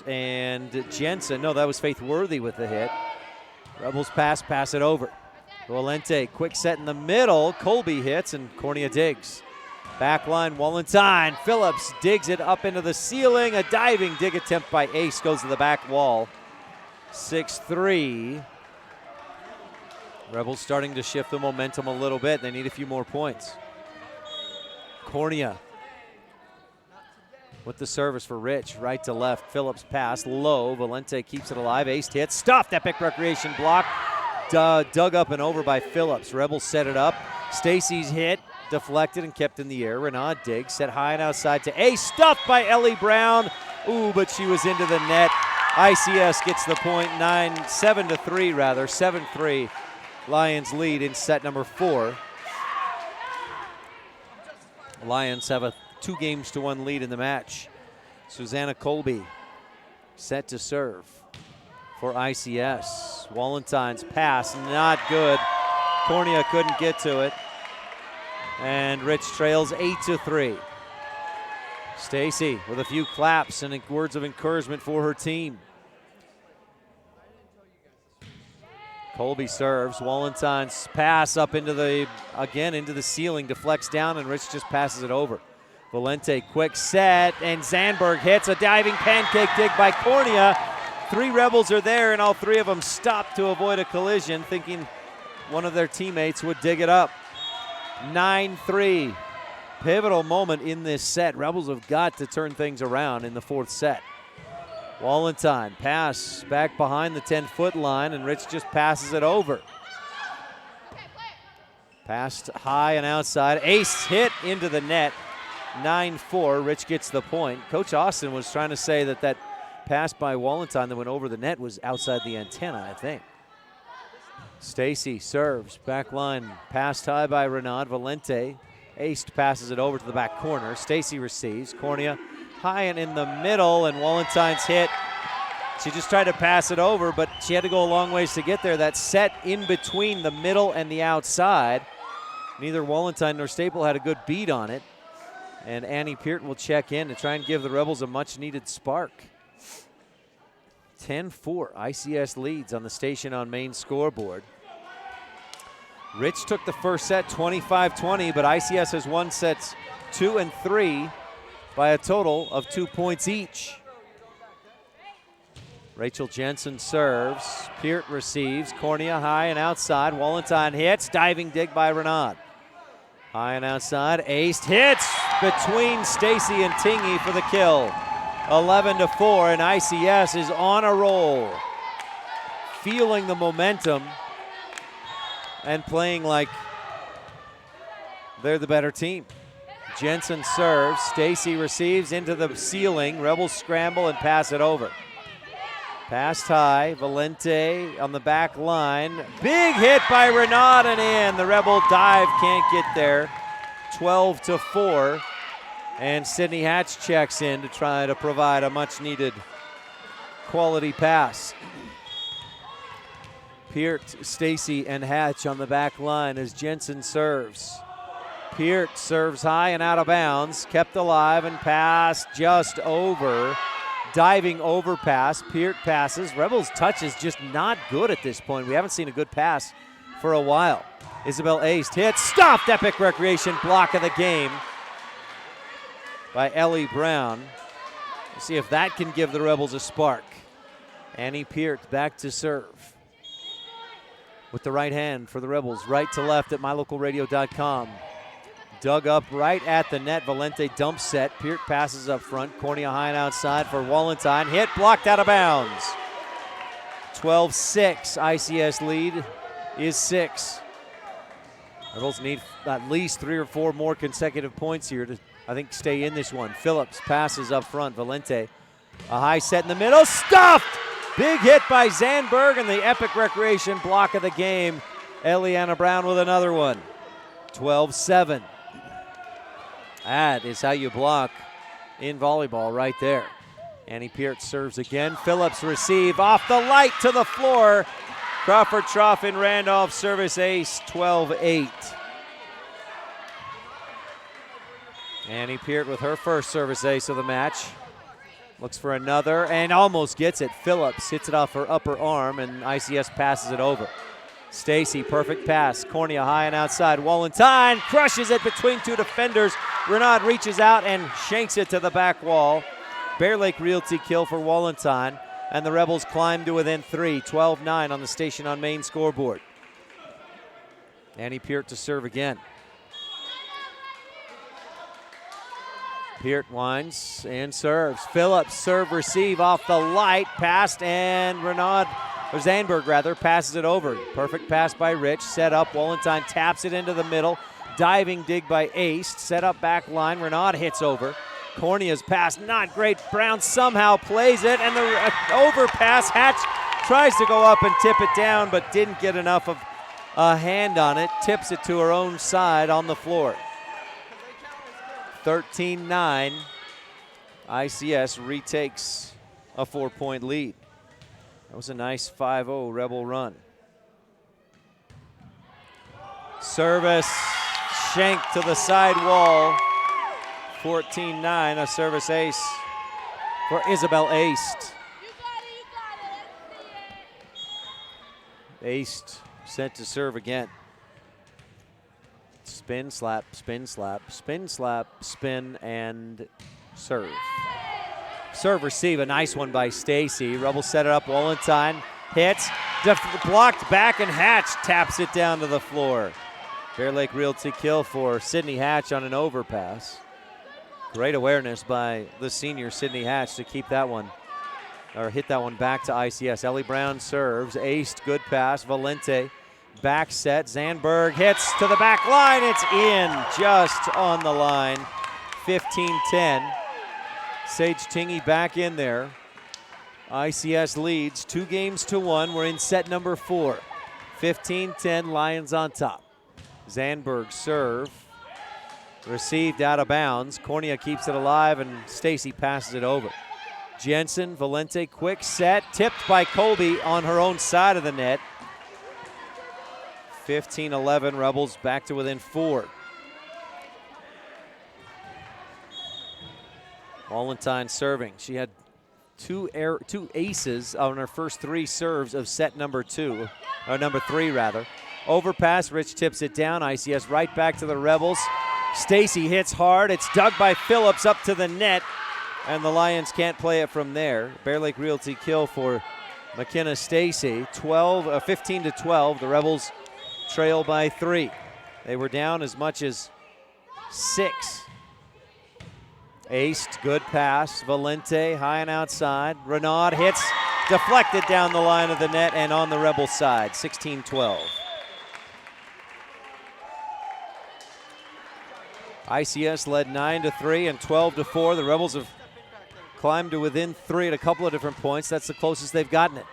And Jensen. No, that was Faith Worthy with the hit. Rebels pass it over. Valente, quick set in the middle. Colby hits, and Cornea digs. Back line, Wallenstein. Phillips digs it up into the ceiling. A diving dig attempt by Ace goes to the back wall. 6-3. Rebels starting to shift the momentum a little bit. They need a few more points. Cornea with the service for Rich. Right to left. Phillips pass low. Valente keeps it alive. Ace hits. Stuffed. Epic Recreation block. Dug up and over by Phillips. Rebels set it up. Stacy's hit. Deflected and kept in the air. Renaud digs. Set high and outside to Ace. Stuffed by Ellie Brown. Ooh, but she was into the net. ICS gets the point. 7-3 rather. 7-3. Lions lead in set number 4. Lions have a 2-1 lead in the match. Susanna Colby set to serve for ICS. Wallenstein's pass, not good. Cornea couldn't get to it. And Rich trails 8-3. Stacy with a few claps and words of encouragement for her team. Colby serves. Wallenstein's pass up into the ceiling, deflects down, and Rich just passes it over. Valente, quick set, and Zandberg hits a diving pancake dig by Cornea. 3 Rebels are there, and all 3 of them stop to avoid a collision, thinking one of their teammates would dig it up. 9-3. Pivotal moment in this set. Rebels have got to turn things around in the 4th set. Wallenstein pass back behind the 10-foot line, and Rich just passes it over. Passed high and outside. Ace hit into the net. 9-4. Rich gets the point. Coach Austin was trying to say that pass by Wallenstein that went over the net was outside the antenna, I think. Stacy serves. Back line passed high by Renaud. Valente. Ace passes it over to the back corner. Stacy receives. Cornea high and in the middle, and Wallenstein's hit. She just tried to pass it over, but she had to go a long ways to get there. That set in between the middle and the outside. Neither Wallenstein nor Staple had a good beat on it. And Annie Peart will check in to try and give the Rebels a much-needed spark. 10-4. ICS leads on the Station on Main scoreboard. Rich took the first set 25-20, but ICS has won sets 2 and 3 by a total of 2 points each. Rachel Jensen serves. Peart receives. Cornea high and outside. Wallenstein hits. Diving dig by Renaud. High and outside. Ace hits between Stacy and Tingy for the kill. 11-4, and ICS is on a roll. Feeling the momentum and playing like they're the better team. Jensen serves. Stacy receives into the ceiling. Rebels scramble and pass it over. Passed high. Valente on the back line. Big hit by Renaud and in. The Rebel dive can't get there. 12-4. And Sydney Hatch checks in to try to provide a much-needed quality pass. Peart, Stacy, and Hatch on the back line as Jensen serves. Peart serves high and out of bounds, kept alive and passed just over. Diving overpass, Peart passes. Rebels' touch is just not good at this point. We haven't seen a good pass for a while. Isabel Ace hits, stopped. Epic Recreation block of the game by Ellie Brown. We'll see if that can give the Rebels a spark. Annie Peart back to serve. With the right hand for the Rebels, right to left at mylocalradio.com. Dug up right at the net. Valente dump set. Peart passes up front. Cornea high and outside for Wallentine. Hit, blocked out of bounds. 12-6. ICS lead is 6. Rebels need at least 3 or 4 more consecutive points here to, I think, stay in this one. Phillips passes up front. Valente, a high set in the middle. Stuffed! Big hit by Zandberg, and the Epic Recreation block of the game. Eliana Brown with another one. 12-7. That is how you block in volleyball right there. Annie Peart serves again. Phillips receive off the light to the floor. Crawford Trough in Randolph, service ace, 12-8. Annie Peart with her first service ace of the match. Looks for another and almost gets it. Phillips hits it off her upper arm and ICS passes it over. Stacy, perfect pass. Cornea high and outside. Wallentine crushes it between 2 defenders. Renaud reaches out and shanks it to the back wall. Bear Lake Realty kill for Wallentine. And the Rebels climb to within 3. 12-9 on the Station on Main scoreboard. Annie Peart to serve again. Peart winds and serves. Phillips serve receive off the light. Passed and Zandberg passes it over. Perfect pass by Rich. Set up. Wallentine taps it into the middle. Diving dig by Ace. Set up back line. Renaud hits over. Cornea's pass not great. Brown somehow plays it, and the overpass. Hatch tries to go up and tip it down, but didn't get enough of a hand on it. Tips it to her own side on the floor. 13-9. ICS retakes a 4-point lead. That was a nice 5-0 Rebel run. Service shanked to the side wall. 14-9, a service ace for Isabel Aced. Aced sent to serve again. Spin, slap, spin, slap, spin, slap, spin, and serve. Serve, receive, a nice one by Stacy. Rebels set it up, Wallentine hits, blocked back, and Hatch taps it down to the floor. Bear Lake Realty kill for Sydney Hatch on an overpass. Great awareness by the senior Sydney Hatch to keep that one, or hit that one back to ICS. Ellie Brown serves, aced, good pass. Valente back set. Zandberg hits to the back line. It's in, just on the line. 15-10. Sage Tingy back in there. ICS leads 2-1. We're in set number 4. 15-10, Lions on top. Zandberg serve. Received out of bounds. Cornea keeps it alive, and Stacy passes it over. Jensen, Valente, quick set. Tipped by Colby on her own side of the net. 15-11, Rebels back to within 4. Wallentine serving. She had two aces on her first 3 serves of set number 3 rather. Overpass, Rich tips it down. ICS right back to the Rebels. Stacy hits hard. It's dug by Phillips up to the net, and the Lions can't play it from there. Bear Lake Realty kill for McKenna Stacy. 15-12. The Rebels trail by 3. They were down as much as 6. Aced, good pass. Valente high and outside. Renaud hits, deflected down the line of the net and on the Rebel side. 16-12. ICS led 9-3 and 12-4. The Rebels have climbed to within 3 at a couple of different points. That's the closest they've gotten it.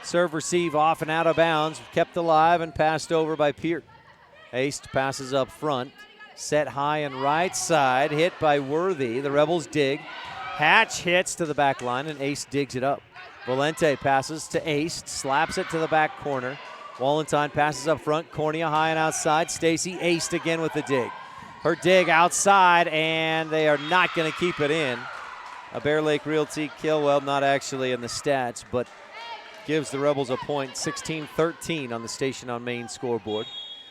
Serve, receive, off and out of bounds. Kept alive and passed over by Peart. Aced passes up front. Set high and right side. Hit by Worthy. The Rebels dig. Hatch hits to the back line, and Ace digs it up. Valente passes to Ace. Slaps it to the back corner. Wallentine passes up front. Cornea high and outside. Stacy aced again with the dig. Her dig outside, and they are not going to keep it in. A Bear Lake Realty kill, well, not actually in the stats, but gives the Rebels a point, 16-13 on the Station on Main scoreboard.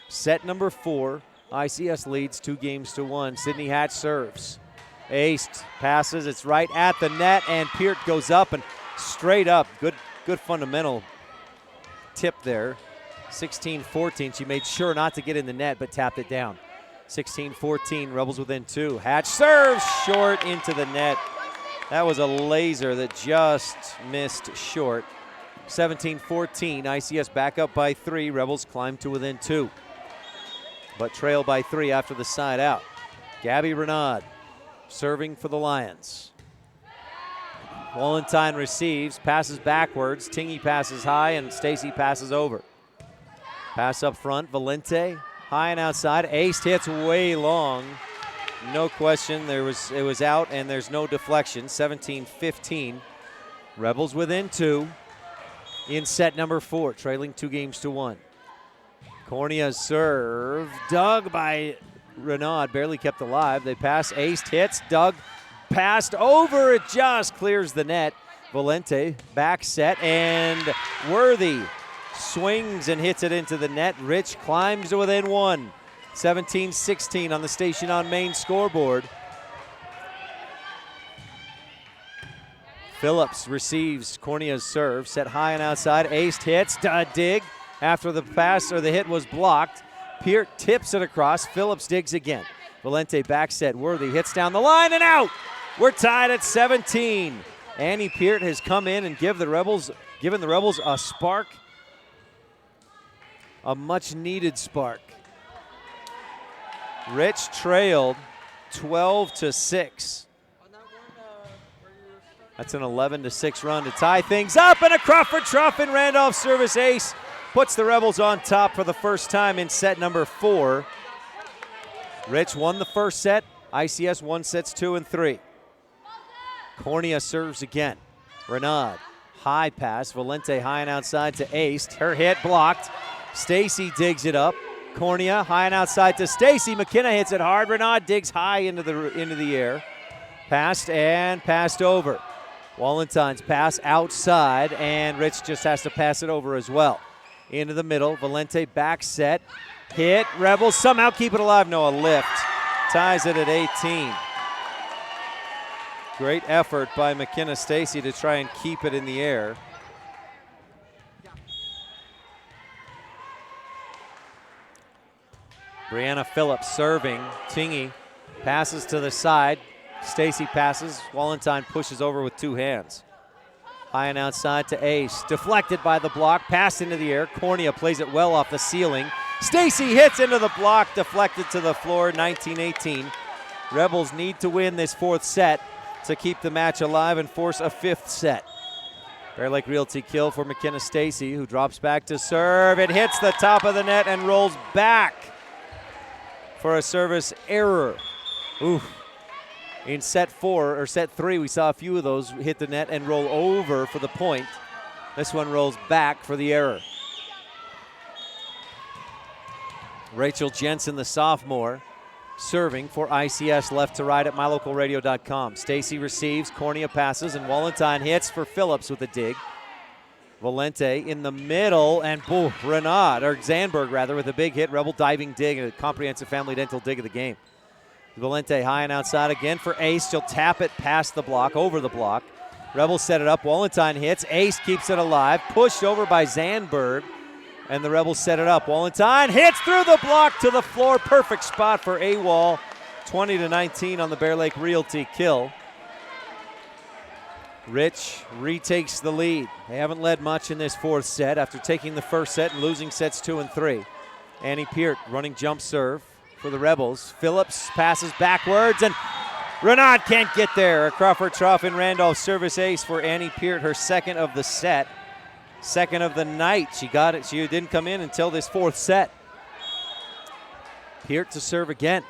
Set number 4, ICS leads 2-1. Sydney Hatch serves. Aced, passes, it's right at the net, and Peart goes up and straight up. Good fundamental tip there. 16-14, she made sure not to get in the net, but tapped it down. 16-14, Rebels within 2. Hatch serves short into the net. That was a laser that just missed short. 17-14, ICS back up by 3. Rebels climb to within 2, but trail by 3 after the side out. Gabby Renaud serving for the Lions. Wallenstein receives, passes backwards. Tingy passes high, and Stacy passes over. Pass up front, Valente high and outside. Ace hits way long. No question, it was out, and there's no deflection. 17-15. Rebels within 2 in set number 4, trailing 2-1. Cornea's serve, dug by Renaud, barely kept alive. They pass, aced, hits, dug, passed over, it just clears the net. Valente back set, and Worthy swings and hits it into the net. Rich climbs to within 1. 17-16 on the Station on Main scoreboard. Phillips receives Cornea's serve, set high and outside. Aced, hits, dig. After the pass or the hit was blocked, Peart tips it across. Phillips digs again. Valente back set. Worthy hits down the line and out. We're tied at 17. Annie Peart has come in and given the Rebels a spark, a much-needed spark. Rich trailed 12-6. That's an 11-6 run to tie things up, and a Crawford Truff and Randolph service ace puts the Rebels on top for the first time in set number 4. Rich won the first set. ICS won sets 2 and 3. Cornea serves again. Renaud, high pass. Valente high and outside to Ace. Her hit blocked. Stacy digs it up. Cornea high and outside to Stacy. McKenna hits it hard. Renaud digs high into the air. Passed and passed over. Wallenstein's pass outside, and Rich just has to pass it over as well. Into the middle, Valente back set, hit, Rebels somehow keep it alive. No, a lift. Ties it at 18. Great effort by McKenna Stacy to try and keep it in the air. Brianna Phillips serving. Tingy passes to the side. Stacy passes. Wallenstein pushes over with 2 hands. High and outside to Ace. Deflected by the block. Pass into the air. Cornea plays it well off the ceiling. Stacy hits into the block. Deflected to the floor. 19-18. Rebels need to win this 4th set to keep the match alive and force a 5th set. Bear Lake Realty kill for McKenna Stacy, who drops back to serve. It hits the top of the net and rolls back for a service error. Oof. In set 3, we saw a few of those hit the net and roll over for the point. This one rolls back for the error. Rachel Jensen, the sophomore, serving for ICS left to right at mylocalradio.com. Stacy receives, Cornea passes, and Wallenstein hits for Phillips with a dig. Valente in the middle, and Zandberg with a big hit. Rebel diving dig, a comprehensive family dental dig of the game. Valente high and outside again for Ace. She'll tap it past the block, over the block. Rebels set it up. Wallenstein hits. Ace keeps it alive. Pushed over by Zandberg. And the Rebels set it up. Wallenstein hits through the block to the floor. Perfect spot for AWOL. 20-19 on the Bear Lake Realty kill. Rich retakes the lead. They haven't led much in this 4th set after taking the first set and losing sets 2 and 3. Annie Peart running jump serve for the Rebels. Phillips passes backwards, and Renaud can't get there. A Crawford Trough and Randolph service ace for Annie Peart, her 2nd of the set. 2nd of the night. She got it. She didn't come in until this 4th set. Peart to serve again.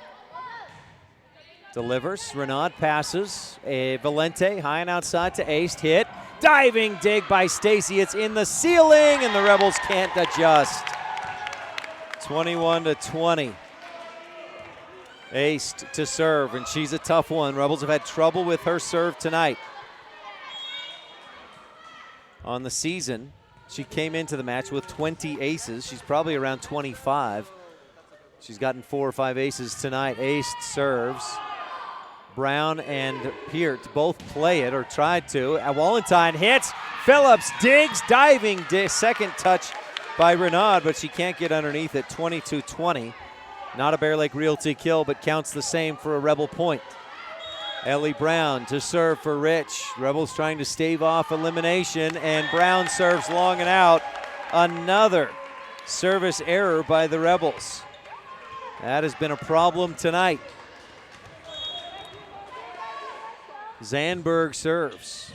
Delivers. Renaud passes. Valente high and outside to Ace. Hit. Diving dig by Stacy. It's in the ceiling, and the Rebels can't adjust. 21-20. Aced to serve, and she's a tough one. Rebels have had trouble with her serve tonight. On the season, she came into the match with 20 aces. She's probably around 25. She's gotten 4 or 5 aces tonight. Aced serves. Brown and Peart both play it or tried to. Wallenstein hits. Phillips digs, diving, second touch by Renaud, but she can't get underneath it. 22-20. Not a Bear Lake Realty kill, but counts the same for a Rebel point. Ellie Brown to serve for Rich. Rebels trying to stave off elimination, and Brown serves long and out. Another service error by the Rebels. That has been a problem tonight. Zandberg serves.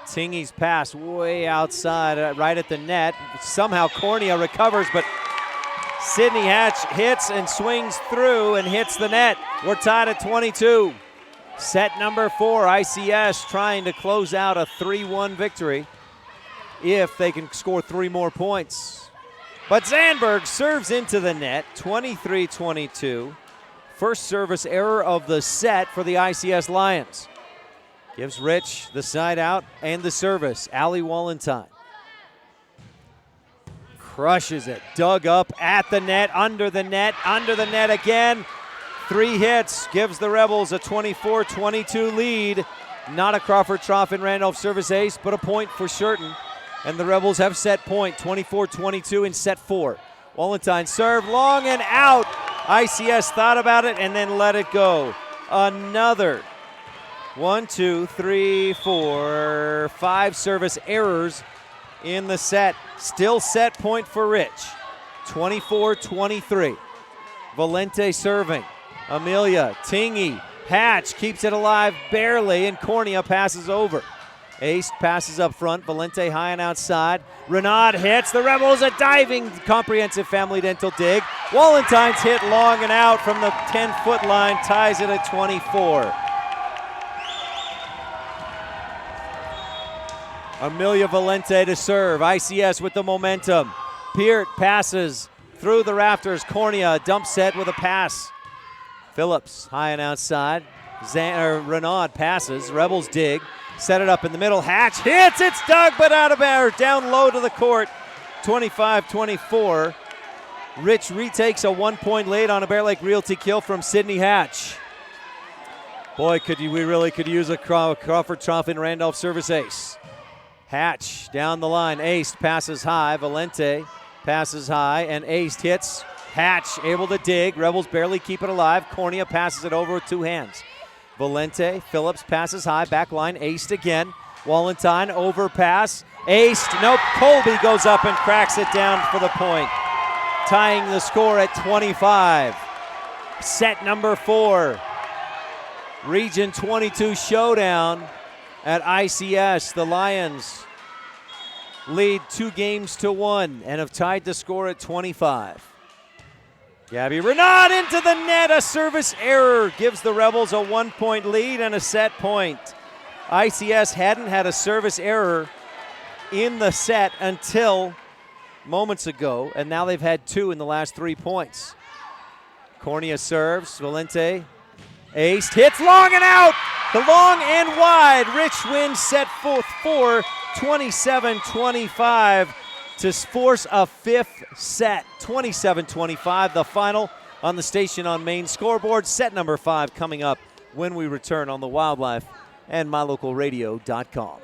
Tingy's pass way outside, right at the net. Somehow Cornea recovers, but Sydney Hatch hits and swings through and hits the net. We're tied at 22. Set number 4, ICS trying to close out a 3-1 victory if they can score 3 more points. But Zandberg serves into the net, 23-22. First service error of the set for the ICS Lions. Gives Rich the side out and the service. Allie Wallenstein crushes it. Dug up at the net, under the net again. 3 hits, gives the Rebels a 24-22 lead. Not a Crawford Trough and Randolph service ace, but a point for Shurton. And the Rebels have set point, 24-22 in set 4. Wallenstein serve long and out. ICS thought about it and then let it go. Another 1, 2, 3, 4, 5 service errors in the set. Still set point for Rich, 24-23. Valente serving. Amelia, Tingy, Hatch keeps it alive barely, and Cornea passes over. Ace passes up front, Valente high and outside. Renaud hits, the Rebels a diving comprehensive family dental dig. Wallenstein's hit long and out from the 10-foot line, ties it at 24. Amelia Valente to serve, ICS with the momentum. Peart passes through the rafters, Cornea dump set with a pass. Phillips high and outside. Renaud passes. Rebels dig. Set it up in the middle. Hatch hits. It's dug, but out of air. Down low to the court. 25-24. Rich retakes a 1-point lead on a Bear Lake Realty kill from Sydney Hatch. Boy, we really could use a Crawford Trough and Randolph service ace. Hatch down the line. Ace passes high. Valente passes high, and Ace hits. Hatch able to dig. Rebels barely keep it alive. Cornea passes it over with 2 hands. Valente, Phillips passes high. Back line, aced again. Wallenstein, overpass. Aced. Nope. Colby goes up and cracks it down for the point. Tying the score at 25. Set number 4. Region 22 showdown at ICS. The Lions lead 2-1 and have tied the score at 25. Gabby Renaud into the net. A service error gives the Rebels a 1-point lead and a set point. ICS hadn't had a service error in the set until moments ago, and now they've had 2 in the last 3 points. Cornea serves. Valente aced. Hits long and out. The long and wide. Rich wins set 4, 27-25. To force a 5th set, 27-25, the final on the Station on Main scoreboard. Set number 5 coming up when we return on the Wildlife and MyLocalRadio.com.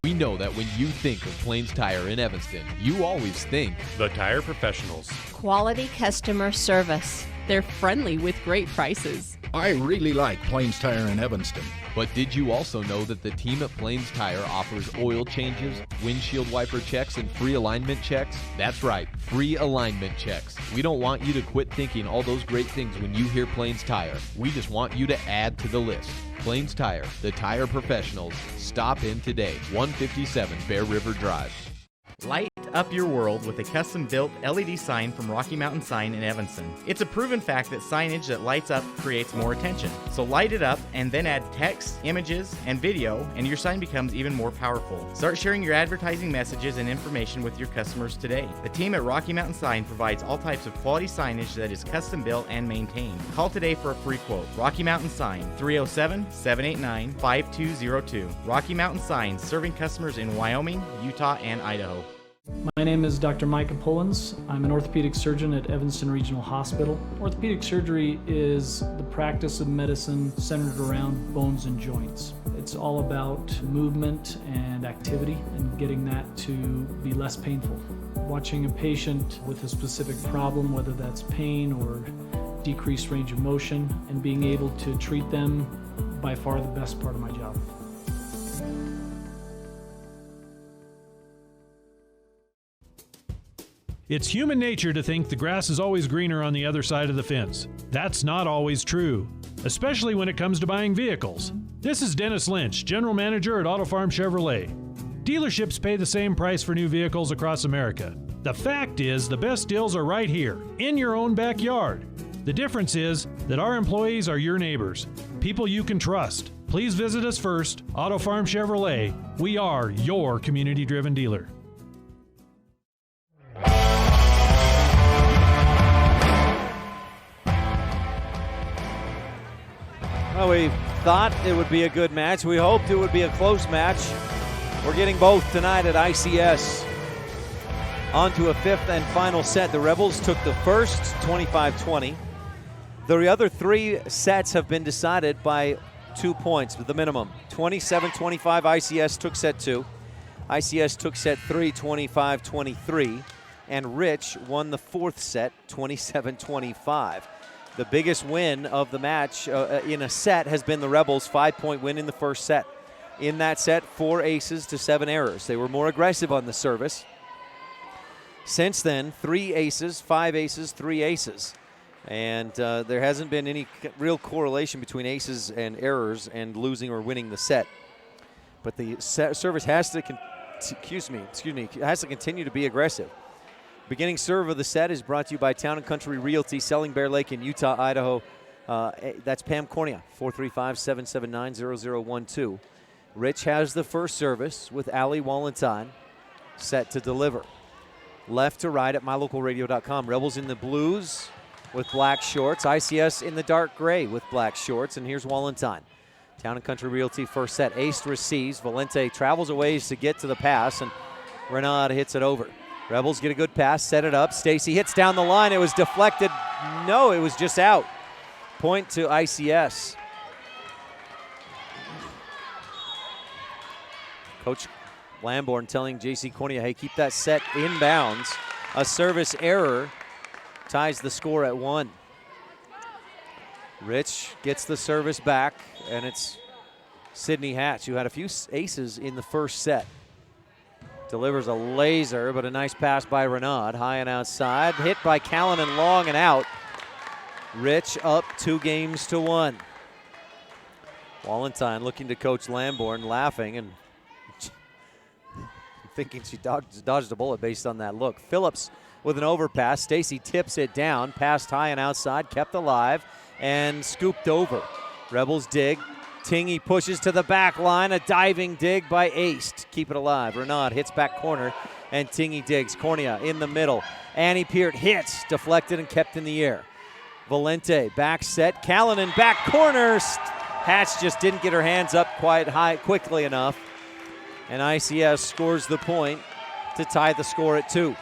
We know that when you think of Plains Tire in Evanston, you always think the Tire Professionals. Quality customer service. They're friendly with great prices. I really like Plains Tire in Evanston. But did you also know that the team at Plains Tire offers oil changes, windshield wiper checks, and free alignment checks? That's right, free alignment checks. We don't want you to quit thinking all those great things when you hear Plains Tire. We just want you to add to the list. Plains Tire, the tire professionals. Stop in today, 157 Bear River Drive. Light up your world with a custom-built LED sign from Rocky Mountain Sign in Evanston. It's a proven fact that signage that lights up creates more attention. So light it up and then add text, images, and video, and your sign becomes even more powerful. Start sharing your advertising messages and information with your customers today. The team at Rocky Mountain Sign provides all types of quality signage that is custom-built and maintained. Call today for a free quote. Rocky Mountain Sign, 307-789-5202. Rocky Mountain Sign, serving customers in Wyoming, Utah, and Idaho. My name is Dr. Micah Pullins. I'm an orthopedic surgeon at Evanston Regional Hospital. Orthopedic surgery is the practice of medicine centered around bones and joints. It's all about movement and activity and getting that to be less painful. Watching a patient with a specific problem, whether that's pain or decreased range of motion, and being able to treat them, by far the best part of my job. It's human nature to think the grass is always greener on the other side of the fence. That's not always true, especially when it comes to buying vehicles. This is Dennis Lynch, General Manager at Auto Farm Chevrolet. Dealerships pay the same price for new vehicles across America. The fact is, the best deals are right here, in your own backyard. The difference is that our employees are your neighbors, people you can trust. Please visit us first, Auto Farm Chevrolet. We are your community-driven dealer. Well, we thought it would be a good match. We hoped it would be a close match. We're getting both tonight at ICS. On to a fifth and final set. The Rebels took the first, 25-20. The other three sets have been decided by 2 points, the minimum. 27-25, ICS took set 2. ICS took set 3, 25-23. And Rich won the fourth set, 27-25. The biggest win of the match in a set has been the Rebels' 5-point win in the first set. In that set, 4 aces to 7 errors. They were more aggressive on the service. Since then, 3 aces, 5 aces, 3 aces. And there hasn't been any real correlation between aces and errors and losing or winning the set. But the service has to, has to continue to be aggressive. Beginning serve of the set is brought to you by Town & Country Realty, selling Bear Lake in Utah, Idaho. That's Pam Cornea, 435-779-0012. Rich has the first service with Allie Wallenstein set to deliver. Left to right at mylocalradio.com. Rebels in the blues with black shorts. ICS in the dark gray with black shorts. And here's Wallenstein. Town & Country Realty first set. Ace receives. Valente travels a ways to get to the pass, and Renaud hits it over. Rebels get a good pass, set it up. Stacy hits down the line. It was deflected. No, it was just out. Point to ICS. Coach Lamborn telling J.C. Cornea, hey, keep that set inbounds. A service error ties the score at 1. Rich gets the service back, and it's Sydney Hatch, who had a few aces in the first set. Delivers a laser, but a nice pass by Renaud. High and outside. Hit by Callanan, long and out. Rich up 2-1. Wallenstein looking to Coach Lamborn, laughing and thinking she dodged a bullet based on that look. Phillips with an overpass. Stacy tips it down. Passed high and outside. Kept alive and scooped over. Rebels dig. Tingy pushes to the back line. A diving dig by Ace to keep it alive. Renaud hits back corner, and Tingy digs. Cornea in the middle. Annie Peart hits, deflected and kept in the air. Valente back set. Callanan back corner. Hatch just didn't get her hands up quite high quickly enough. And ICS scores the point to tie the score at 2.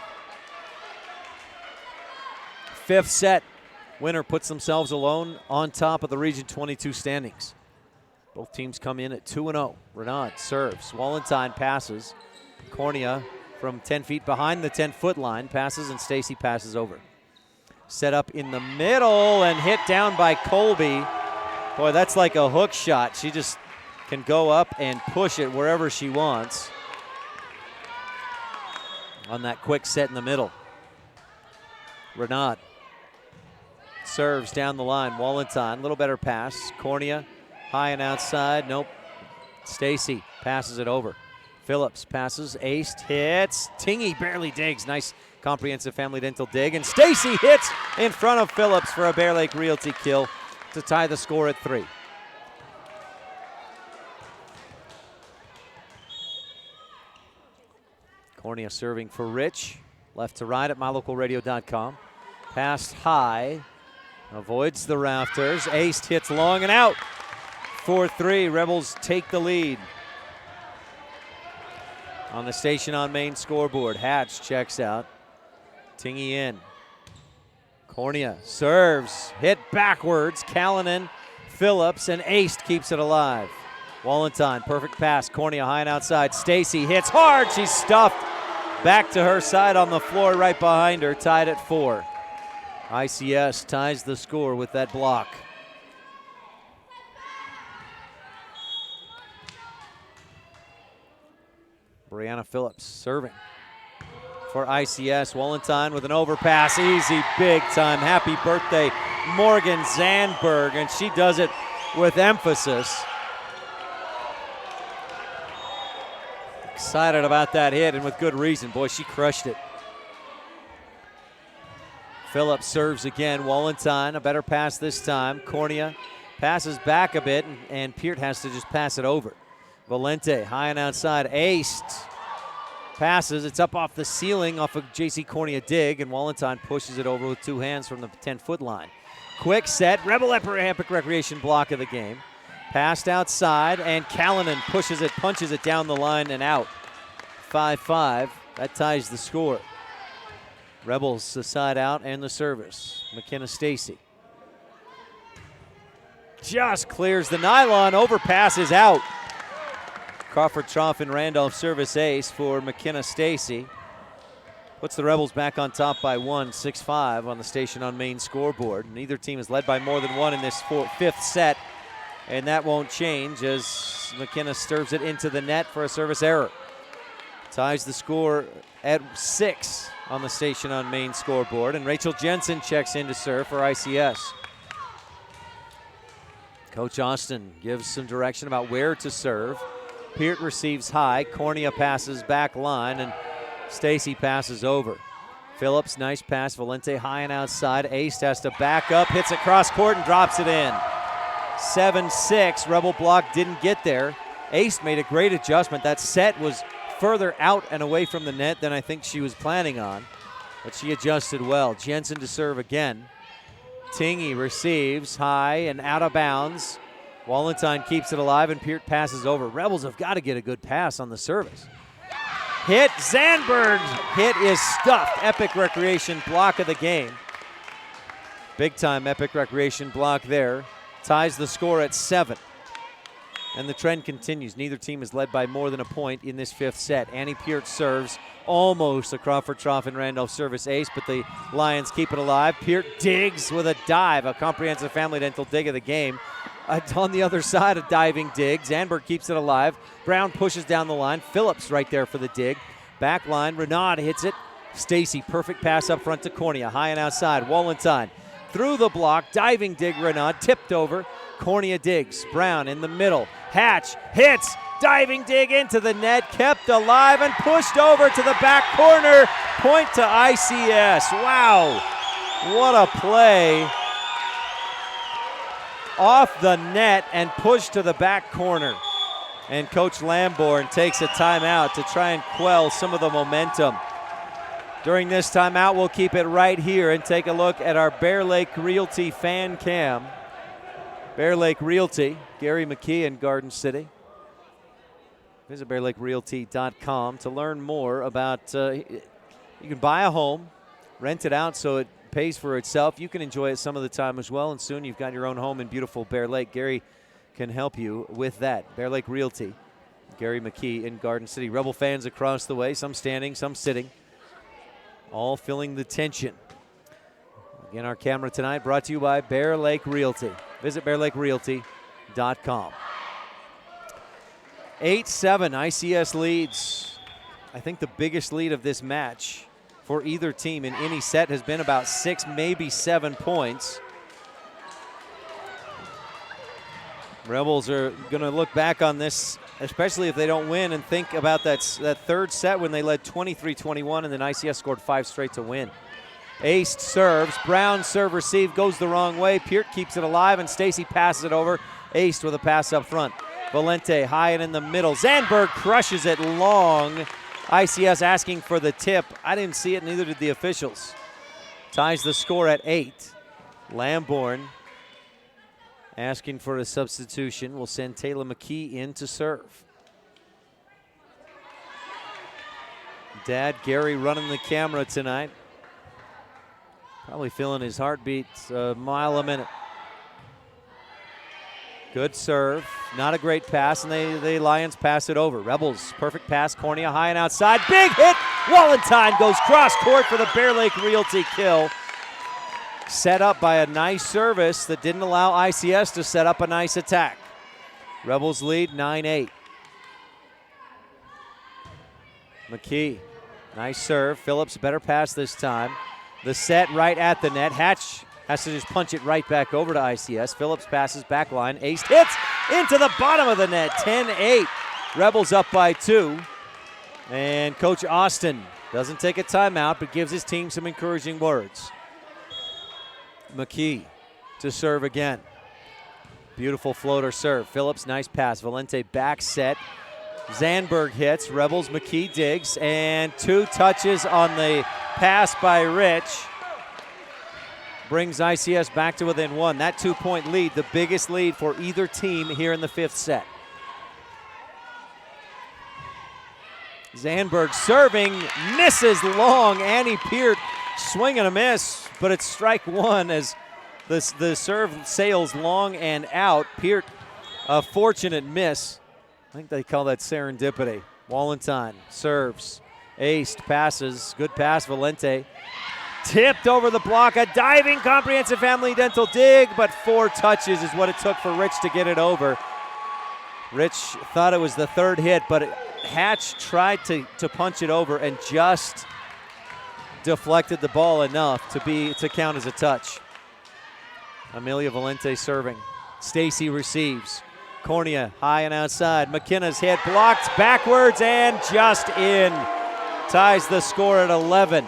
Fifth set. Winner puts themselves alone on top of the Region 22 standings. Both teams come in at 2-0. Renaud serves. Wallenstein passes. Cornea from 10 feet behind the 10-foot line passes, and Stacy passes over. Set up in the middle and hit down by Colby. Boy, that's like a hook shot. She just can go up and push it wherever she wants on that quick set in the middle. Renaud serves down the line. Wallenstein, a little better pass. Cornea high and outside. Nope. Stacy passes it over. Phillips passes, aced, hits. Tingy barely digs. Nice comprehensive family dental dig. And Stacy hits in front of Phillips for a Bear Lake Realty kill to tie the score at 3. Cornea serving for Rich. Left to right at mylocalradio.com. Passed high. Avoids the rafters. Aced hits long and out. 4-3. Rebels take the lead. On the Station on Main scoreboard, Hatch checks out. Tingy in. Cornea serves. Hit backwards. Callanan, Phillips, and Aced keeps it alive. Wallentine, perfect pass. Cornea high and outside. Stacy hits hard. She's stuffed. Back to her side on the floor right behind her, tied at 4. ICS ties the score with that block. Brianna Phillips serving for ICS. Wallentine with an overpass. Easy, big time. Happy birthday, Morgan Zandberg, and she does it with emphasis. Excited about that hit, and with good reason. Boy, she crushed it. Phillips serves again. Wallentine, a better pass this time. Cornea passes back a bit, and Peart has to just pass it over. Valente, high and outside, aced. Passes, it's up off the ceiling off of JC Cornea dig, and Wallentine pushes it over with 2 hands from the 10-foot line. Quick set, Rebel Epic Recreation block of the game. Passed outside, and Callanan pushes it, punches it down the line and out. 5-5, that ties the score. Rebels the side out and the service. McKenna Stacy just clears the nylon, overpass is out. Crawford Trough and Randolph service ace for McKenna Stacy. Puts the Rebels back on top by 1, 6-5 on the Station on Main scoreboard. Neither team is led by more than 1 in this 5th set, and that won't change as McKenna serves it into the net for a service error. Ties the score at 6 on the Station on Main scoreboard, and Rachel Jensen checks in to serve for ICS. Coach Austin gives some direction about where to serve. Peart receives high, Cornea passes back line, and Stacy passes over. Phillips, nice pass, Valente high and outside. Aced has to back up, hits it cross court and drops it in. 7-6, Rebel block didn't get there. Aced made a great adjustment. That set was further out and away from the net than I think she was planning on, but she adjusted well. Jensen to serve again. Tingy receives high and out of bounds. Wallentine keeps it alive, and Peart passes over. Rebels have got to get a good pass on the service. Hit, Zandberg's hit is stuffed. Epic Recreation block of the game. Big time Epic Recreation block there. Ties the score at 7. And the trend continues. Neither team is led by more than a point in this 5th set. Annie Peart serves almost a Crawford Trough and Randolph service ace, but the Lions keep it alive. Peart digs with a dive, a comprehensive family dental dig of the game. On the other side, a diving dig. Zandberg keeps it alive. Brown pushes down the line. Phillips right there for the dig. Back line, Renaud hits it. Stacy, perfect pass up front to Cornea. High and outside, Wallentine through the block. Diving dig, Renaud tipped over. Cornea digs. Brown in the middle. Hatch hits. Diving dig into the net. Kept alive and pushed over to the back corner. Point to ICS. Wow. What a play. Off the net and pushed to the back corner. And Coach Lamborn takes a timeout to try and quell some of the momentum. During this timeout, we'll keep it right here and take a look at our Bear Lake Realty fan cam. Bear Lake Realty, Gary McKee in Garden City. Visit bearlakerealty.com to learn more about, you can buy a home, rent it out so it pays for itself. You can enjoy it some of the time as well, and soon you've got your own home in beautiful Bear Lake. Gary can help you with that. Bear Lake Realty, Gary McKee in Garden City. Rebel fans across the way, some standing, some sitting, all feeling the tension. Again, our camera tonight brought to you by Bear Lake Realty. Visit bearlakerealty.com. 8-7, ICS leads. I think the biggest lead of this match for either team in any set has been about 6, maybe 7 points. Rebels are going to look back on this especially if they don't win, and think about that third set when they led 23-21 and then ICS scored 5 straight to win. Ace serves. Brown serve receive goes the wrong way. Peart keeps it alive, and Stacy passes it over. Ace with a pass up front. Valente high and in the middle. Zandberg crushes it long. ICS asking for the tip. I didn't see it, neither did the officials. Ties the score at 8. Lamborn asking for a substitution. Will send Taylor McKee in to serve. Dad Gary running the camera tonight. Probably feeling his heartbeat a mile a minute. Good serve. Not a great pass, and the Lions pass it over. Rebels, perfect pass. Cornea high and outside. Big hit. Wallentyne goes cross court for the Bear Lake Realty kill. Set up by a nice service that didn't allow ICS to set up a nice attack. Rebels lead 9-8. McKee, nice serve. Phillips, better pass this time. The set right at the net. Hatch has to just punch it right back over to ICS. Phillips passes back line. Ace hits into the bottom of the net. 10-8. Rebels up by 2. And Coach Austin doesn't take a timeout, but gives his team some encouraging words. McKee to serve again. Beautiful floater serve. Phillips, nice pass. Valente back set. Zandberg hits. Rebels, McKee digs. And 2 touches on the pass by Rich. Brings ICS back to within 1. That 2-point lead, the biggest lead for either team here in the 5th set. Zandberg serving, misses long. Annie Peart swing and a miss, but it's strike 1 as the serve sails long and out. Peart, a fortunate miss. I think they call that serendipity. Wallentyne serves. Aced, passes, good pass, Valente. Tipped over the block, a diving comprehensive family dental dig, but 4 touches is what it took for Rich to get it over. Rich thought it was the 3rd hit, but Hatch tried to punch it over and just deflected the ball enough to count as a touch. Amelia Valente serving. Stacy receives. Cornea high and outside. McKenna's hit blocked backwards and just in. Ties the score at 11.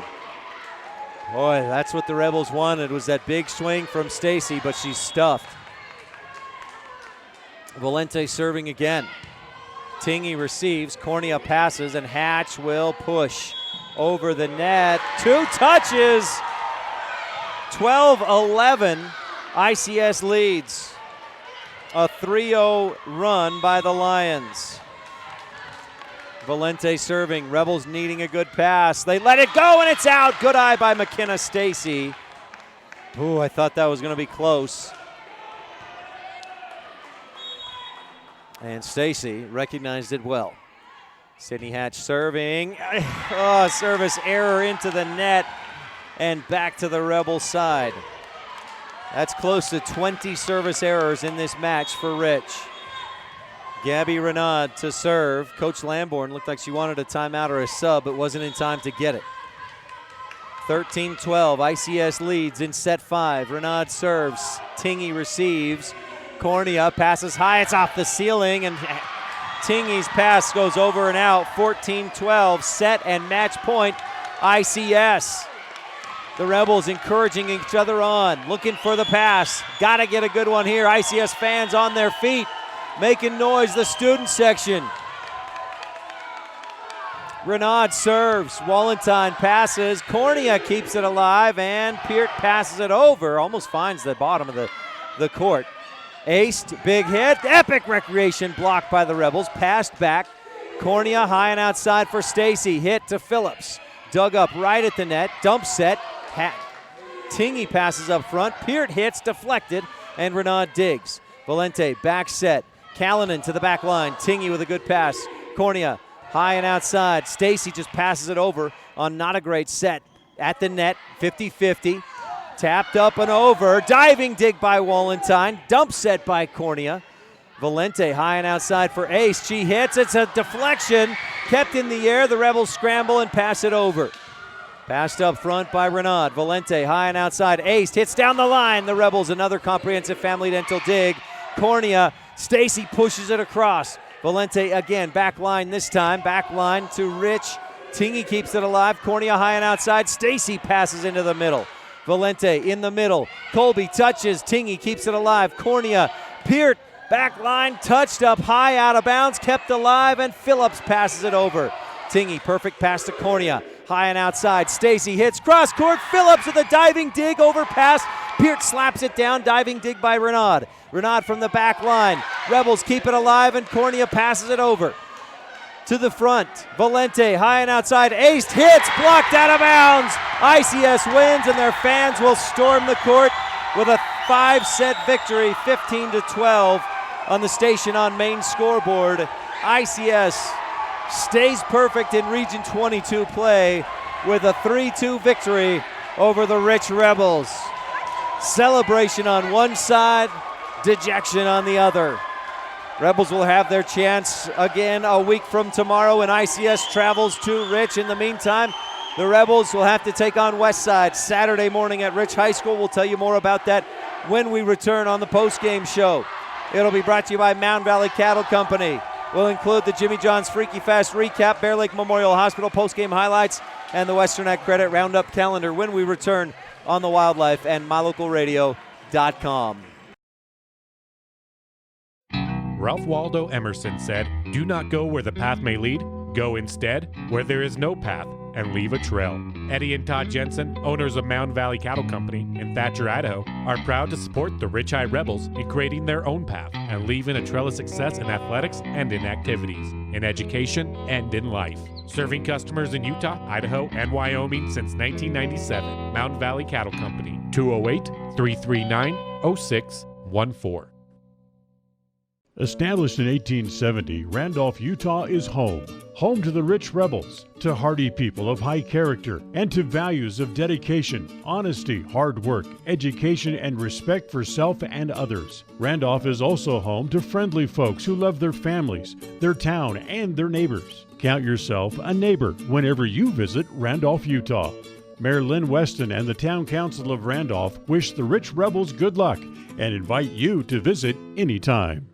Boy, that's what the Rebels wanted, was that big swing from Stacy, but she's stuffed. Valente serving again. Tingy receives, Cornea passes, and Hatch will push over the net. 2 touches. 12-11. ICS leads. A 3-0 run by the Lions. Valente serving. Rebels needing a good pass. They let it go, and it's out. Good eye by McKenna Stacy. Ooh, I thought that was going to be close. And Stacy recognized it well. Sydney Hatch serving. Oh, service error into the net and back to the Rebel side. That's close to 20 service errors in this match for Rich. Gabby Renaud to serve. Coach Lamborn looked like she wanted a timeout or a sub, but wasn't in time to get it. 13-12, ICS leads in set 5. Renaud serves. Tingy receives. Cornea passes high, it's off the ceiling, and Tingy's pass goes over and out. 14-12, set and match point, ICS. The Rebels encouraging each other on, looking for the pass. Gotta get a good one here. ICS fans on their feet, making noise, the student section. Renaud serves, Wallentyne passes, Cornea keeps it alive, and Peart passes it over, almost finds the bottom of the court. Aced, big hit, epic recreation blocked by the Rebels, passed back. Cornea high and outside for Stacy, hit to Phillips. Dug up right at the net, dump set. Tingy passes up front, Peart hits, deflected, and Renaud digs. Valente back set, Callanan to the back line, Tingy with a good pass. Cornea high and outside, Stacy just passes it over on not a great set. At the net, 50-50. Tapped up and over. Diving dig by Wallentyne. Dump set by Cornea. Valente high and outside for Ace. She hits. It's a deflection. Kept in the air. The Rebels scramble and pass it over. Passed up front by Renaud. Valente high and outside. Ace hits down the line. The Rebels another comprehensive family dental dig. Cornea. Stacy pushes it across. Valente again, back line this time. Back line to Rich. Tingy keeps it alive. Cornea high and outside. Stacy passes into the middle. Valente in the middle. Colby touches. Tingy keeps it alive. Cornea. Peart. Back line. Touched up high, out of bounds. Kept alive. And Phillips passes it over. Tingy, perfect pass to Cornea. High and outside. Stacy hits cross court. Phillips with a diving dig. Overpass. Peart slaps it down. Diving dig by Renaud. Renaud from the back line. Rebels keep it alive, and Cornea passes it over. To the front. Valente high and outside. Aced hits. Blocked out of bounds. ICS wins, and their fans will storm the court with a 5-set victory, 15-12 on the Station on Main scoreboard. ICS stays perfect in Region 22 play with a 3-2 victory over the Rich Rebels. Celebration on one side, dejection on the other. Rebels will have their chance again a week from tomorrow, and ICS travels to Rich. In the meantime, the Rebels will have to take on Westside Saturday morning at Rich High School. We'll tell you more about that when we return on the postgame show. It'll be brought to you by Mound Valley Cattle Company. We'll include the Jimmy John's Freaky Fast recap, Bear Lake Memorial Hospital postgame highlights, and the Western Ag Credit Roundup calendar when we return on the Wildlife and MyLocalRadio.com. Ralph Waldo Emerson said, "Do not go where the path may lead. Go instead where there is no path and leave a trail." Eddie and Todd Jensen, owners of Mound Valley Cattle Company in Thatcher, Idaho, are proud to support the Rich High Rebels in creating their own path and leaving a trail of success in athletics and in activities, in education and in life. Serving customers in Utah, Idaho, and Wyoming since 1997. Mound Valley Cattle Company, 208-339-0614. Established in 1870, Randolph, Utah is home. Home to the Rich Rebels, to hardy people of high character, and to values of dedication, honesty, hard work, education, and respect for self and others. Randolph is also home to friendly folks who love their families, their town, and their neighbors. Count yourself a neighbor whenever you visit Randolph, Utah. Mayor Lynn Weston and the Town Council of Randolph wish the Rich Rebels good luck and invite you to visit anytime.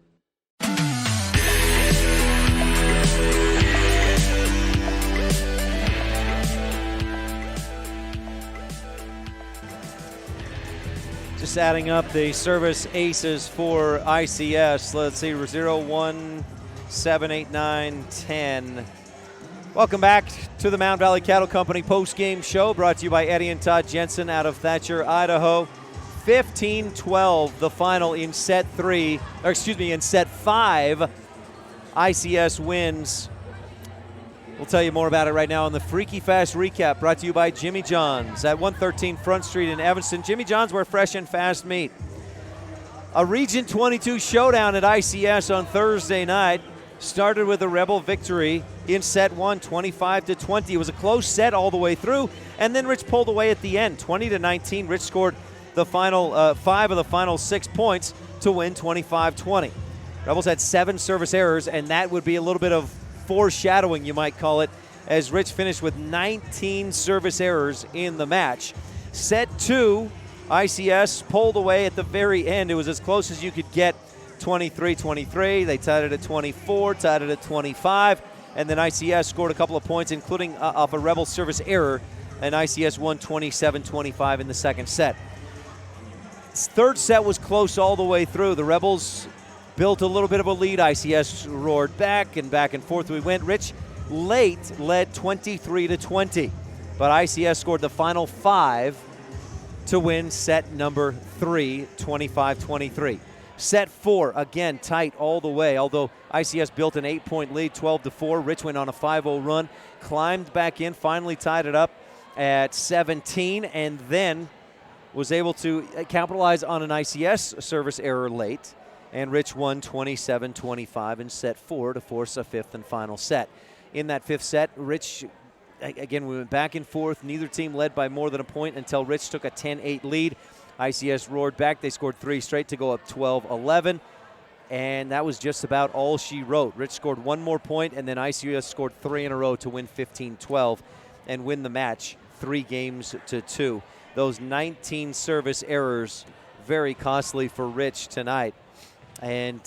Just adding up the service aces for ICS. Let's see, 0, 1, 7, 8, 9, 10. Welcome back to the Mound Valley Cattle Company post-game show, brought to you by Eddie and Todd Jensen out of Thatcher, Idaho. 15-12, the final in set 5. ICS wins. We'll tell you more about it right now on the Freaky Fast recap, brought to you by Jimmy John's at 113 Front Street in Evanston. Jimmy John's, where fresh and fast meat. A Region 22 showdown at ICS on Thursday night started with a Rebel victory in set 1, 25-20. It was a close set all the way through, and then Rich pulled away at the end, 20-19. Rich scored the final 5 of the final 6 points to win 25-20. Rebels had 7 service errors, and that would be a little bit of foreshadowing, you might call it, as Rich finished with 19 service errors in the match. Set 2, ICS pulled away at the very end. It was as close as you could get, 23-23. They tied it at 24, tied it at 25, and then ICS scored a couple of points, including off a Rebel service error, and ICS won 27-25 in the second set. Third set was close all the way through. The Rebels built a little bit of a lead. ICS roared back and forth we went. Rich late led 23-20, but ICS scored the final 5 to win set number 3, 25-23. Set 4, again, tight all the way, although ICS built an 8-point lead, 12-4. Rich went on a 5-0 run, climbed back in, finally tied it up at 17, and then was able to capitalize on an ICS service error late. And Rich won 27-25 in set 4 to force a 5th and final set. In that 5th set, Rich, again, we went back and forth. Neither team led by more than a point until Rich took a 10-8 lead. ICS roared back. They scored 3 straight to go up 12-11. And that was just about all she wrote. Rich scored 1 more point, and then ICS scored 3 in a row to win 15-12 and win the match 3-2. Those 19 service errors, very costly for Rich tonight. And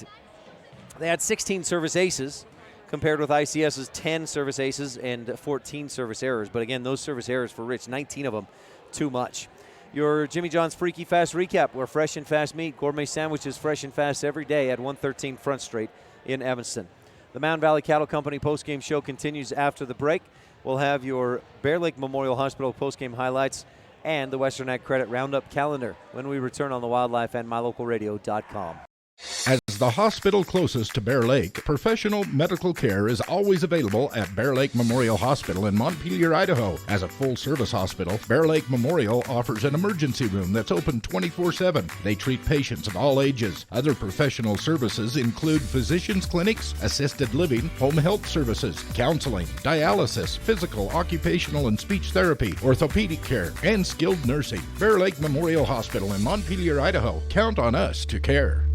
They had 16 service aces compared with ICS's 10 service aces and 14 service errors. But again, those service errors for Rich, 19 of them, too much. Your Jimmy John's Freaky Fast recap, where fresh and fast meat, gourmet sandwiches fresh and fast every day at 113 Front Street in Evanston. The Mountain Valley Cattle Company postgame show continues after the break. We'll have your Bear Lake Memorial Hospital postgame highlights and the Western Ag Credit Roundup calendar when we return on the Wildlife and MyLocalRadio.com. As the hospital closest to Bear Lake, professional medical care is always available at Bear Lake Memorial Hospital in Montpelier, Idaho. As a full-service hospital, Bear Lake Memorial offers an emergency room that's open 24/7. They treat patients of all ages. Other professional services include physicians' clinics, assisted living, home health services, counseling, dialysis, physical, occupational, and speech therapy, orthopedic care, and skilled nursing. Bear Lake Memorial Hospital in Montpelier, Idaho. Count on us to care.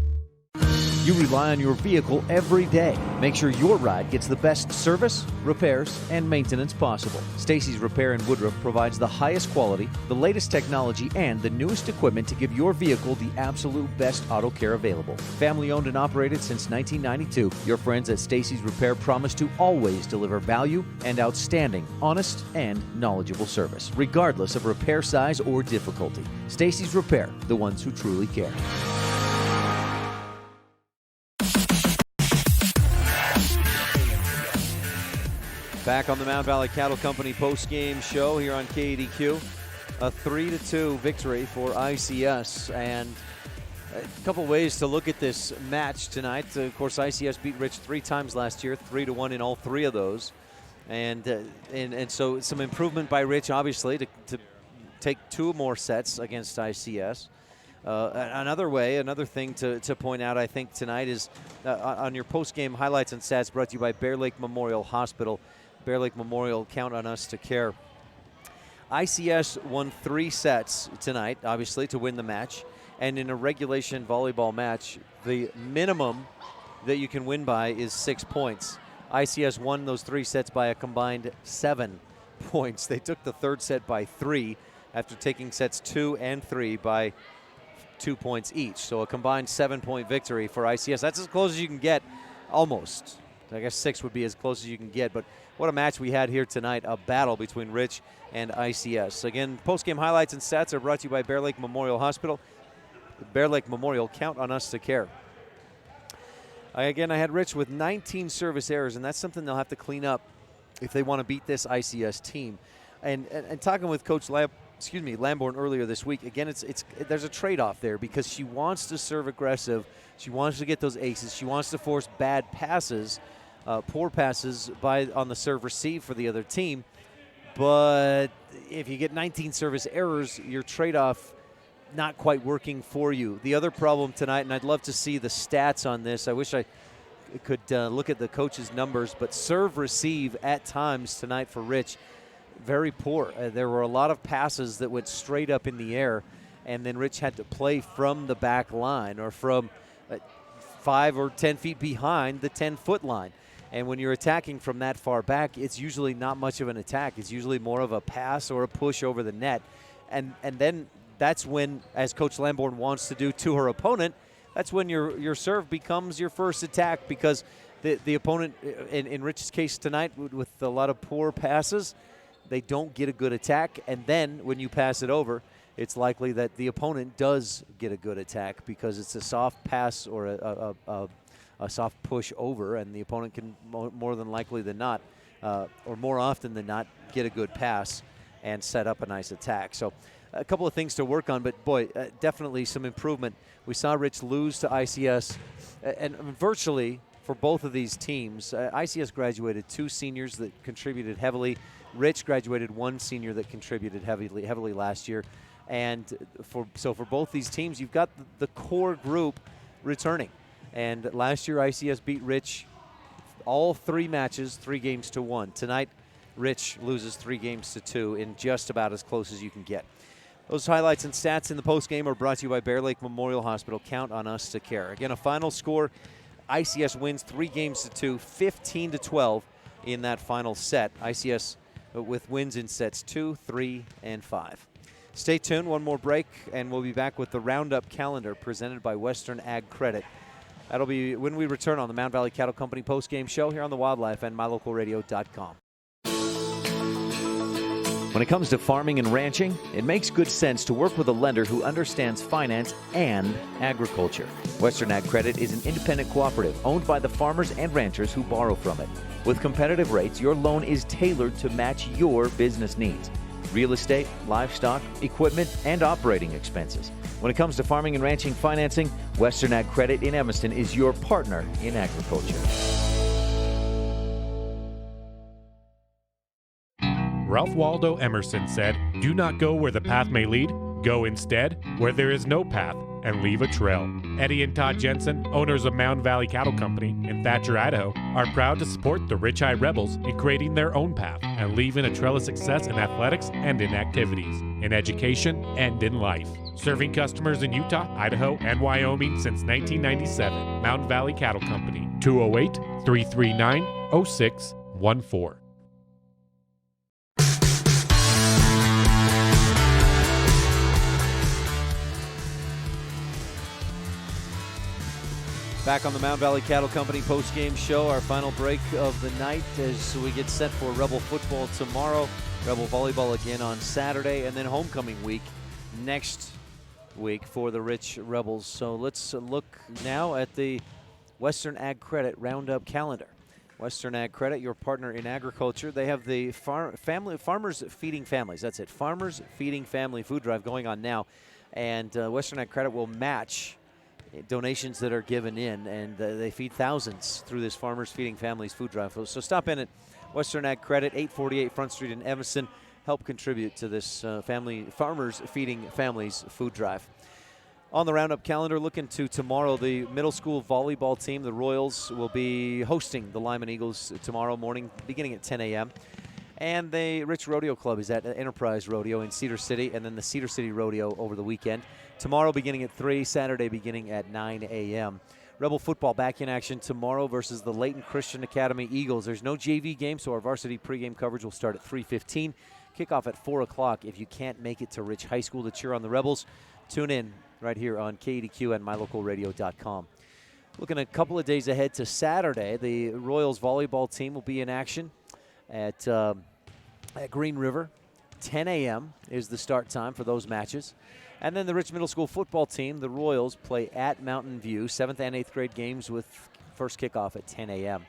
You rely on your vehicle every day. Make sure your ride gets the best service, repairs, and maintenance possible. Stacy's Repair in Woodruff provides the highest quality, the latest technology, and the newest equipment to give your vehicle the absolute best auto care available. Family owned and operated since 1992, your friends at Stacy's Repair promise to always deliver value and outstanding, honest, and knowledgeable service, regardless of repair size or difficulty. Stacy's Repair, the ones who truly care. Back on the Mountain Valley Cattle Company post-game show here on KADQ. A 3-2 victory for ICS, and a couple ways to look at this match tonight. Of course, ICS beat Rich 3 times last year, 3-1 in all 3 of those, and so some improvement by Rich, obviously, to take 2 more sets against ICS. Another thing to point out, I think, tonight is on your post-game highlights and stats brought to you by Bear Lake Memorial Hospital. Bear Lake Memorial, count on us to care. ICS won 3 sets tonight, obviously, to win the match. And in a regulation volleyball match, the minimum that you can win by is 6 points. ICS won those 3 sets by a combined 7 points. They took the 3rd set by 3 after taking sets 2 and 3 by 2 points each. So a combined 7-point victory for ICS. That's as close as you can get, almost. I guess 6 would be as close as you can get, but what a match we had here tonight, a battle between Rich and ICS. Again, post-game highlights and stats are brought to you by Bear Lake Memorial Hospital. Bear Lake Memorial, count on us to care. I had Rich with 19 service errors, and that's something they'll have to clean up if they want to beat this ICS team. And talking with Coach Lamborn earlier this week, again, there's a trade-off there because she wants to serve aggressive. She wants to get those aces. She wants to force bad passes, poor passes on the serve receive for the other team. But if you get 19 service errors, your trade-off not quite working for you. The other problem tonight, and I'd love to see the stats on this. I wish I could look at the coach's numbers, but serve receive at times tonight for Rich, very poor. There were a lot of passes that went straight up in the air, and then Rich had to play from the back line or from 5 or 10 feet behind the 10-foot line. And when you're attacking from that far back, it's usually not much of an attack. It's usually more of a pass or a push over the net. And then that's when, as Coach Lamborn wants to do to her opponent, that's when your serve becomes your first attack, because the opponent, in Rich's case tonight, with a lot of poor passes, they don't get a good attack. And then when you pass it over, it's likely that the opponent does get a good attack because it's a soft pass or a soft push over, and the opponent can more than likely than not, or more often than not, get a good pass and set up a nice attack. So a couple of things to work on, but boy, definitely some improvement. We saw Rich lose to ICS, and virtually for both of these teams, ICS graduated 2 seniors that contributed heavily. Rich graduated 1 senior that contributed heavily last year. And for both these teams, you've got the core group returning. And last year, ICS beat Rich all 3 matches, 3 games to 1. Tonight, Rich loses 3 games to 2 in just about as close as you can get. Those highlights and stats in the postgame are brought to you by Bear Lake Memorial Hospital. Count on us to care. Again, a final score, ICS wins 3 games to 2, 15-12 in that final set. ICS with wins in sets 2, 3, and 5. Stay tuned, one more break, and we'll be back with the Roundup calendar presented by Western Ag Credit. That'll be when we return on the Mound Valley Cattle Company post-game show here on the Wildlife and MyLocalRadio.com. When it comes to farming and ranching, it makes good sense to work with a lender who understands finance and agriculture. Western Ag Credit is an independent cooperative owned by the farmers and ranchers who borrow from it. With competitive rates, your loan is tailored to match your business needs. Real estate, livestock, equipment, and operating expenses. When it comes to farming and ranching financing, Western Ag Credit in Evanston is your partner in agriculture. Ralph Waldo Emerson said, "Do not go where the path may lead. Go instead where there is no path and leave a trail." Eddie and Todd Jensen, owners of Mound Valley Cattle Company in Thatcher, Idaho, are proud to support the Rich High Rebels in creating their own path and leaving a trail of success in athletics and in activities, in education and in life. Serving customers in Utah, Idaho, and Wyoming since 1997. Mound Valley Cattle Company, 208-339-0614. Back on the Mound Valley Cattle Company post-game show, our final break of the night as we get set for Rebel football tomorrow, Rebel volleyball again on Saturday, and then homecoming week next week for the Rich Rebels. So let's look now at the Western Ag Credit Roundup calendar. Western Ag Credit, your partner in agriculture. They have the Farmers Feeding Families. That's it, Farmers Feeding Family Food Drive going on now. And Western Ag Credit will match donations that are given in, and they feed thousands through this Farmers Feeding Families food drive. So stop in at Western Ag Credit, 848 Front Street in Evanston. Help contribute to this Farmers Feeding Families food drive. On the Roundup calendar, looking to tomorrow, the middle school volleyball team, the Royals, will be hosting the Lyman Eagles tomorrow morning, beginning at 10 a.m. And the Rich Rodeo Club is at Enterprise Rodeo in Cedar City, and then the Cedar City Rodeo over the weekend. Tomorrow beginning at 3, Saturday beginning at 9 a.m. Rebel football back in action tomorrow versus the Layton Christian Academy Eagles. There's no JV game, so our varsity pregame coverage will start at 3:15. Kickoff at 4 o'clock. If you can't make it to Rich High School to cheer on the Rebels, tune in right here on KADQ and MyLocalRadio.com. Looking a couple of days ahead to Saturday, the Royals volleyball team will be in action at Green River. 10 a.m. is the start time for those matches. And then the Rich Middle School football team, the Royals, play at Mountain View, 7th and 8th grade games with first kickoff at 10 a.m.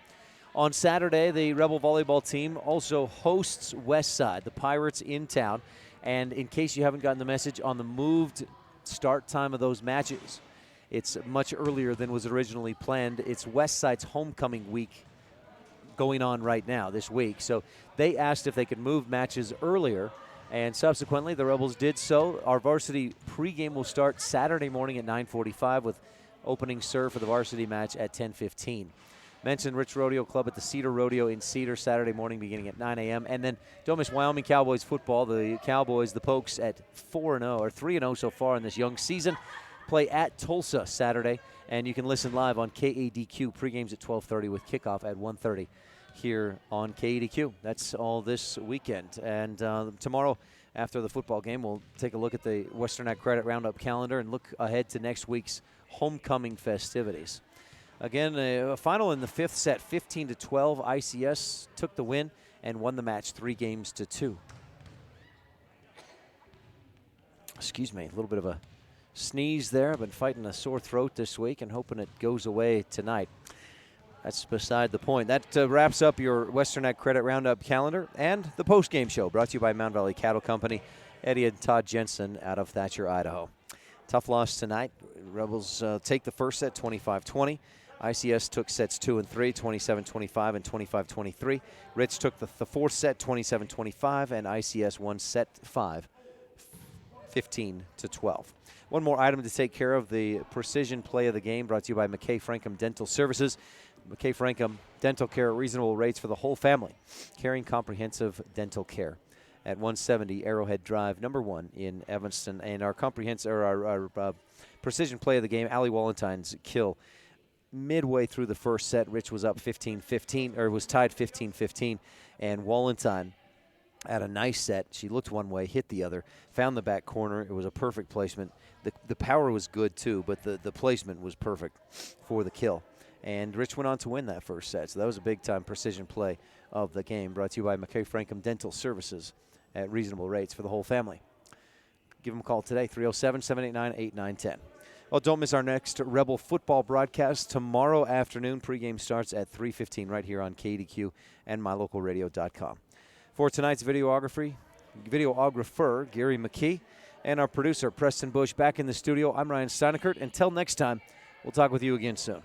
On Saturday, the Rebel volleyball team also hosts Westside, the Pirates in town. And in case you haven't gotten the message on the moved start time of those matches, it's much earlier than was originally planned. It's Westside's homecoming week going on right now this week. So they asked if they could move matches earlier, and subsequently the Rebels did so. Our varsity pregame will start Saturday morning at 9:45 with opening serve for the varsity match at 10:15. Mentioned Rich Rodeo Club at the Cedar Rodeo in Cedar Saturday morning beginning at 9 a.m. And then don't miss Wyoming Cowboys football. The Cowboys, the Pokes, at 4-0 or 3-0 so far in this young season, play at Tulsa Saturday, and you can listen live on KADQ. Pregames at 12:30 with kickoff at 1:30 here on KADQ. That's all this weekend. And tomorrow, after the football game, we'll take a look at the Western Ag Credit Roundup calendar and look ahead to next week's homecoming festivities. Again, a final in the 5th set, 15-12. ICS took the win and won the match 3-2. Excuse me, a little bit of a sneeze there. I've been fighting a sore throat this week and hoping it goes away tonight. That's beside the point. That wraps up your Western Ag Credit Roundup calendar and the post-game show brought to you by Mound Valley Cattle Company. Eddie and Todd Jensen out of Thatcher, Idaho. Tough loss tonight. Rebels take the first set 25-20. ICS took sets 2 and 3, 27-25 and 25-23. Rich took the fourth set 27-25, and ICS won set 5, 15-12. One more item to take care of, the precision play of the game brought to you by McKay Frankham Dental Services. McKay Frankham Dental Care at reasonable rates for the whole family, carrying comprehensive dental care at 170 Arrowhead Drive, number 1 in Evanston. And our precision play of the game, Allie Walentine's kill. Midway through the first set, Rich was up 15-15, or was tied 15-15, and Walentine at a nice set. She looked one way, hit the other, found the back corner. It was a perfect placement. The power was good too, but the placement was perfect for the kill. And Rich went on to win that first set. So that was a big-time precision play of the game, brought to you by McKay Frankham Dental Services at reasonable rates for the whole family. Give them a call today, 307-789-8910. Well, don't miss our next Rebel football broadcast tomorrow afternoon. Pregame starts at 3:15 right here on KADQ and mylocalradio.com. For tonight's videographer, Gary McKee, and our producer, Preston Bush, back in the studio, I'm Ryan Steineckert. Until next time, we'll talk with you again soon.